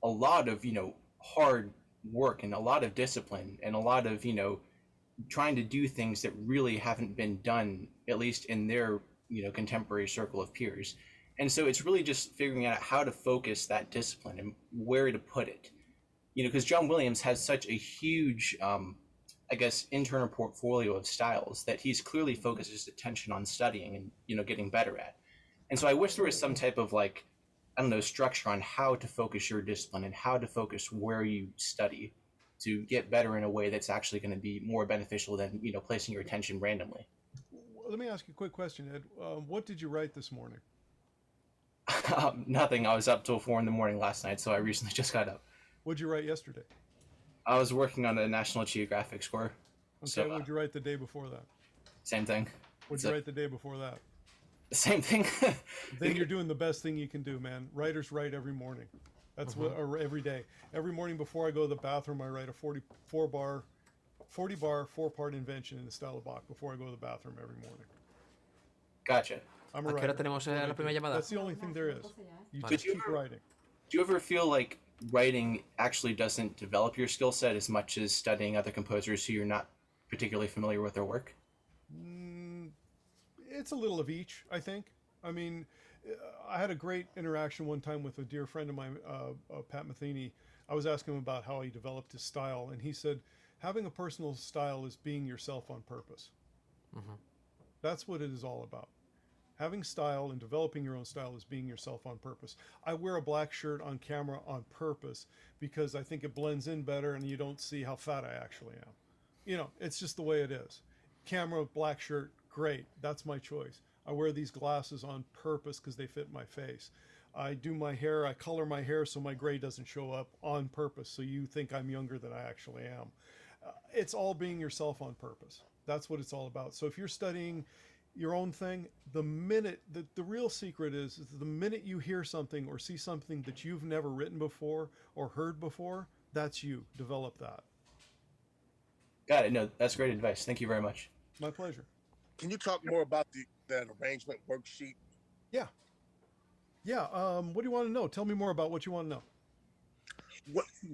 a lot of, hard work and a lot of discipline and a lot of, trying to do things that really haven't been done, at least in their, contemporary circle of peers. And so it's really just figuring out how to focus that discipline and where to put it. Because John Williams has such a huge, internal portfolio of styles that he's clearly focused his attention on studying and, getting better at. And so I wish there was some type of structure on how to focus your discipline and how to focus where you study to get better in a way that's actually going to be more beneficial than, placing your attention randomly. Let me ask you a quick question, Ed. What did you write this morning? Nothing. I was up till 4 a.m. last night, so I recently just got up. What'd you write yesterday? I was working on a National Geographic score. Okay, so, what'd you write the day before that? Same thing. What'd you write the day before that? The same thing. Then you're doing the best thing you can do, man. Writers write every morning. That's what, or every day. Every morning before I go to the bathroom, I write a 40 bar, 4-part invention in the style of Bach before I go to the bathroom every morning. Gotcha. I'm a ¿A qué hora writer. tenemos la primera llamada? That's the only thing there is. You Vale. just keep writing. Do you ever feel like writing actually doesn't develop your skill set as much as studying other composers who you're not particularly familiar with their work? It's a little of each, I think. I mean, I had a great interaction one time with a dear friend of mine, Pat Metheny. I was asking him about how he developed his style, and he said, having a personal style is being yourself on purpose. That's what it is all about. Having style and developing your own style is being yourself on purpose. I wear a black shirt on camera on purpose because I think it blends in better and you don't see how fat I actually am. It's just the way it is. Camera, black shirt, great. That's my choice. I wear these glasses on purpose because they fit my face. I do my hair, I color my hair so my gray doesn't show up on purpose so you think I'm younger than I actually am. It's all being yourself on purpose. That's what it's all about. So if you're studying your own thing, the real secret is the minute you hear something or see something that you've never written before or heard before, that's you. Develop that. Got it. No, that's great advice. Thank you very much. My pleasure. Can you talk more about that arrangement worksheet? Yeah. What do you want to know? Tell me more about what you want to know.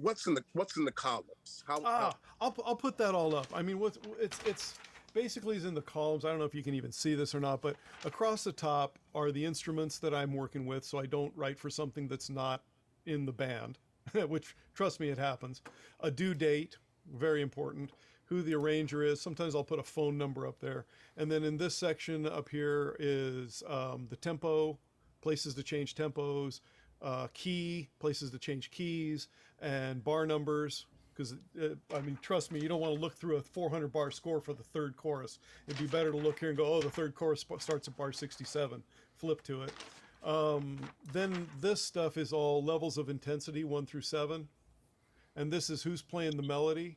What's in the columns? I'll put that all up. I mean, it's basically is in the columns. I don't know if you can even see this or not, but across the top are the instruments that I'm working with, so I don't write for something that's not in the band, which, trust me, it happens. A due date, very important. who the arranger is. Sometimes I'll put a phone number up there. And then in this section up here is the tempo, places to change tempos, key, places to change keys, and bar numbers. Because, I mean, trust me, you don't want to look through a 400 bar score for the third chorus. It'd be better to look here and go, oh, the third chorus starts at bar 67. Flip to it. Then this stuff is all levels of intensity, 1 through 7. And this is who's playing the melody.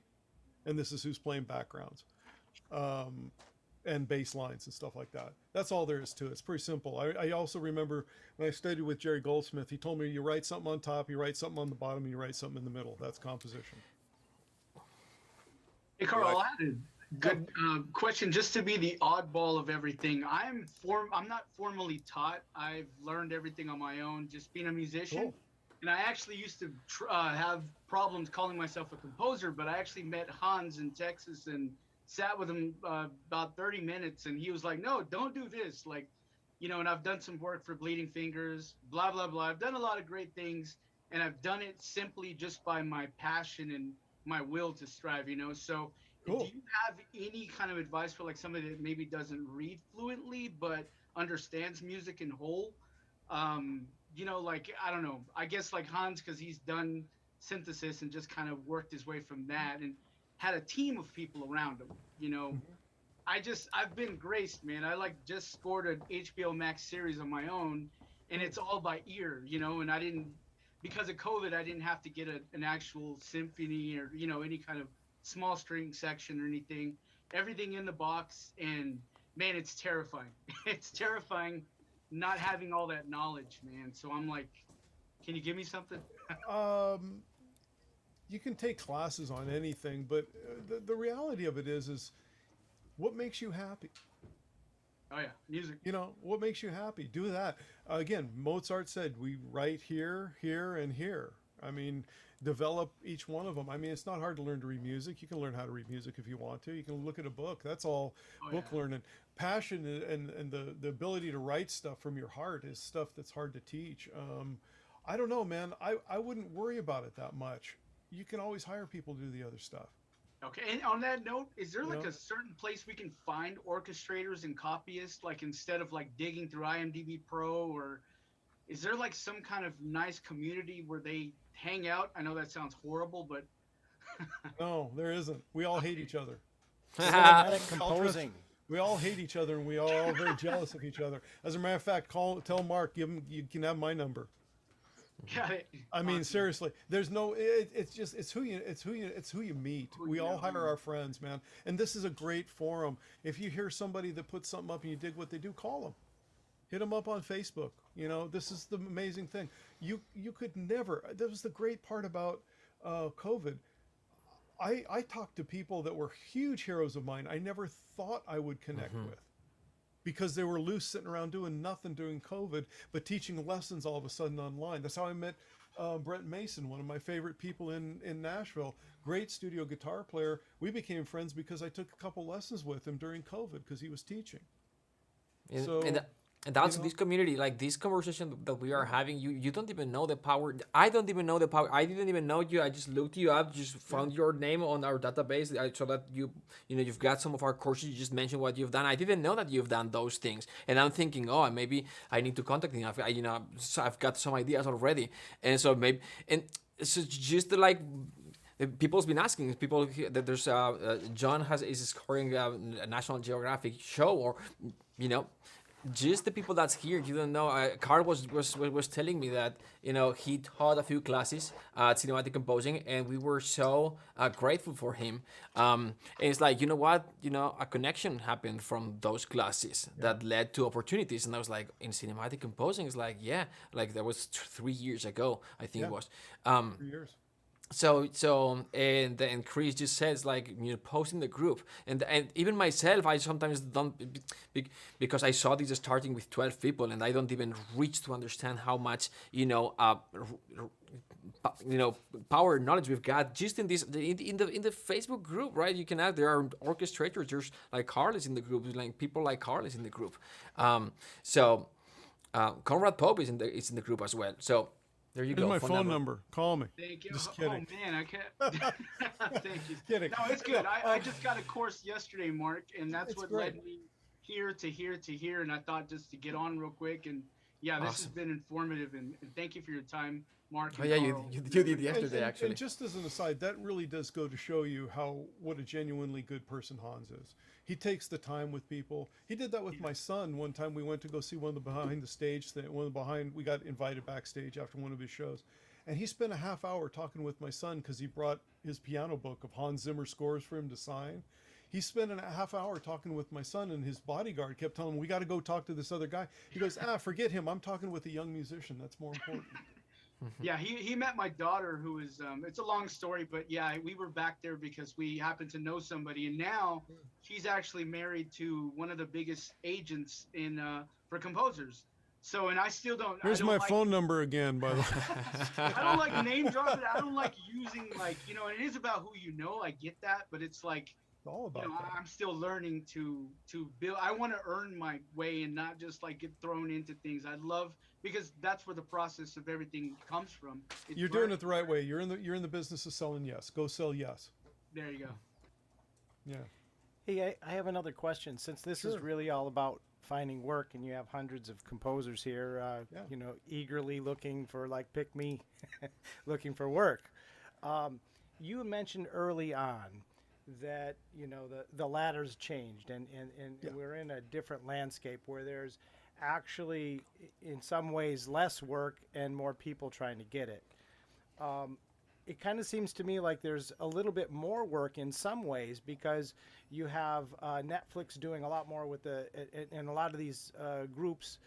And this is who's playing backgrounds. And bass lines and stuff like that. That's all there is to it. It's pretty simple. I also remember when I studied with Jerry Goldsmith, he told me you write something on top, you write something on the bottom, and you write something in the middle. That's composition. Hey, Carl, I had a good question. Just to be the oddball of everything, I'm not formally taught. I've learned everything on my own, just being a musician. Cool. And I actually used to have problems calling myself a composer, but I actually met Hans in Texas and sat with him about 30 minutes, and he was like, no, don't do this. Like, you know, and I've done some work for Bleeding Fingers, blah, blah, blah. I've done a lot of great things, and I've done it simply just by my passion and my will to strive, you know? So cool. Do you have any kind of advice for like somebody that maybe doesn't read fluently, but understands music in whole? You know, like, I don't know, I guess like Hans, because he's done synthesis and just kind of worked his way from that and had a team of people around him, you know. I've been graced, man. I like just scored an HBO Max series on my own, and it's all by ear, you know, and I didn't, because of COVID, I didn't have to get an actual symphony or, you know, any kind of small string section or anything. Everything in the box, and man, it's terrifying. It's terrifying not having all that knowledge, man. So I'm like, can you give me something? You can take classes on anything, but the reality of it is what makes you happy? Oh yeah, music. You know, what makes you happy? Do that. Again, Mozart said we write here, here, and here. I mean, develop each one of them. I mean, it's not hard to learn to read music. You can learn how to read music if you want to. You can look at a book. That's all book learning. Passion and the ability to write stuff from your heart is stuff that's hard to teach. I don't know, man. I wouldn't worry about it that much. You can always hire people to do the other stuff. Okay, and on that note, is there like a certain place we can find orchestrators and copyists, like instead of like digging through IMDb Pro, or is there like some kind of nice community where they hang out? I know that sounds horrible, but no, there isn't. We all hate each other. Composing. We all hate each other, and we all are very jealous of each other. As a matter of fact, tell Mark, you can have my number. Got it. I mean, seriously, there's no. It's who you meet. We all hire our friends, man. And this is a great forum. If you hear somebody that puts something up and you dig what they do, call them. Hit them up on Facebook. You know, this is the amazing thing. You could never. That was the great part about COVID. I talked to people that were huge heroes of mine. I never thought I would connect with. Because they were loose sitting around doing nothing during COVID, but teaching lessons all of a sudden online. That's how I met Brent Mason, one of my favorite people in Nashville. Great studio guitar player. We became friends because I took a couple lessons with him during COVID because he was teaching. And that's this community, like this conversation that we are having. You don't even know the power. I don't even know the power. I didn't even know you. I just looked you up, just found your name on our database. So that you've got some of our courses. You just mentioned what you've done. I didn't know that you've done those things. And I'm thinking, oh, maybe I need to contact him. I've got some ideas already. And so so just like. People's been asking people that there's John is scoring a National Geographic show, or just the people that's here. You don't know. Carl was telling me that he taught a few classes at cinematic composing, and we were so grateful for him. And it's like, you know what, a connection happened from those classes that led to opportunities. And I was like, in cinematic composing, it's like, that was 3 years ago, I think it was. 3 years. And then Chris just says, like, post in the group, and even myself, I sometimes don't, because I saw this starting with 12 people, and I don't even reach to understand how much power and knowledge we've got just in this in the Facebook group, right? You can add, there are orchestrators, there's like Carlos in the group, like people like Carlos in the group. Conrad Pope is in the group as well. So There you Here's go. my phone number. Call me. Thank you. Just Oh kidding. man, I can't. Thank you. Kidding. No, it's good. I just got a course yesterday, Mark, and that's It's what great. led me here to here to here. And I thought just to get on real quick, and yeah, this has been informative. And thank you for your time, Mark. Oh and yeah, Carl. you did yesterday actually. And just as an aside, that really does go to show you what a genuinely good person Hans is. He takes the time with people. He did that with my son one time. We went to go see one of the behind the stage we got invited backstage after one of his shows. And he spent a half hour talking with my son because he brought his piano book of Hans Zimmer scores for him to sign. He spent a half hour talking with my son, and his bodyguard kept telling him, "We got to go talk to this other guy." He goes, forget him. I'm talking with a young musician. That's more important. Yeah, he met my daughter, who is it's a long story, but yeah, we were back there because we happened to know somebody, and now she's actually married to one of the biggest agents in for composers. So, and I still don't. Here's my phone number again, by the way. I don't like name dropping. I don't like using and it is about who you know. I get that, but it's like all about that. I'm still learning to build. I want to earn my way and not just get thrown into things. I love because that's where the process of everything comes from. It's You're doing it the right way. You're in the business of selling yes. Go sell yes. There you go. Yeah. Hey, I have another question. Since this is really all about finding work, and you have hundreds of composers here, eagerly looking for pick me, looking for work. You mentioned early on that the ladder's changed, and we're in a different landscape where there's actually in some ways less work and more people trying to get it. It kind of seems to me like there's a little bit more work in some ways because you have Netflix doing a lot more with and a lot of these groups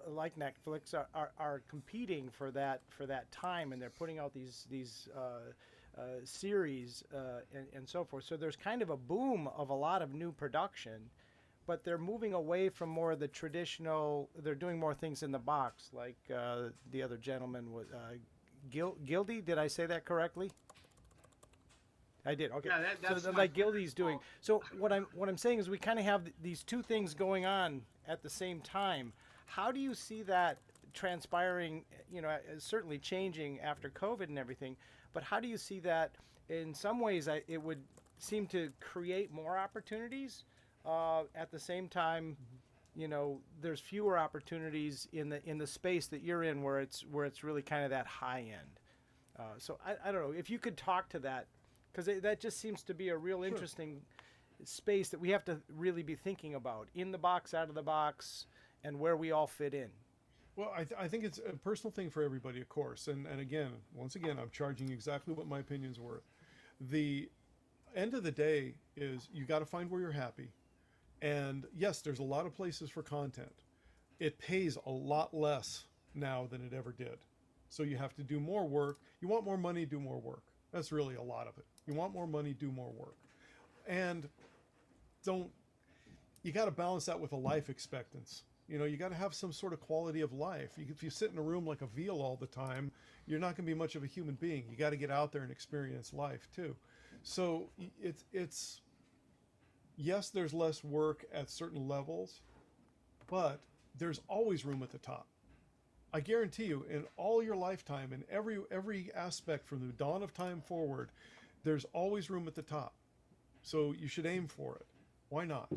like Netflix are competing for that time, and they're putting out these series and so forth. So there's kind of a boom of a lot of new production, but they're moving away from more of the traditional. They're doing more things in the box, like the other gentleman was Gildy. Did I say that correctly? I did. Okay. Yeah, that's so like Gildy's doing. So what I'm saying is we kind of have these two things going on at the same time. How do you see that transpiring? Certainly changing after COVID and everything. But how do you see that? In some ways, it would seem to create more opportunities. At the same time, there's fewer opportunities in the space that you're in, where it's really kind of that high end. So I don't know if you could talk to that, because that just seems to be a real interesting space that we have to really be thinking about, in the box, out of the box, and where we all fit in. Well, I think it's a personal thing for everybody, of course. And once again, I'm charging exactly what my opinion's worth. The end of the day is you got to find where you're happy. And yes, there's a lot of places for content. It pays a lot less now than it ever did. So you have to do more work. You want more money, do more work. That's really a lot of it. You want more money, do more work. And you got to balance that with a life expectancy. You got to have some sort of quality of life. If you sit in a room like a veal all the time, you're not going to be much of a human being. You got to get out there and experience life too. So it's yes, there's less work at certain levels, but there's always room at the top. I guarantee you, in all your lifetime, in every aspect from the dawn of time forward, there's always room at the top. So you should aim for it. Why not?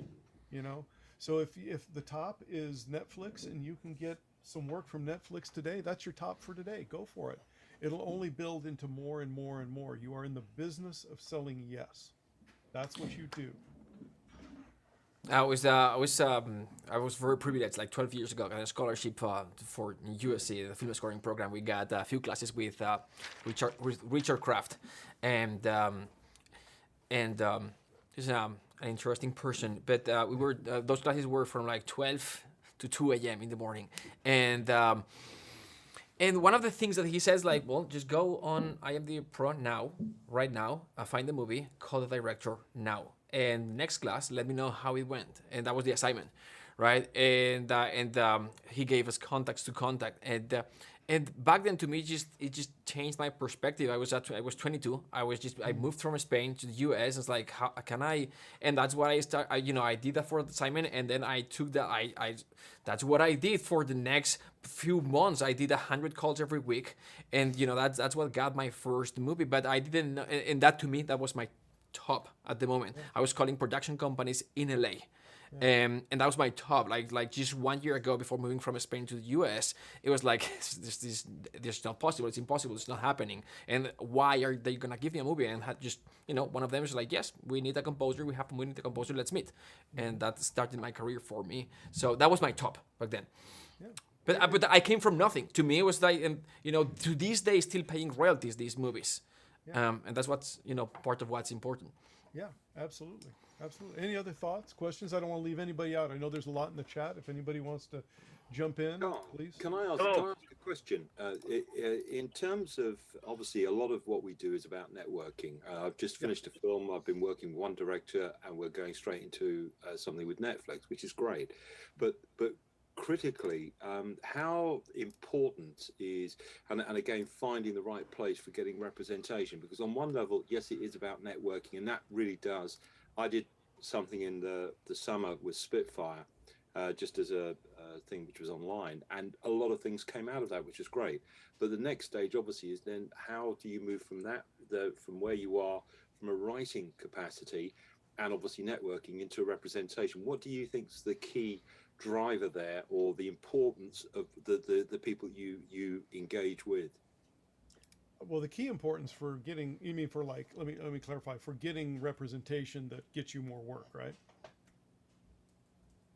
So if the top is Netflix and you can get some work from Netflix today, that's your top for today. Go for it. It'll only build into more and more and more. You are in the business of selling yes. That's what you do. I was very privileged. Like 12 years ago, I got a scholarship for USC, the film scoring program. We got a few classes with Richard Kraft, and he's an interesting person. But those classes were from like 12 to 2 a.m. in the morning, and one of the things that he says, like, well, just go on IMDb Pro now, right now, find the movie, call the director now. And next class, let me know how it went. And that was the assignment, right? And he gave us contacts to contact. And back then, to me, it just changed my perspective. I was 22. I moved from Spain to the U.S. It's like, how can I? And that's what I did that for the assignment, and then I took that. That's what I did for the next few months. I did 100 calls every week, and that's what got my first movie. But I didn't know, and that to me, that was my top at the moment. I was calling production companies in LA. And that was my top. Like just 1 year ago, before moving from Spain to the US, it was like this not possible. It's impossible. It's not happening. And why are they gonna give me a movie? And just one of them is like, yes, we need a composer. We need a composer. Let's meet. And that started my career for me. So that was my top back then. Yeah. But I came from nothing. To me, it was like, to these days, still paying royalties, these movies. Yeah. And that's what's part of what's important. Yeah, absolutely. Absolutely. Any other thoughts, questions? I don't want to leave anybody out. I know there's a lot in the chat. If anybody wants to jump in, please. Can I ask a question? In terms of, obviously, a lot of what we do is about networking. I've just finished a film. I've been working with one director, and we're going straight into something with Netflix, which is great. But critically, how important is, and again, finding the right place for getting representation? Because on one level, yes, it is about networking, and that really does. I did something in the summer with Spitfire, just as a thing which was online, and a lot of things came out of that, which is great. But the next stage, obviously, is then how do you move from that, from where you are, from a writing capacity, and obviously networking, into representation? What do you think is the key driver there, or the importance of the people you engage with? Well, the key importance for getting, you mean for like, let me clarify, for getting representation that gets you more work, right?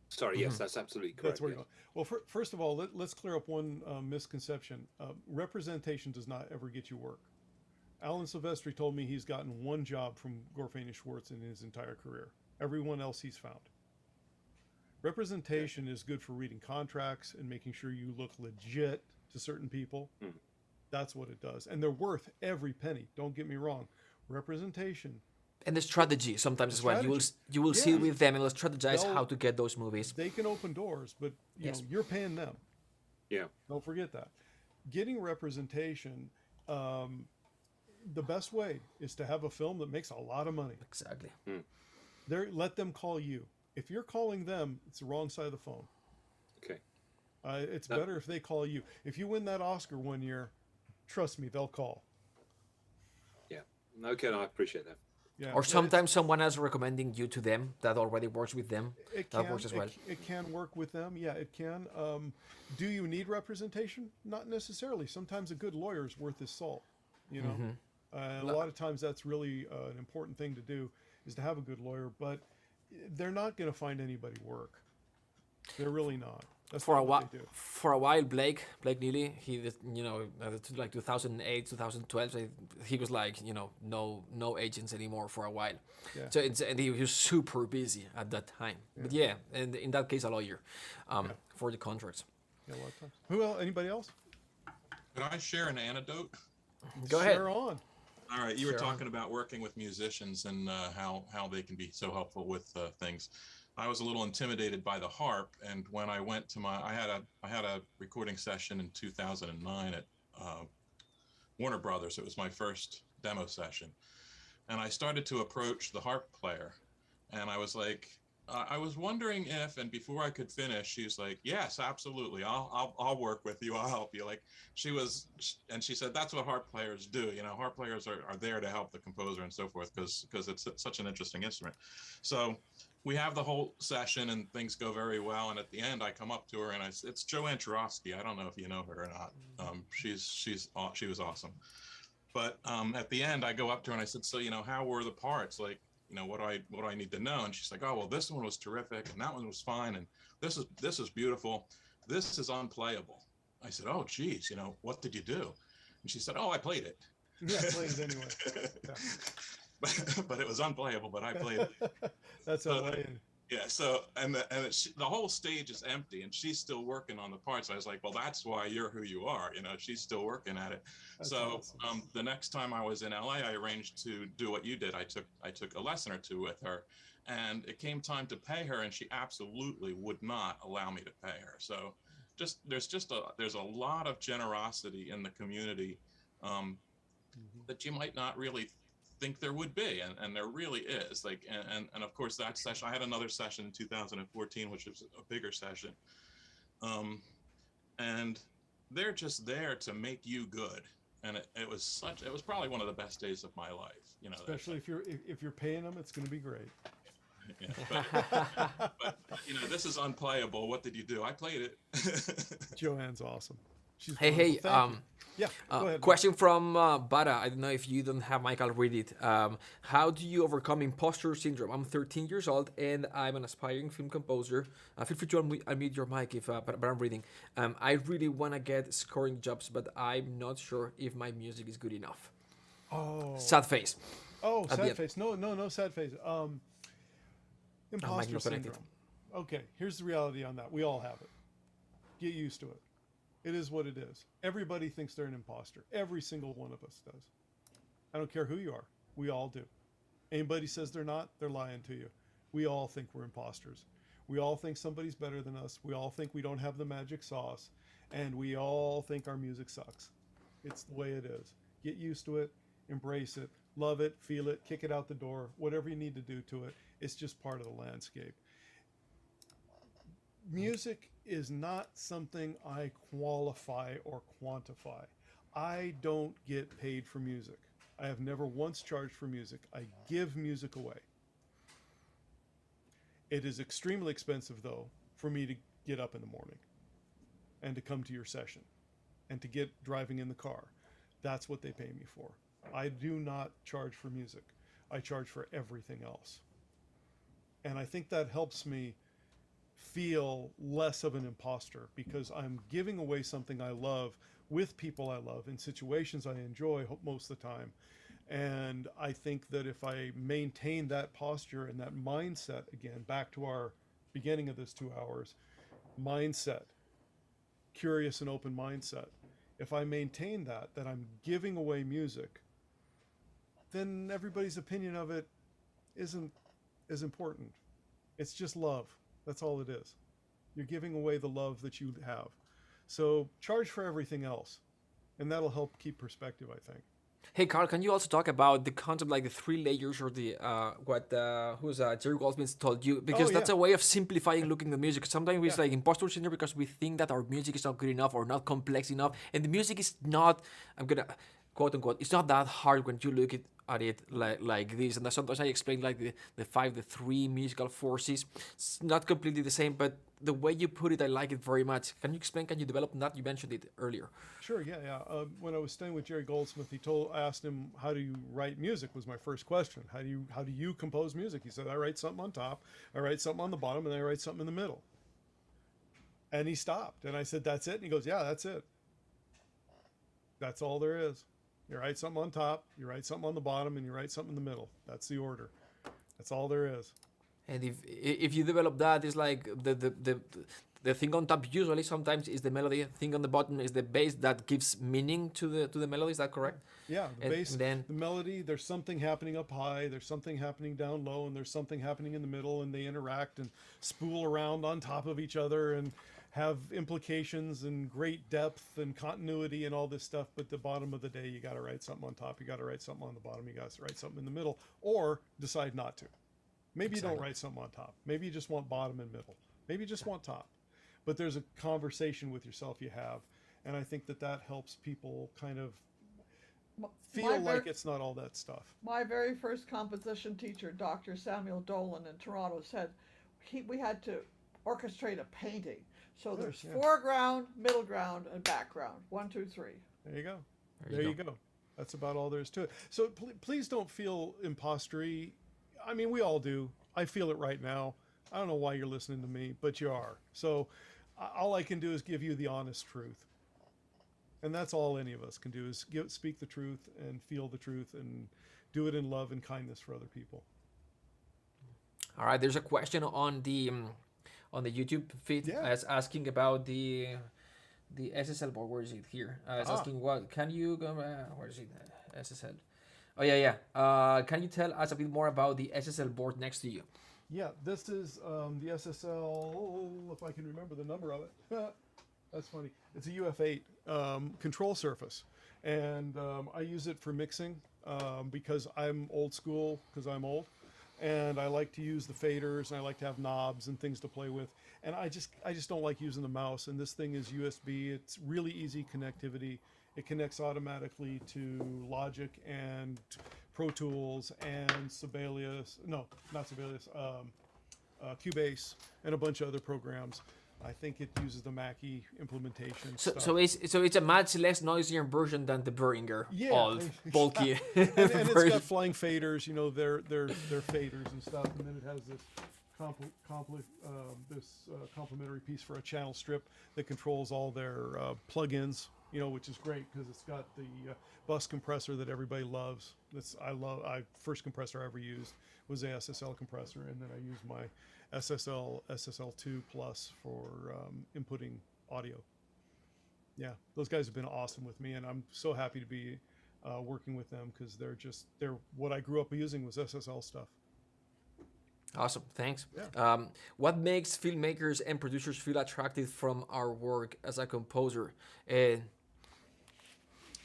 Sorry, yes, that's absolutely correct. That's where you're going. Well, first of all, let's clear up one misconception. Representation does not ever get you work. Alan Silvestri told me he's gotten one job from Gorfain and Schwartz in his entire career. Everyone else he's found. Representation is good for reading contracts and making sure you look legit to certain people. That's what it does. And they're worth every penny. Don't get me wrong. Representation. And the strategy sometimes as well. You will sit with them and strategize how to get those movies. They can open doors, but you're paying them. Yeah. Don't forget that. Getting representation, the best way is to have a film that makes a lot of money. Exactly. Let them call you. If you're calling them, it's the wrong side of the phone. Okay. It's better if they call you. If you win that Oscar one year, trust me, they'll call. Yeah. Okay, I appreciate that. Yeah. Or sometimes someone else recommending you to them that already works with them. That works as well. It can work with them. Yeah, it can. Do you need representation? Not necessarily. Sometimes a good lawyer is worth his salt. A lot of times that's really an important thing to do, is to have a good lawyer. But they're not going to find anybody work. They're really not. That's for not a what while, they do. for a while, Blake Neely, he did, like 2008, 2012, he was like, no agents anymore for a while. Yeah. So and he was super busy at that time. But and in that case, a lawyer, for the contracts. Yeah, a lot of times. Who else? Anybody else? Could I share an anecdote? Go ahead. Share on. All right, you were talking about working with musicians and how they can be so helpful with things. I was a little intimidated by the harp, and when I went to I had a recording session in 2009 at Warner Brothers. It was my first demo session, and I started to approach the harp player, and I was like, I was wondering if, and before I could finish, she was like, "Yes, absolutely, I'll work with you. I'll help you." Like and she said, "That's what harp players do. Harp players are there to help the composer and so forth, because it's such an interesting instrument." So we have the whole session and things go very well. And at the end, I come up to her and it's Joanne Chorosky. I don't know if you know her or not. She was awesome. But at the end, I go up to her and I said, "So, how were the parts? Like, what do I need to know?" And she's like, "Oh, well, this one was terrific, and that one was fine, and this is beautiful. This is unplayable." I said, "Oh, geez, what did you do?" And she said, "Oh, I played it." Yeah, played it anyway. Yeah. But it was unplayable, but I played it. That's LA. Yeah. So the whole stage is empty, and she's still working on the parts. I was like, "Well, that's why you're who you are. She's still working at it." That's so awesome. The next time I was in LA, I arranged to do what you did. I took a lesson or two with her, and it came time to pay her, and she absolutely would not allow me to pay her. So there's a lot of generosity in the community that you might not really think there would be, and there really is. Like, and of course that session, I had another session in 2014, which was a bigger session, and they're just there to make you good. And it was probably one of the best days of my life, you know. Especially if you're paying them, it's going to be great. Yeah, but you know, this is unplayable. What did you do? I played it. Joanne's awesome. She's Hey, wonderful. hey, Thank you. Yeah, go ahead. question from Bada. I don't know if you don't have Michael read it. How do you overcome imposter syndrome? I'm 13 years old and I'm an aspiring film composer. Feel free to unmute your mic if, but I'm reading. I really want to get scoring jobs, but I'm not sure if my music is good enough. Oh. Sad face. Oh, sad face. No sad face. Imposter syndrome. Okay, here's the reality on that. We all have it. Get used to it. It is what it is. Everybody thinks they're an imposter. Every single one of us does. I don't care who you are. We all do. Anybody says they're not, they're lying to you. We all think we're imposters. We all think somebody's better than us. We all think we don't have the magic sauce. And we all think our music sucks. It's the way it is. Get used to it. Embrace it. Love it. Feel it. Kick it out the door. Whatever you need to do to it. It's just part of the landscape. Music is not something I qualify or quantify. I don't get paid for music. I have never once charged for music. I give music away. It is extremely expensive, though, for me to get up in the morning and to come to your session and to get driving in the car. That's what they pay me for. I do not charge for music. I charge for everything else. And I think that helps me feel less of an imposter because I'm giving away something I love with people I love in situations I enjoy most of the time. And I think that if I maintain that posture and that mindset, again, back to our beginning of this 2 hours, mindset, curious and open mindset, if I maintain that I'm giving away music, then everybody's opinion of it isn't as important. It's just love. That's all it is. You're giving away the love that you have. So charge for everything else. And that'll help keep perspective, I think. Hey, Carl, can you also talk about the concept like the 3 layers or the Jerry Goldsmith told you? Because that's a way of simplifying looking at music. Sometimes it's like imposter syndrome because we think that our music is not good enough or not complex enough. And the music is not, I'm going to quote unquote, it's not that hard when you look at it like this. And sometimes I explain like the 3 musical forces. It's not completely the same, but the way you put it, I like it very much. Can you explain, can you develop that? You mentioned it earlier. Sure, yeah. When I was staying with Jerry Goldsmith, I asked him, how do you write music was my first question. How do you compose music? He said, I write something on top, I write something on the bottom, and I write something in the middle. And he stopped. And I said, that's it? And he goes, yeah, that's it. That's all there is. You write something on top, you write something on the bottom, and you write something in the middle. That's the order. That's all there is. And if you develop that, it's like the thing on top usually sometimes is the melody. Thing on the bottom is the bass that gives meaning to the melody. Is that correct? Yeah, the bass, the melody. There's something happening up high. There's something happening down low, and there's something happening in the middle, and they interact and spool around on top of each other and have implications and great depth and continuity and all this stuff. But the bottom of the day, you got to write something on top. You got to write something on the bottom. You got to write something in the middle, or decide not to. Maybe you don't write something on top. Maybe you just want bottom and middle. Maybe you just want top. But there's a conversation with yourself you have. And I think that helps people kind of feel like it's not all that stuff. My very first composition teacher, Dr. Samuel Dolan in Toronto, said we had to orchestrate a painting. So there's foreground, middle ground, and background. 1, 2, 3. There you go. There you go. That's about all there is to it. So please don't feel impostery. I mean, we all do. I feel it right now. I don't know why you're listening to me, but you are. So all I can do is give you the honest truth. And that's all any of us can do is speak the truth and feel the truth and do it in love and kindness for other people. All right. There's a question on the YouTube feed asking about the SSL board. Where is it here? It's asking what can you go? Where is it? SSL. Oh yeah. Can you tell us a bit more about the SSL board next to you? Yeah, this is the SSL. If I can remember the number of it. That's funny. It's a UF8 control surface, and I use it for mixing because I'm old school, because I'm old, and I like to use the faders, and I like to have knobs and things to play with, and I just don't like using the mouse. And this thing is USB. It's really easy connectivity. It connects automatically to Logic and Pro Tools and Sibelius. No, not Sibelius. Cubase and a bunch of other programs. I think it uses the Mackie implementation. So it's a much less noisier version than the Behringer, old, bulky. and it's got flying faders, you know, they're faders and stuff, and then it has this complementary piece for a channel strip that controls all their plugins, you know, which is great because it's got the bus compressor that everybody loves. First compressor I ever used was the SSL compressor, and then I used my SSL2 Plus for inputting audio. Yeah, those guys have been awesome with me, and I'm so happy to be working with them because they're what I grew up using was SSL stuff. Awesome, thanks. Yeah. What makes filmmakers and producers feel attracted from our work as a composer? Say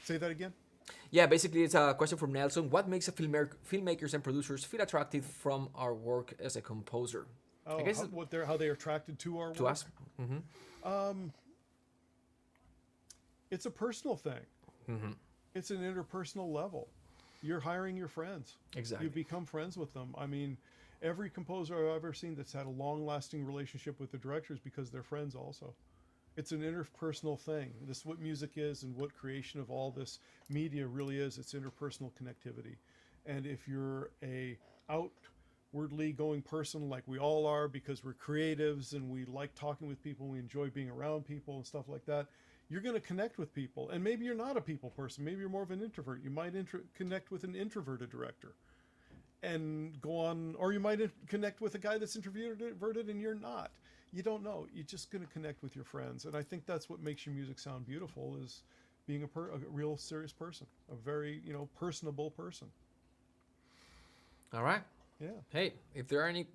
that again? Yeah, basically it's a question from Nelson. What makes filmmakers and producers feel attracted from our work as a composer? Oh, how they're attracted to our work? To us? Mm-hmm. It's a personal thing. Mm-hmm. It's an interpersonal level. You're hiring your friends. Exactly. You become friends with them. I mean, every composer I've ever seen that's had a long-lasting relationship with the director is because they're friends also. It's an interpersonal thing. This is what music is and what creation of all this media really is. It's interpersonal connectivity. And if you're a outwardly going person like we all are because we're creatives and we like talking with people, we enjoy being around people and stuff like that, you're going to connect with people. And maybe you're not a people person. Maybe you're more of an introvert. You might connect with an introverted director and go on, or you might connect with a guy that's introverted and you're not. You don't know. You're just going to connect with your friends. And I think that's what makes your music sound beautiful, is being a real serious person, a very, personable person. All right. Yeah. Hey, if there are any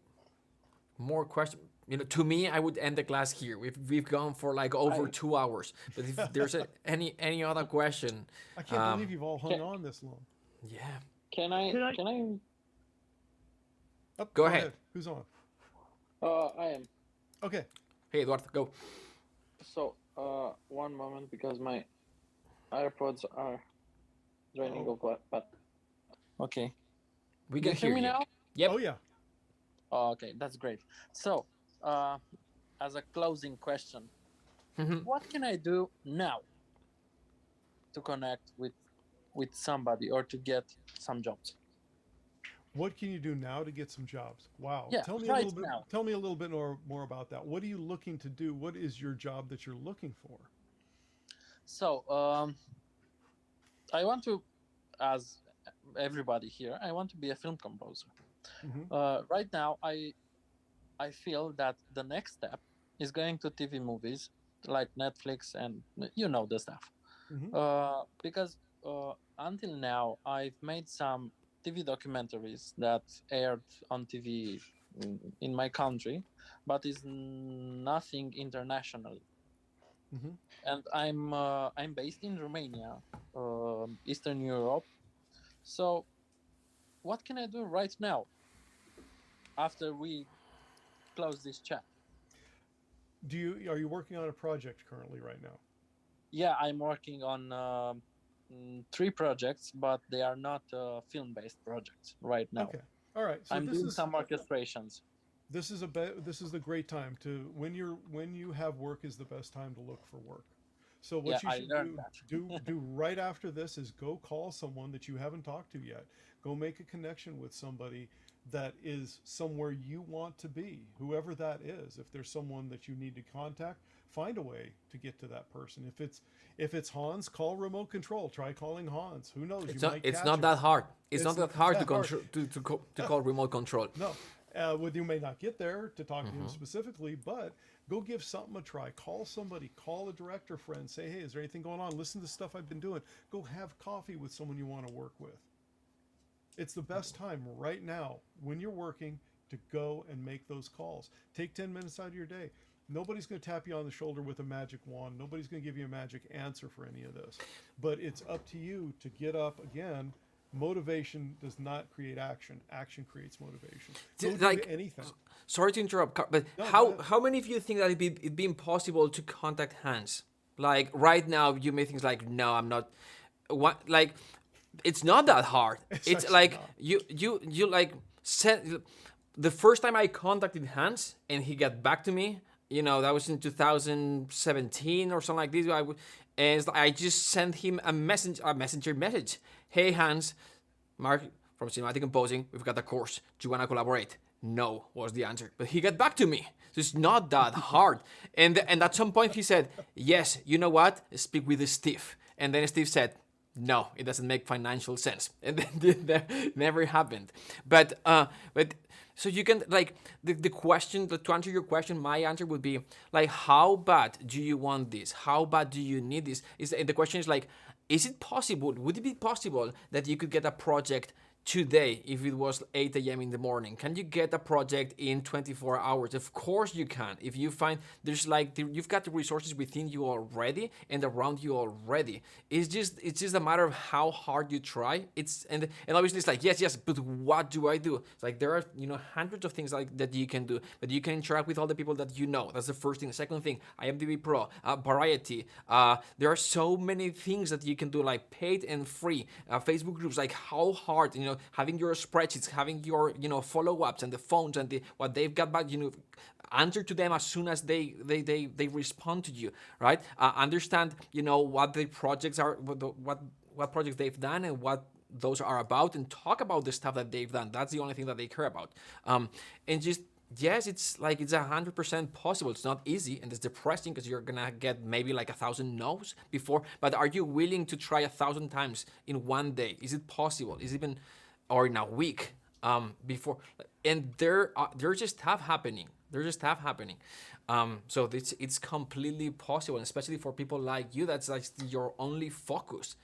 more questions, to me, I would end the class here. We've gone for like over 2 hours. But if there's any other question, I can't believe you've all hung on this long. Yeah. Can I? Oh, go ahead. Who's on? I am. Okay. Hey, Eduardo, go. So, one moment, because my AirPods are draining off, but okay. We can hear you me now? Yep. Oh, yeah. Oh, okay, that's great. So, as a closing question, what can I do now to connect with somebody or to get some jobs? What can you do now to get some jobs? Wow. Yeah, Tell me right a little bit. now. Tell me a little bit more about that. What are you looking to do? What is your job that you're looking for? So, I want to, as everybody here, I want to be a film composer. Right now, I feel that the next step is going to TV movies like Netflix and the stuff. Because until now, I've made some TV documentaries that aired on TV in my country, but is nothing internationally. And I'm based in Romania, Eastern Europe. So, what can I do right now after we close this chat? Are you working on a project currently right now? Yeah, I'm working on 3 projects, but they are not film-based projects right now. Okay. All right. So I'm doing some orchestrations. This is the great time to when you have work is the best time to look for work. So what you should do right after this is go call someone that you haven't talked to yet. Go make a connection with somebody that is somewhere you want to be, whoever that is. If there's someone that you need to contact, find a way to get to that person. If it's Hans, call remote control. Try calling Hans. Who knows? It's not that hard. It's not that hard to call remote control. No. You may not get there to talk to him specifically, but go give something a try. Call somebody. Call a director friend. Say, hey, is there anything going on? Listen to the stuff I've been doing. Go have coffee with someone you want to work with. It's the best time right now when you're working to go and make those calls. Take 10 minutes out of your day. Nobody's going to tap you on the shoulder with a magic wand. Nobody's going to give you a magic answer for any of this. But it's up to you to get up again. Motivation does not create action. Action creates motivation. Don't do anything. Sorry to interrupt, but No, how many of you think that it'd be impossible to contact Hans? Like right now, you may think like, no, I'm not. What like, it's not that hard. It's like you like sent the first time I contacted Hans and he got back to me. That was in 2017 or something like this. I just sent him a messenger message. Hey Hans, Mark from Cinematic Composing, we've got a course. Do you want to collaborate? No, was the answer. But he got back to me. So it's not that hard. And at some point he said, yes, you know what? Speak with Steve. And then Steve said, no, it doesn't make financial sense. And then that never happened. But so you can like the question, to answer your question, my answer would be like, how bad do you want this? How bad do you need this? The question is like, is it possible? Would it be possible that you could get a project today if it was 8 a.m. in the morning? Can you get a project in 24 hours? Of course you can. If you find there's you've got the resources within you already and around you already. It's just a matter of how hard you try. And obviously it's like, yes, but what do I do? It's like there are hundreds of things like that you can do, but you can interact with all the people that you know. That's the first thing. The second thing, IMDb Pro, Variety. There are so many things that you can do, like paid and free. Facebook groups, like how hard, having your spreadsheets, having your follow-ups and the phones and what they've got back, answer to them as soon as they respond to you, right? Understand what the projects are, what projects they've done and what those are about, and talk about the stuff that they've done. That's the only thing that they care about. And just yes, it's 100% possible. It's not easy and it's depressing because you're gonna get maybe like 1,000 no's before. But are you willing to try 1,000 times in one day? Is it possible? Is it even or in a week before? And they're just stuff happening. They're just stuff happening. So it's completely possible, especially for people like you. That's like your only focus,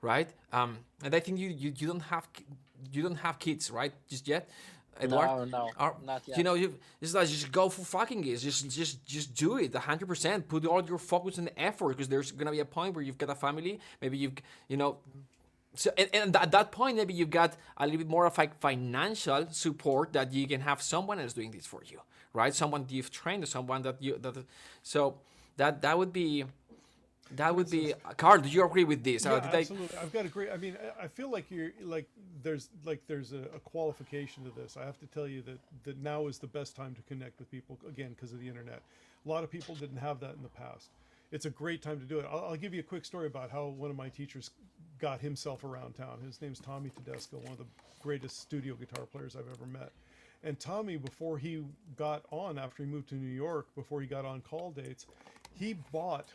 right? And I think you don't have kids, right? Just yet. Edward? No, not yet. It's like just go for fucking it. Just do it 100%. Put all your focus and effort, because there's gonna be a point where you've got a family. Maybe So and at that point, maybe you've got a little bit more of like financial support that you can have someone else doing this for you, right? Someone you've trained, someone so that would be. That would be Carl. Do you agree with this? Yeah, absolutely. I've got to agree. I mean, I feel like you're there's a qualification to this. I have to tell you that now is the best time to connect with people again because of the internet. A lot of people didn't have that in the past. It's a great time to do it. I'll give you a quick story about how one of my teachers got himself around town. His name's Tommy Tedesco, one of the greatest studio guitar players I've ever met. And Tommy, before he got on, after he moved to New York, before he got on call dates, he bought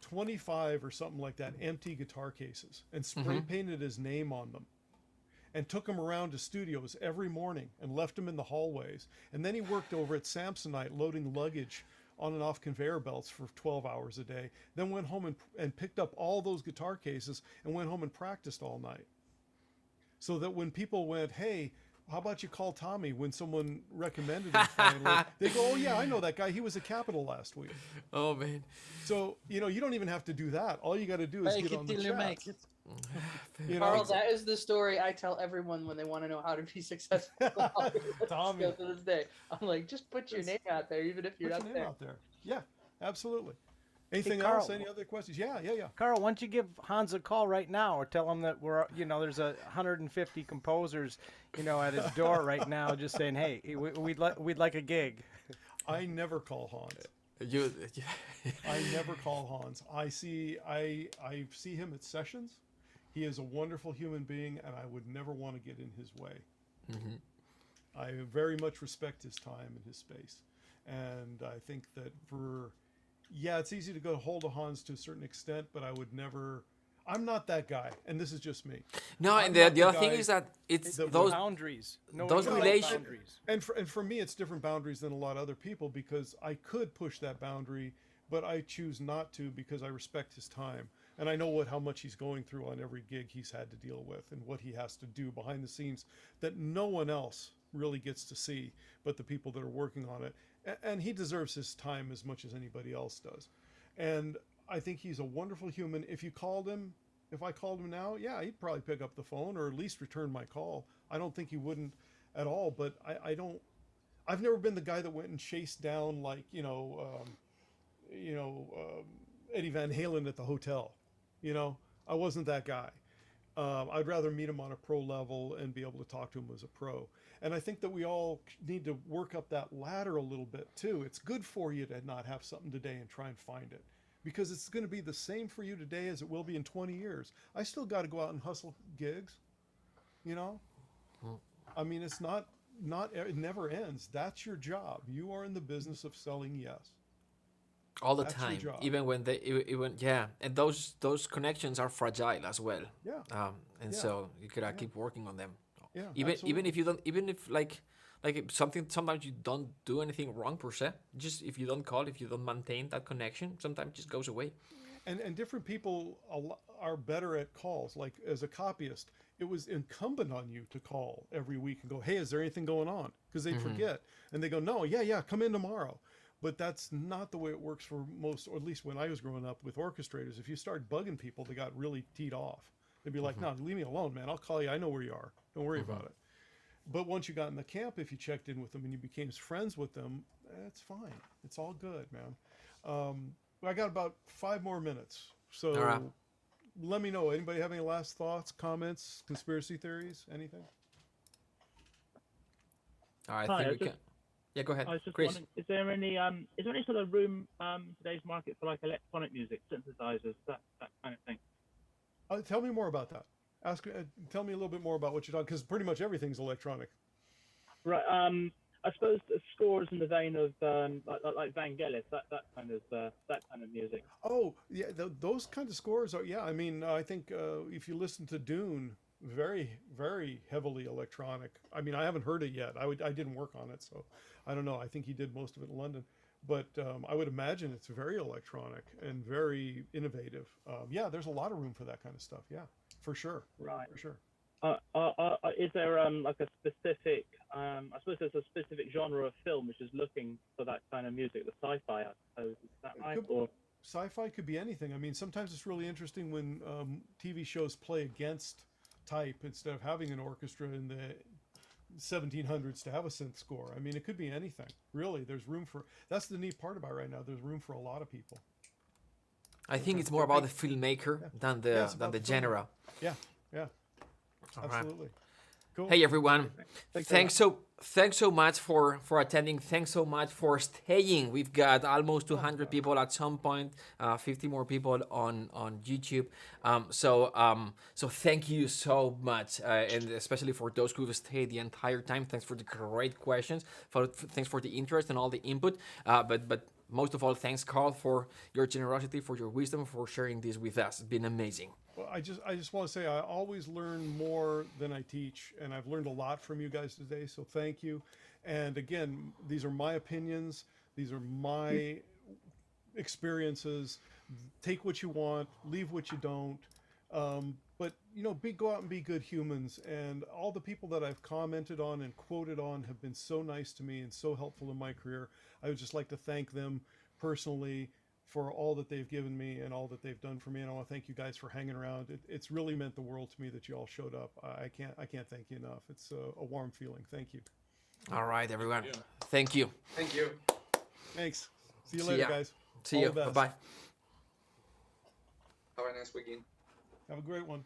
25 or something like that empty guitar cases and spray painted his name on them and took them around to studios every morning and left them in the hallways. And then he worked over at Samsonite loading luggage on and off conveyor belts for 12 hours a day, then went home and picked up all those guitar cases and went home and practiced all night. So that when people went, hey, how about you call Tommy, when someone recommended him finally, they go, oh yeah, I know that guy. He was at Capitol last week. Oh man. So, you don't even have to do that. All you got to do is get on the chat. Make it. Carl, that is the story I tell everyone when they want to know how to be successful. Tommy. Still to this day, I'm like, just put your name out there, even if you're not there. Out there. Yeah, absolutely. Anything Carl, else? Any other questions? Yeah. Carl, why don't you give Hans a call right now, or tell him that there's 150 composers, at his door right now, just saying, hey, we'd like a gig. I never call Hans. I never call Hans. I see him at sessions. He is a wonderful human being, and I would never want to get in his way. Mm-hmm. I very much respect his time and his space, and I think that it's easy to go hold of Hans to a certain extent, but I would never. I'm not that guy, and this is just me. No, and the other thing is that it's those boundaries, those relations. And for me, it's different boundaries than a lot of other people, because I could push that boundary, but I choose not to because I respect his time. And I know how much he's going through on every gig he's had to deal with, and what he has to do behind the scenes that no one else really gets to see, but the people that are working on it. And he deserves his time as much as anybody else does. And I think he's a wonderful human. If I called him now, yeah, he'd probably pick up the phone or at least return my call. I don't think he wouldn't at all, but I've never been the guy that went and chased down like, Eddie Van Halen at the hotel. I wasn't that guy. I'd rather meet him on a pro level and be able to talk to him as a pro. And I think that we all need to work up that ladder a little bit too. It's good for you to not have something today and try and find it, because it's going to be the same for you today as it will be in 20 years. I still got to go out and hustle gigs, I mean, it's not, it never ends. That's your job. You are in the business of selling yes. All the That's time, your job. even when and those connections are fragile as well. Yeah. So you gotta keep working on them. Yeah. Even if you don't, even if like something, sometimes you don't do anything wrong per se. Just if you don't call, if you don't maintain that connection, sometimes it just goes away. And different people are better at calls. Like as a copyist, it was incumbent on you to call every week and go, hey, is there anything going on? Because they'd forget. And they go, no, yeah, come in tomorrow. But that's not the way it works for most, or at least when I was growing up with orchestrators. If you start bugging people, they got really teed off. They'd be like, no, leave me alone, man. I'll call you. I know where you are. Don't worry about it. But once you got in the camp, if you checked in with them and you became friends with them, it's fine. It's all good, man. I got about 5 more minutes. So right. Let me know. Anybody have any last thoughts, comments, conspiracy theories, anything? All right, Hi, I think we can. Yeah, go ahead, I was just Chris. wondering, is there any sort of room in today's market for like electronic music, synthesizers, that kind of thing? Tell me more about that. Tell me a little bit more about what you're talking, because pretty much everything's electronic. Right. I suppose the scores in the vein of like Vangelis, that kind of music. Oh, yeah, those kinds of scores are. Yeah, I mean, I think if you listen to Dune, very, very heavily electronic. I mean, I haven't heard it yet. I didn't work on it, so I don't know. I think he did most of it in London, but I would imagine it's very electronic and very innovative. Yeah, there's a lot of room for that kind of stuff. Yeah, for sure. Right. For sure. Is there like a specific? I suppose there's a specific genre of film which is looking for that kind of music, the sci-fi. I suppose, is that right? Or sci-fi could be anything. I mean, sometimes it's really interesting when TV shows play against type instead of having an orchestra in the 1700s to have a synth score. I mean, it could be anything. Really, there's room for. That's the neat part about it right now. There's room for a lot of people. I think it's more about the filmmaker than the genre. Yeah. All Absolutely. Right. Cool. Hey everyone, thanks so much for attending. Thanks so much for staying. We've got almost 200 people at some point, 50 more people on YouTube. So thank you so much, and especially for those who've stayed the entire time. Thanks for the great questions. Thanks for the interest and all the input. But most of all, thanks, Carl, for your generosity, for your wisdom, for sharing this with us. It's been amazing. Well, I just want to say I always learn more than I teach, and I've learned a lot from you guys today, so thank you. And again, these are my opinions. These are my experiences. Take what you want, leave what you don't. But, go out and be good humans. And all the people that I've commented on and quoted on have been so nice to me and so helpful in my career. I would just like to thank them personally for all that they've given me and all that they've done for me. And I want to thank you guys for hanging around. It's really meant the world to me that you all showed up. I can't thank you enough. It's a warm feeling. Thank you. All right, everyone. Thank you. Thank you. Thanks. See you later, guys. See you. Bye-bye. Have a nice weekend. Have a great one.